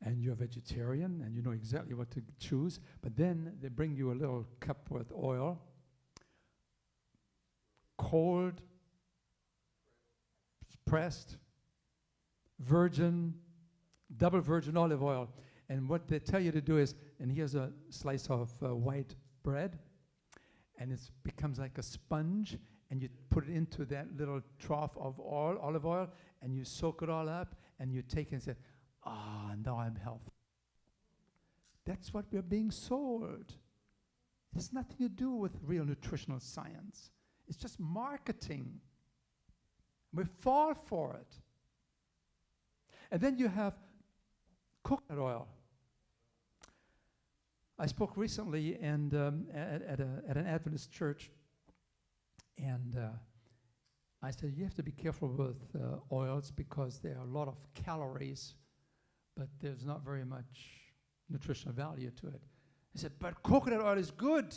and you're vegetarian, and you know exactly what to choose, but then they bring you a little cup with oil, cold, pressed, virgin, double virgin olive oil. And what they tell you to do is, and here's a slice of white bread, and it becomes like a sponge, and you put it into that little trough of oil, olive oil, and you soak it all up, and you take it and say, now I'm healthy. That's what we're being sold. It has nothing to do with real nutritional science. It's just marketing. We fall for it. And then you have coconut oil. I spoke recently and at an Adventist church, and I said, you have to be careful with oils because there are a lot of calories, but there's not very much nutritional value to it. I said, but coconut oil is good.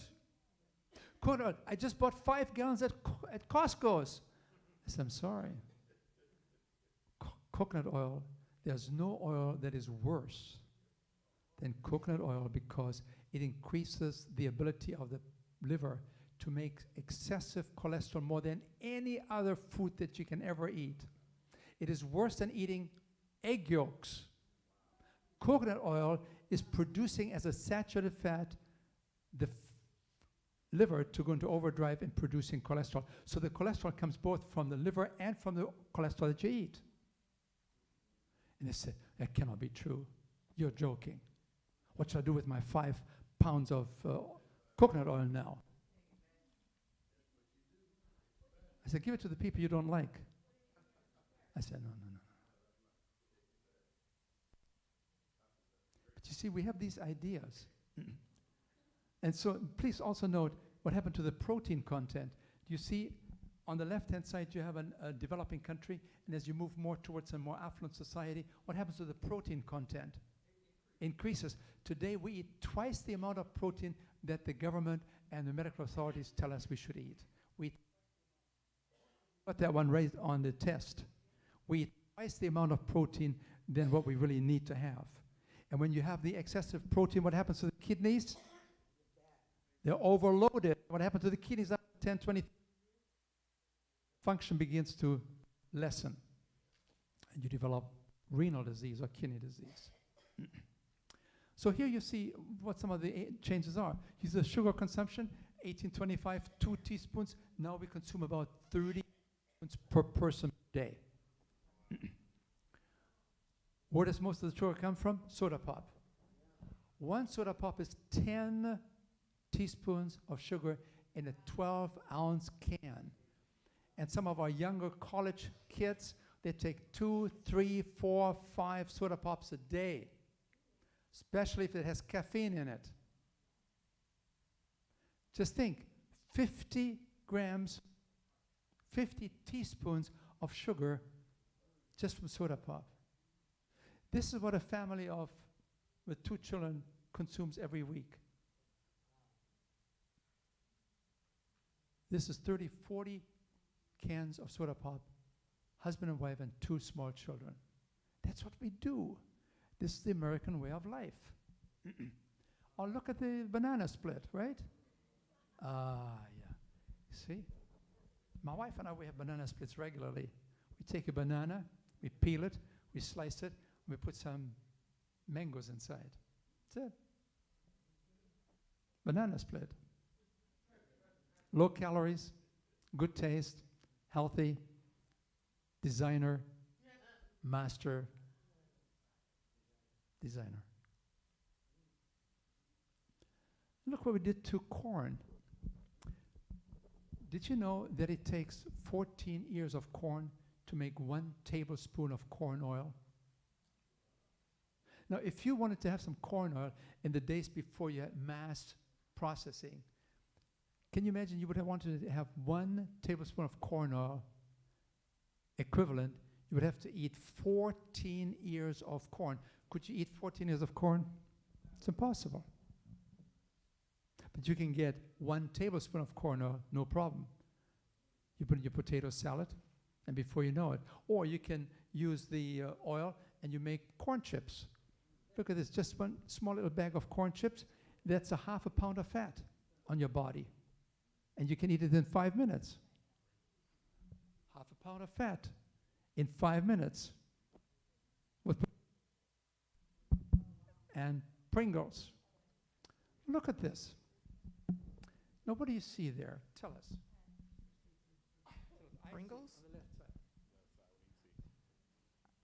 Coconut oil, I just bought 5 gallons at Costco's. I said, I'm sorry. Coconut oil, there's no oil that is worse than coconut oil because it increases the ability of the liver to make excessive cholesterol more than any other food that you can ever eat. It is worse than eating egg yolks. Coconut oil is producing as a saturated fat the liver to go into overdrive in producing cholesterol. So the cholesterol comes both from the liver and from the cholesterol that you eat. And they said, that cannot be true. You're joking. What shall I do with my 5 pounds of coconut oil now? said, give it to the people you don't like. I said, no, no, no. But you see, we have these ideas. And so please also note what happened to the protein content. You see, on the left-hand side, you have a developing country, and as you move more towards a more affluent society, what happens to the protein content? Increases. Today, we eat twice the amount of protein that the government and the medical authorities tell us we should eat. We got that one raised on the test. We eat twice the amount of protein than what we really need to have. And when you have the excessive protein, what happens to the kidneys? They're overloaded. What happens to the kidneys after 10, 20? Function begins to lessen. And you develop renal disease or kidney disease. So here you see what some of the changes are. Here's the sugar consumption, 1825, 2 teaspoons. Now we consume about 30 teaspoons per person per day. Where does most of the sugar come from? Soda pop. One soda pop is 10 teaspoons of sugar in a 12-ounce can. And some of our younger college kids, they take 2, 3, 4, 5 soda pops a day, especially if it has caffeine in it. Just think, 50 grams, 50 teaspoons of sugar just from soda pop. This is what a family with 2 children consumes every week. This is 30, 40 cans of soda pop, husband and wife and 2 small children. That's what we do. This is the American way of life. Or look at the banana split, right? Yeah. See? My wife and I, we have banana splits regularly. We take a banana, we peel it, we slice it, we put some mangoes inside. That's it. Banana split. Low calories, good taste, healthy, designer, master, designer. Look what we did to corn. Did you know that it takes 14 ears of corn to make 1 tablespoon of corn oil? Now, if you wanted to have some corn oil in the days before you had mass processing, can you imagine you would have wanted to have 1 tablespoon of corn oil equivalent? You would have to eat 14 ears of corn. Could you eat 14 ears of corn? It's impossible. But you can get 1 tablespoon of corn oil, no problem. You put in your potato salad, and before you know it. Or you can use the oil and you make corn chips. Look at this, just 1 small little bag of corn chips. That's a ½ pound of fat on your body. And you can eat it in 5 minutes. ½ pound of fat in 5 minutes. And Pringles. Look at this. Now, what do you see there? Tell us. Pringles? On the left side.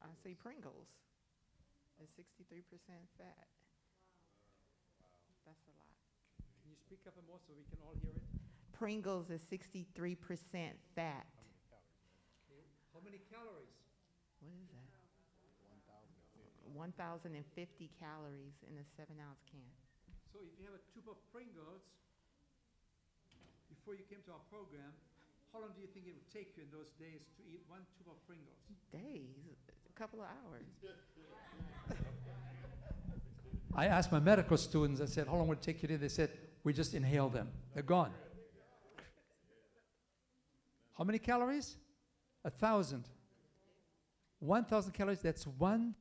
I see Pringles. It's 63% fat. That's a lot. Can you speak up more so we can all hear it? Pringles is 63% fat. How many calories? What is that? 1,050 calories in a 7-ounce can. So if you have a tube of Pringles, before you came to our program, how long do you think it would take you in those days to eat 1 tube of Pringles? Days, a couple of hours. I asked my medical students, I said, how long would it take you to? They said, we just inhale them. They're gone. How many calories? 1,000. 1,000 calories, that's 1/3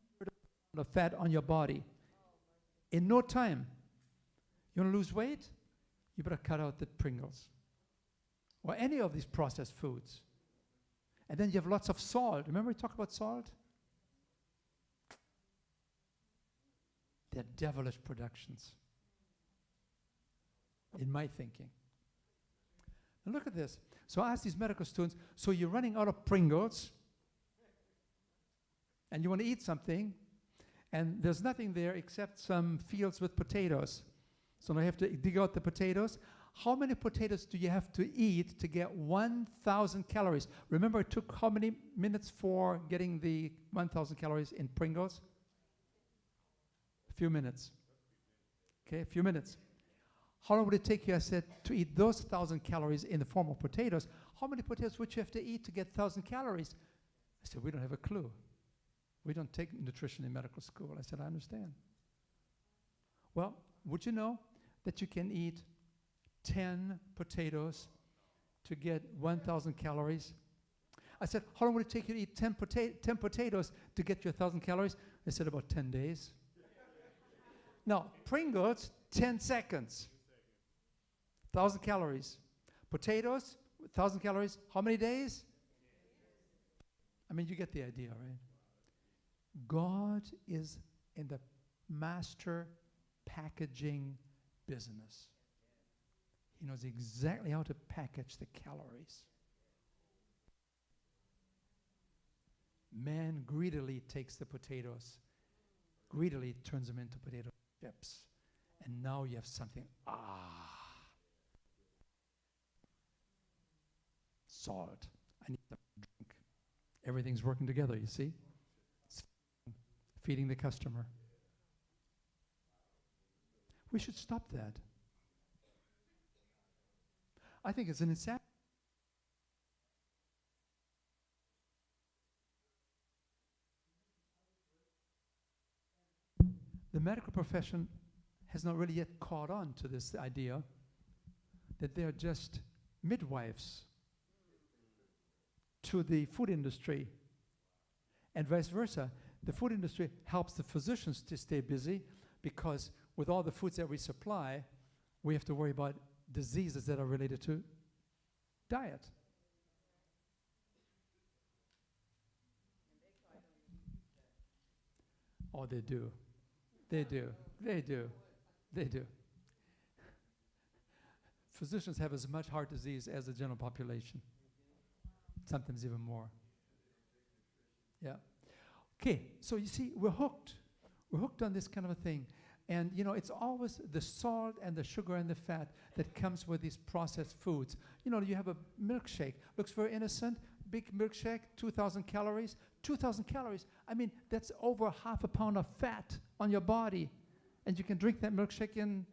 of fat on your body. In no time. You want to lose weight? You better cut out the Pringles. Or any of these processed foods. And then you have lots of salt. Remember we talked about salt? They're devilish productions. In my thinking. Now look at this. So I asked these medical students, so you're running out of Pringles, and you want to eat something, and there's nothing there except some fields with potatoes. So now you have to dig out the potatoes. How many potatoes do you have to eat to get 1,000 calories? Remember, it took how many minutes for getting the 1,000 calories in Pringles? A few minutes. Okay, a few minutes. How long would it take you, I said, to eat those 1,000 calories in the form of potatoes? How many potatoes would you have to eat to get 1,000 calories? I said, we don't have a clue. We don't take nutrition in medical school. I said, I understand. Well, would you know that you can eat 10 potatoes to get 1,000 calories? I said, how long would it take you to eat 10 potatoes to get your 1,000 calories? They said, about 10 days. Now, Pringles, 10 seconds. 1,000 calories. Potatoes, 1,000 calories. How many days? I mean, you get the idea, right? God is in the master packaging business. He knows exactly how to package the calories. Man greedily takes the potatoes, greedily turns them into potato chips, and now you have something, salt. I need some drink. Everything's working together, you see? It's feeding the customer. We should stop that. I think it's an insanity. The medical profession has not really yet caught on to this idea that they are just midwives to the food industry, and vice versa. The food industry helps the physicians to stay busy because with all the foods that we supply, we have to worry about diseases that are related to diet. Oh, they do. They do. They do. They do. Physicians have as much heart disease as the general population. Sometimes even more. Yeah. Okay, so you see, we're hooked. We're hooked on this kind of a thing. And, you know, it's always the salt and the sugar and the fat that comes with these processed foods. You know, you have a milkshake. Looks very innocent. Big milkshake, 2,000 calories. 2,000 calories. I mean, that's over half a pound of fat on your body. And you can drink that milkshake in...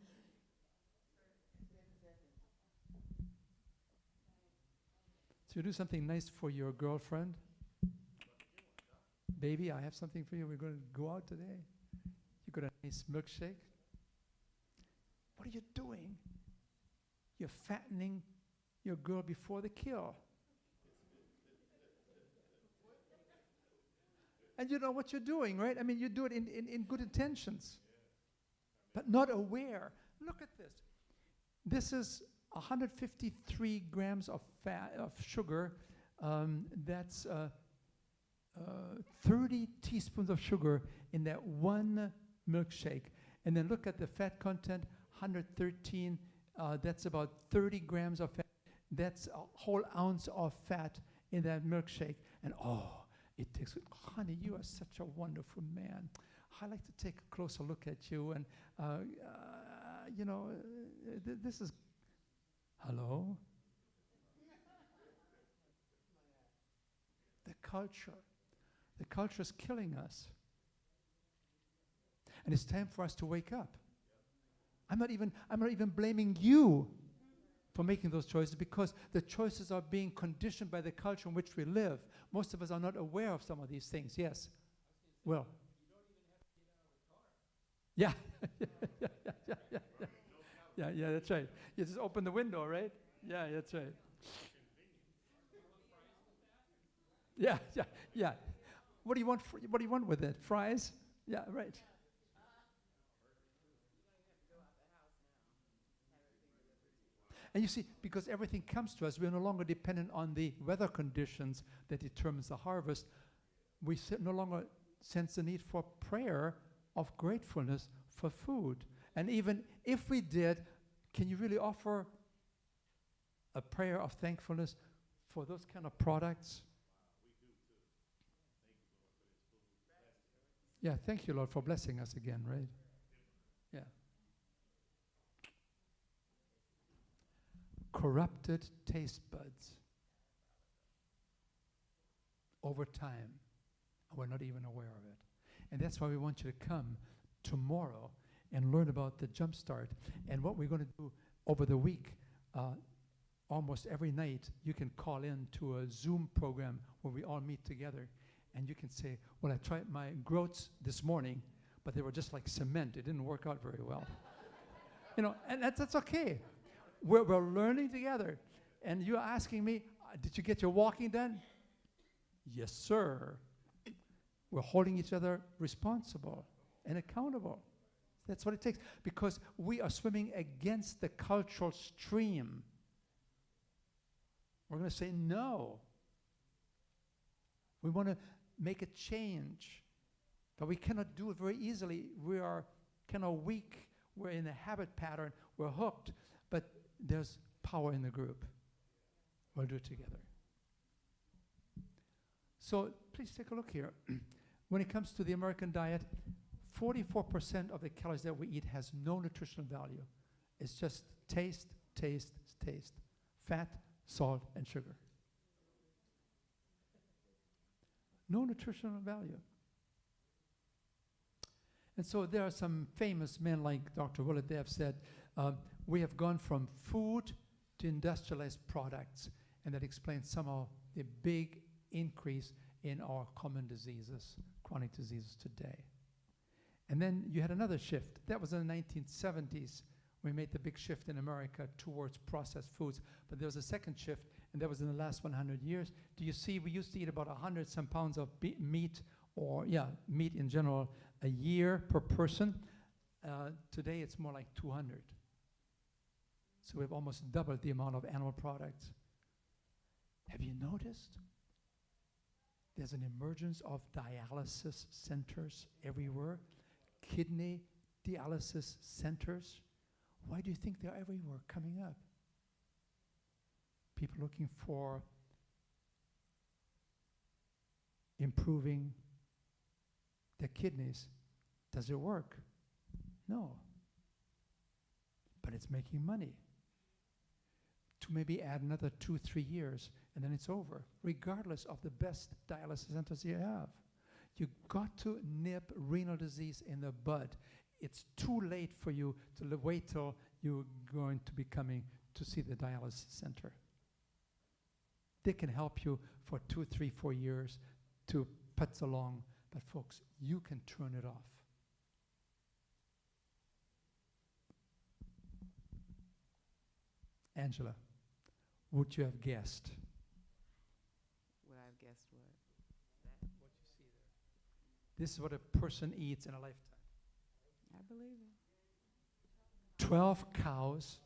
So you do something nice for your girlfriend. Baby, I have something for you. We're going to go out today. You got a nice milkshake. What are you doing? You're fattening your girl before the kill. And you know what you're doing, right? I mean, you do it in good intentions, but not aware. Look at this. This is 153 grams of fat, of sugar. That's 30 teaspoons of sugar in that one milkshake. And then look at the fat content, 113. That's about 30 grams of fat. That's a whole ounce of fat in that milkshake. And it takes, honey, you are such a wonderful man. I like to take a closer look at you. And, you know, this is, hello? The culture is killing us. And it's time for us to wake up. I'm not even blaming you for making those choices, because the choices are being conditioned by the culture in which we live. Most of us are not aware of some of these things. Yes. Well. Yeah. Yeah, that's right. You just open the window, right? Yeah, that's right. Yeah. What do you want? What do you want with it? Fries? Yeah, right. And you see, because everything comes to us, we're no longer dependent on the weather conditions that determines the harvest. We no longer sense the need for prayer of gratefulness for food. And even if we did, can you really offer a prayer of thankfulness for those kind of products? Yeah, thank you, Lord, for blessing us again, right? Yeah. corrupted taste buds over time. We're not even aware of it. And that's why we want you to come tomorrow and learn about the Jump Start. And what we're going to do over the week, almost every night, you can call in to a Zoom program where we all meet together. And you can say, well, I tried my groats this morning, but they were just like cement. It didn't work out very well. You know, and that's okay. We're learning together. And you're asking me, did you get your walking done? Yes, sir. We're holding each other responsible and accountable. That's what it takes, because we are swimming against the cultural stream. We're going to say no. We want to make a change, but we cannot do it very easily. We are kind of weak. We're in a habit pattern. We're hooked, but there's power in the group. We'll do it together. So please take a look here. When it comes to the American diet, 44% of the calories that we eat has no nutritional value. It's just taste, taste, taste. Fat, salt, and sugar. No nutritional value. And so there are some famous men like Dr. Willett. They have said, we have gone from food to industrialized products, and that explains somehow the big increase in our common diseases, chronic diseases today. And then you had another shift. That was in the 1970s. We made the big shift in America towards processed foods. But there was a second shift, and that was in the last 100 years. Do you see, we used to eat about 100 some pounds of meat, or meat in general, a year per person. Today it's more like 200. So we've almost doubled the amount of animal products. Have you noticed? There's an emergence of dialysis centers everywhere. Kidney dialysis centers. Why do you think they're everywhere coming up? People looking for improving their kidneys. Does it work? No. But it's making money. To maybe add another 2-3 years, and then it's over, regardless of the best dialysis centers you have. You got to nip renal disease in the bud. It's too late for you to wait till you're going to be coming to see the dialysis center. They can help you for 2, 3, 4 years to putz along, but folks, you can turn it off. Angela, would you have guessed? Would I have guessed what? What you see there. This is what a person eats in a lifetime. I believe it. 12 cows,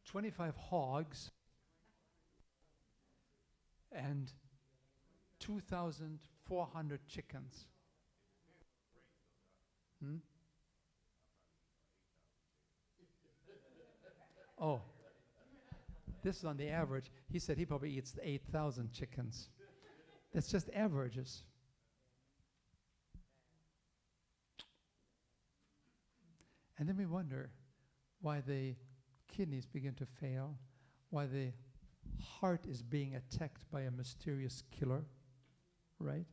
25 hogs, and 2,400 chickens. Oh, this is on the average. He said he probably eats 8,000 chickens. That's just averages. And then we wonder why the kidneys begin to fail, why the heart is being attacked by a mysterious killer, right?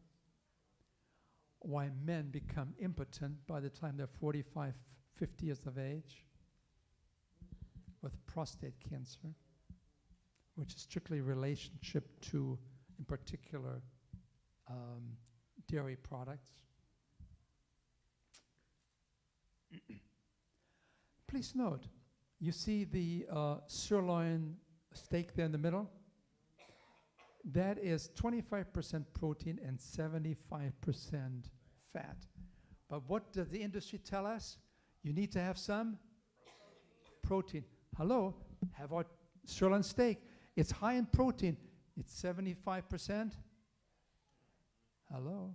Why men become impotent by the time they're 45, 50 years of age with prostate cancer, which is strictly relationship to, in particular, dairy products. Please note, you see the sirloin steak there in the middle? That is 25% protein and 75% fat. But what does the industry tell us? You need to have some protein. Hello, have our sirloin steak. It's high in protein. It's 75%. Hello.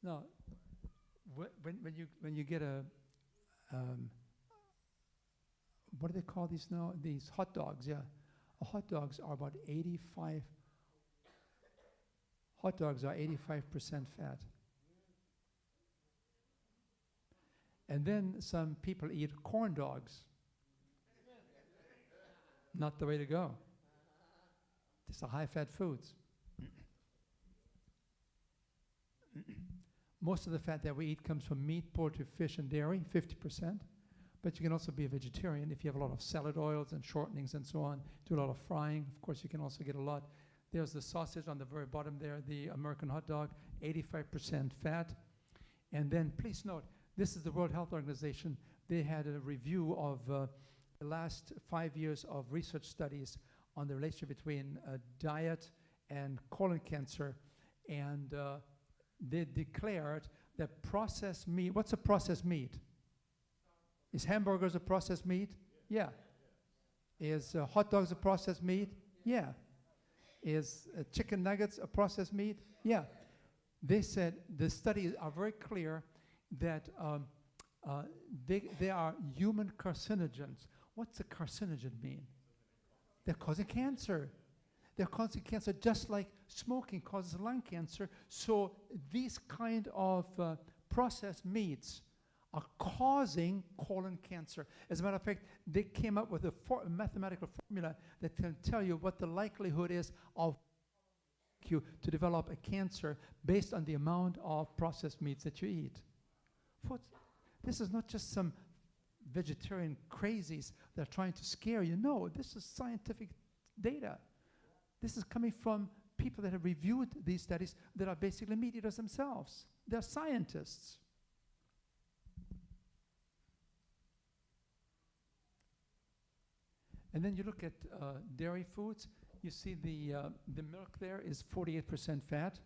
No. When you get a what do they call these now? These hot dogs, yeah. Hot dogs are about 85. Hot dogs are 85% fat. And then some people eat corn dogs. Not the way to go. These are high-fat foods. Most of the fat that we eat comes from meat, poultry, fish, and dairy, 50%. But you can also be a vegetarian if you have a lot of salad oils and shortenings and so on. Do a lot of frying. Of course, you can also get a lot. There's the sausage on the very bottom there, the American hot dog, 85% fat. And then please note, this is the World Health Organization. They had a review of the last 5 years of research studies on the relationship between diet and colon cancer. And they declared that processed meat, what's a processed meat? Is hamburgers a processed meat? Yeah. Is hot dogs a processed meat? Yeah. Is chicken nuggets a processed meat? Yeah. They said the studies are very clear that they are human carcinogens. What's a carcinogen mean? They're causing cancer. They're causing cancer just like smoking causes lung cancer. So these kind of processed meats are causing colon cancer. As a matter of fact, they came up with a mathematical formula that can tell you what the likelihood is of you to develop a cancer based on the amount of processed meats that you eat. This is not just some vegetarian crazies that are trying to scare you. No, this is scientific data. This is coming from people that have reviewed these studies that are basically meat eaters themselves. They're scientists. And then you look at dairy foods. You see the milk there is 48% fat.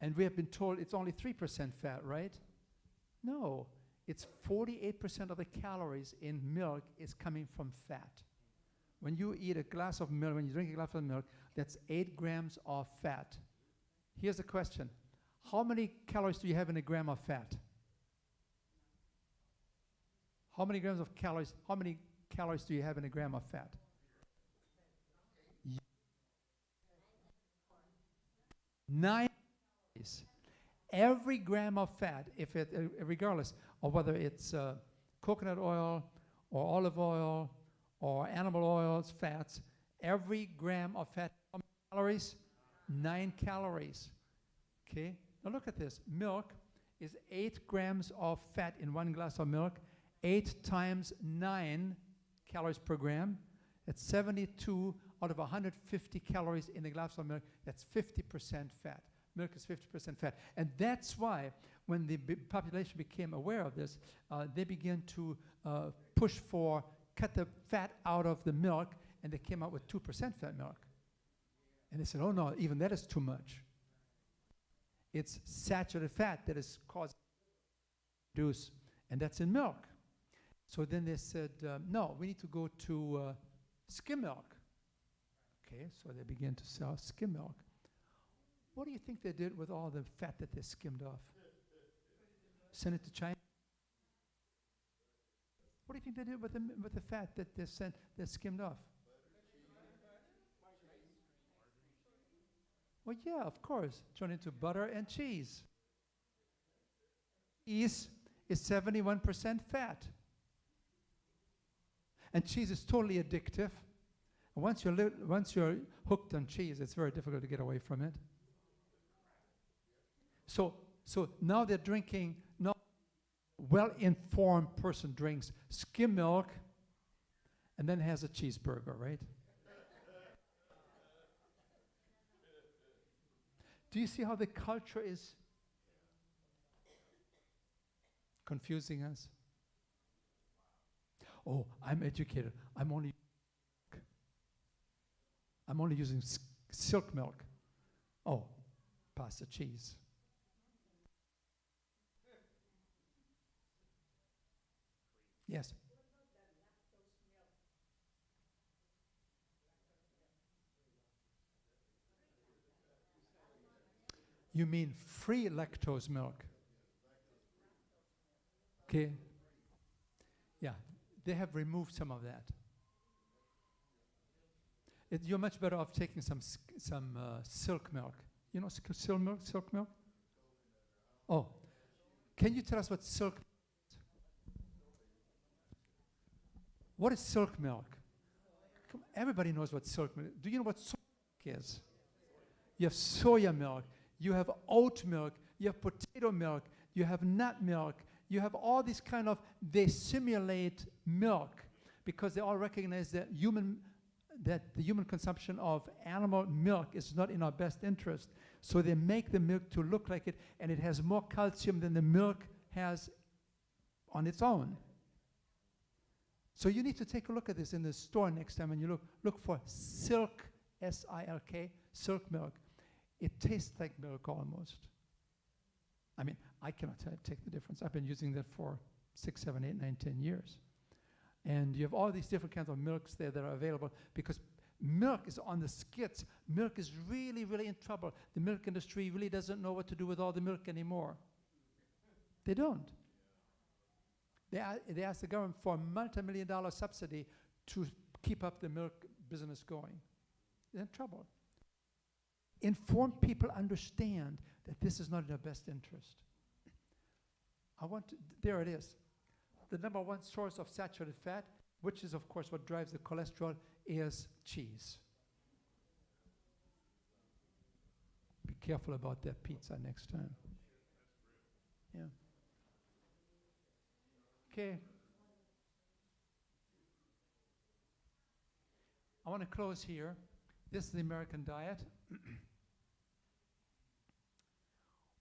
And we have been told it's only 3% fat, right? No, it's 48% of the calories in milk is coming from fat. When you eat a glass of milk, when you drink a glass of milk, that's 8 grams of fat. Here's the question. How many calories do you have in a gram of fat? How many grams of calories, how many calories do you have in a gram of fat? 9 calories. Every gram of fat, if it, regardless of whether it's coconut oil or olive oil or animal oils, fats, every gram of fat, how many calories? 9 calories. Okay? Now look at this. Milk is 8 grams of fat in 1 glass of milk. 8 times 9 calories per gram. That's 72 out of 150 calories in a glass of milk. That's 50% fat. Milk is 50% fat. And that's why when the population became aware of this, they began to push for cut the fat out of the milk, and they came out with 2% fat milk. And they said, oh no, even that is too much. It's saturated fat that is causing reduce, and that's in milk. So then they said, no, we need to go to skim milk. Okay, so they began to sell skim milk. What do you think they did with all the fat that they skimmed off? Sent it to China? What do you think they did with the fat that they skimmed off? Well, yeah, of course. Turned into butter and cheese. Cheese is 71% fat. And cheese is totally addictive. And once you're hooked on cheese, it's very difficult to get away from it. So now they're drinking, no well-informed person drinks skim milk and then has a cheeseburger, right? Do you see how the culture is confusing us? Oh, I'm educated. I'm only using silk milk. Oh, pass the cheese. Yes. You mean free lactose milk? Okay. Yeah, they have removed some of that. You're much better off taking some silk milk. You know silk milk? Oh, can you tell us what silk What is silk milk? Everybody knows what silk milk is. Do you know what soy milk is? You have soya milk, you have oat milk, you have potato milk, you have nut milk, you have all these kind of, they simulate milk because they all recognize that the human consumption of animal milk is not in our best interest. So they make the milk to look like it, and it has more calcium than the milk has on its own. So you need to take a look at this in the store next time, and you look for silk, S-I-L-K, silk milk. It tastes like milk almost. I mean, I cannot take the difference. I've been using that for 6, 7, 8, 9, 10 years. And you have all these different kinds of milks there that are available because milk is on the skids. Milk is really, really in trouble. The milk industry really doesn't know what to do with all the milk anymore. They don't. They asked the government for a multi-million-dollar subsidy to keep up the milk business going. They're in trouble. Informed people understand that this is not in their best interest. There it is. The number one source of saturated fat, which is of course what drives the cholesterol, is cheese. Be careful about that pizza next time. Yeah. Okay. I want to close here. This is the American diet,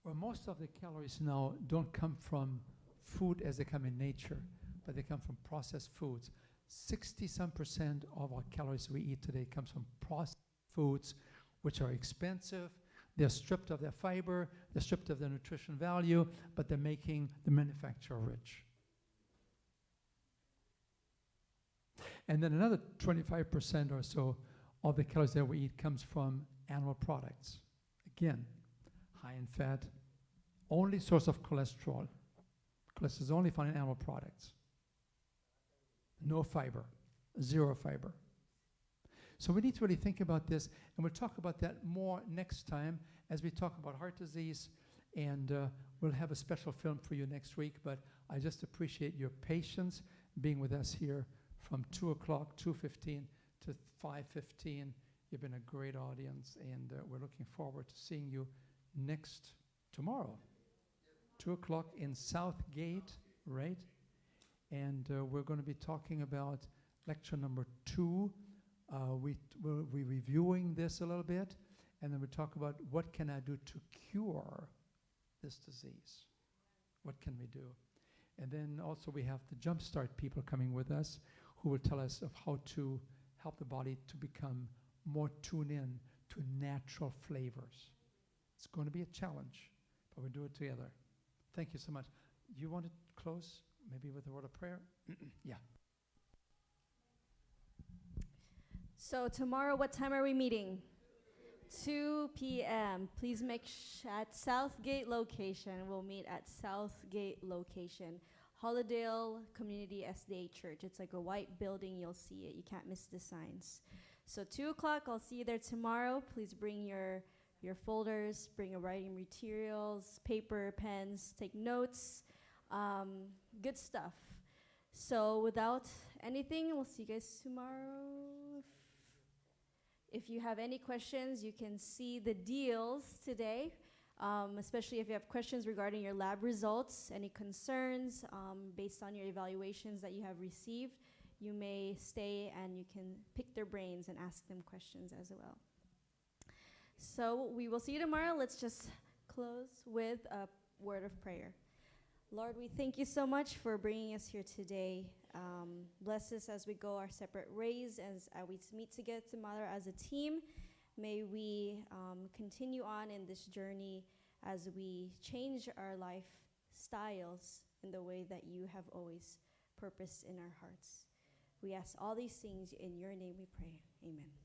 where most of the calories now don't come from food as they come in nature, but they come from processed foods. 60-some% of our calories we eat today comes from processed foods, which are expensive. They're stripped of their fiber, they're stripped of their nutrition value, but they're making the manufacturer rich. And then another 25% or so of the calories that we eat comes from animal products. Again, high in fat, only source of cholesterol. Cholesterol is only found in animal products. No fiber, 0 fiber. So we need to really think about this, and we'll talk about that more next time as we talk about heart disease, and we'll have a special film for you next week, but I just appreciate your patience being with us here from 2 o'clock, 2:15 to 5:15. You've been a great audience, and we're looking forward to seeing you tomorrow, 2 o'clock in Southgate, right? And we're going to be talking about lecture number 2. We'll be reviewing this a little bit, and then we'll talk about what can I do to cure this disease? What can we do? And then also we have the Jumpstart people coming with us who will tell us of how to help the body to become more tuned in to natural flavors. It's going to be a challenge, but we'll do it together. Thank you so much. You want to close maybe with a word of prayer? Yeah. So tomorrow, what time are we meeting? 2 p.m. Please make at Southgate location. We'll meet at Southgate location. Holidale Community SDA Church. It's like a white building. You'll see it. You can't miss the signs. So 2 o'clock, I'll see you there tomorrow. Please bring your folders, bring your writing materials, paper, pens, take notes. Good stuff. So without anything, we'll see you guys tomorrow. If you have any questions, you can see the Diehls today, especially if you have questions regarding your lab results, any concerns based on your evaluations that you have received. You may stay and you can pick their brains and ask them questions as well. So we will see you tomorrow. Let's just close with a word of prayer. Lord, we thank you so much for bringing us here today. Bless us as we go our separate ways, as we meet together as a team. May we continue on in this journey as we change our lifestyles in the way that you have always purposed in our hearts. We ask all these things in your name we pray. Amen.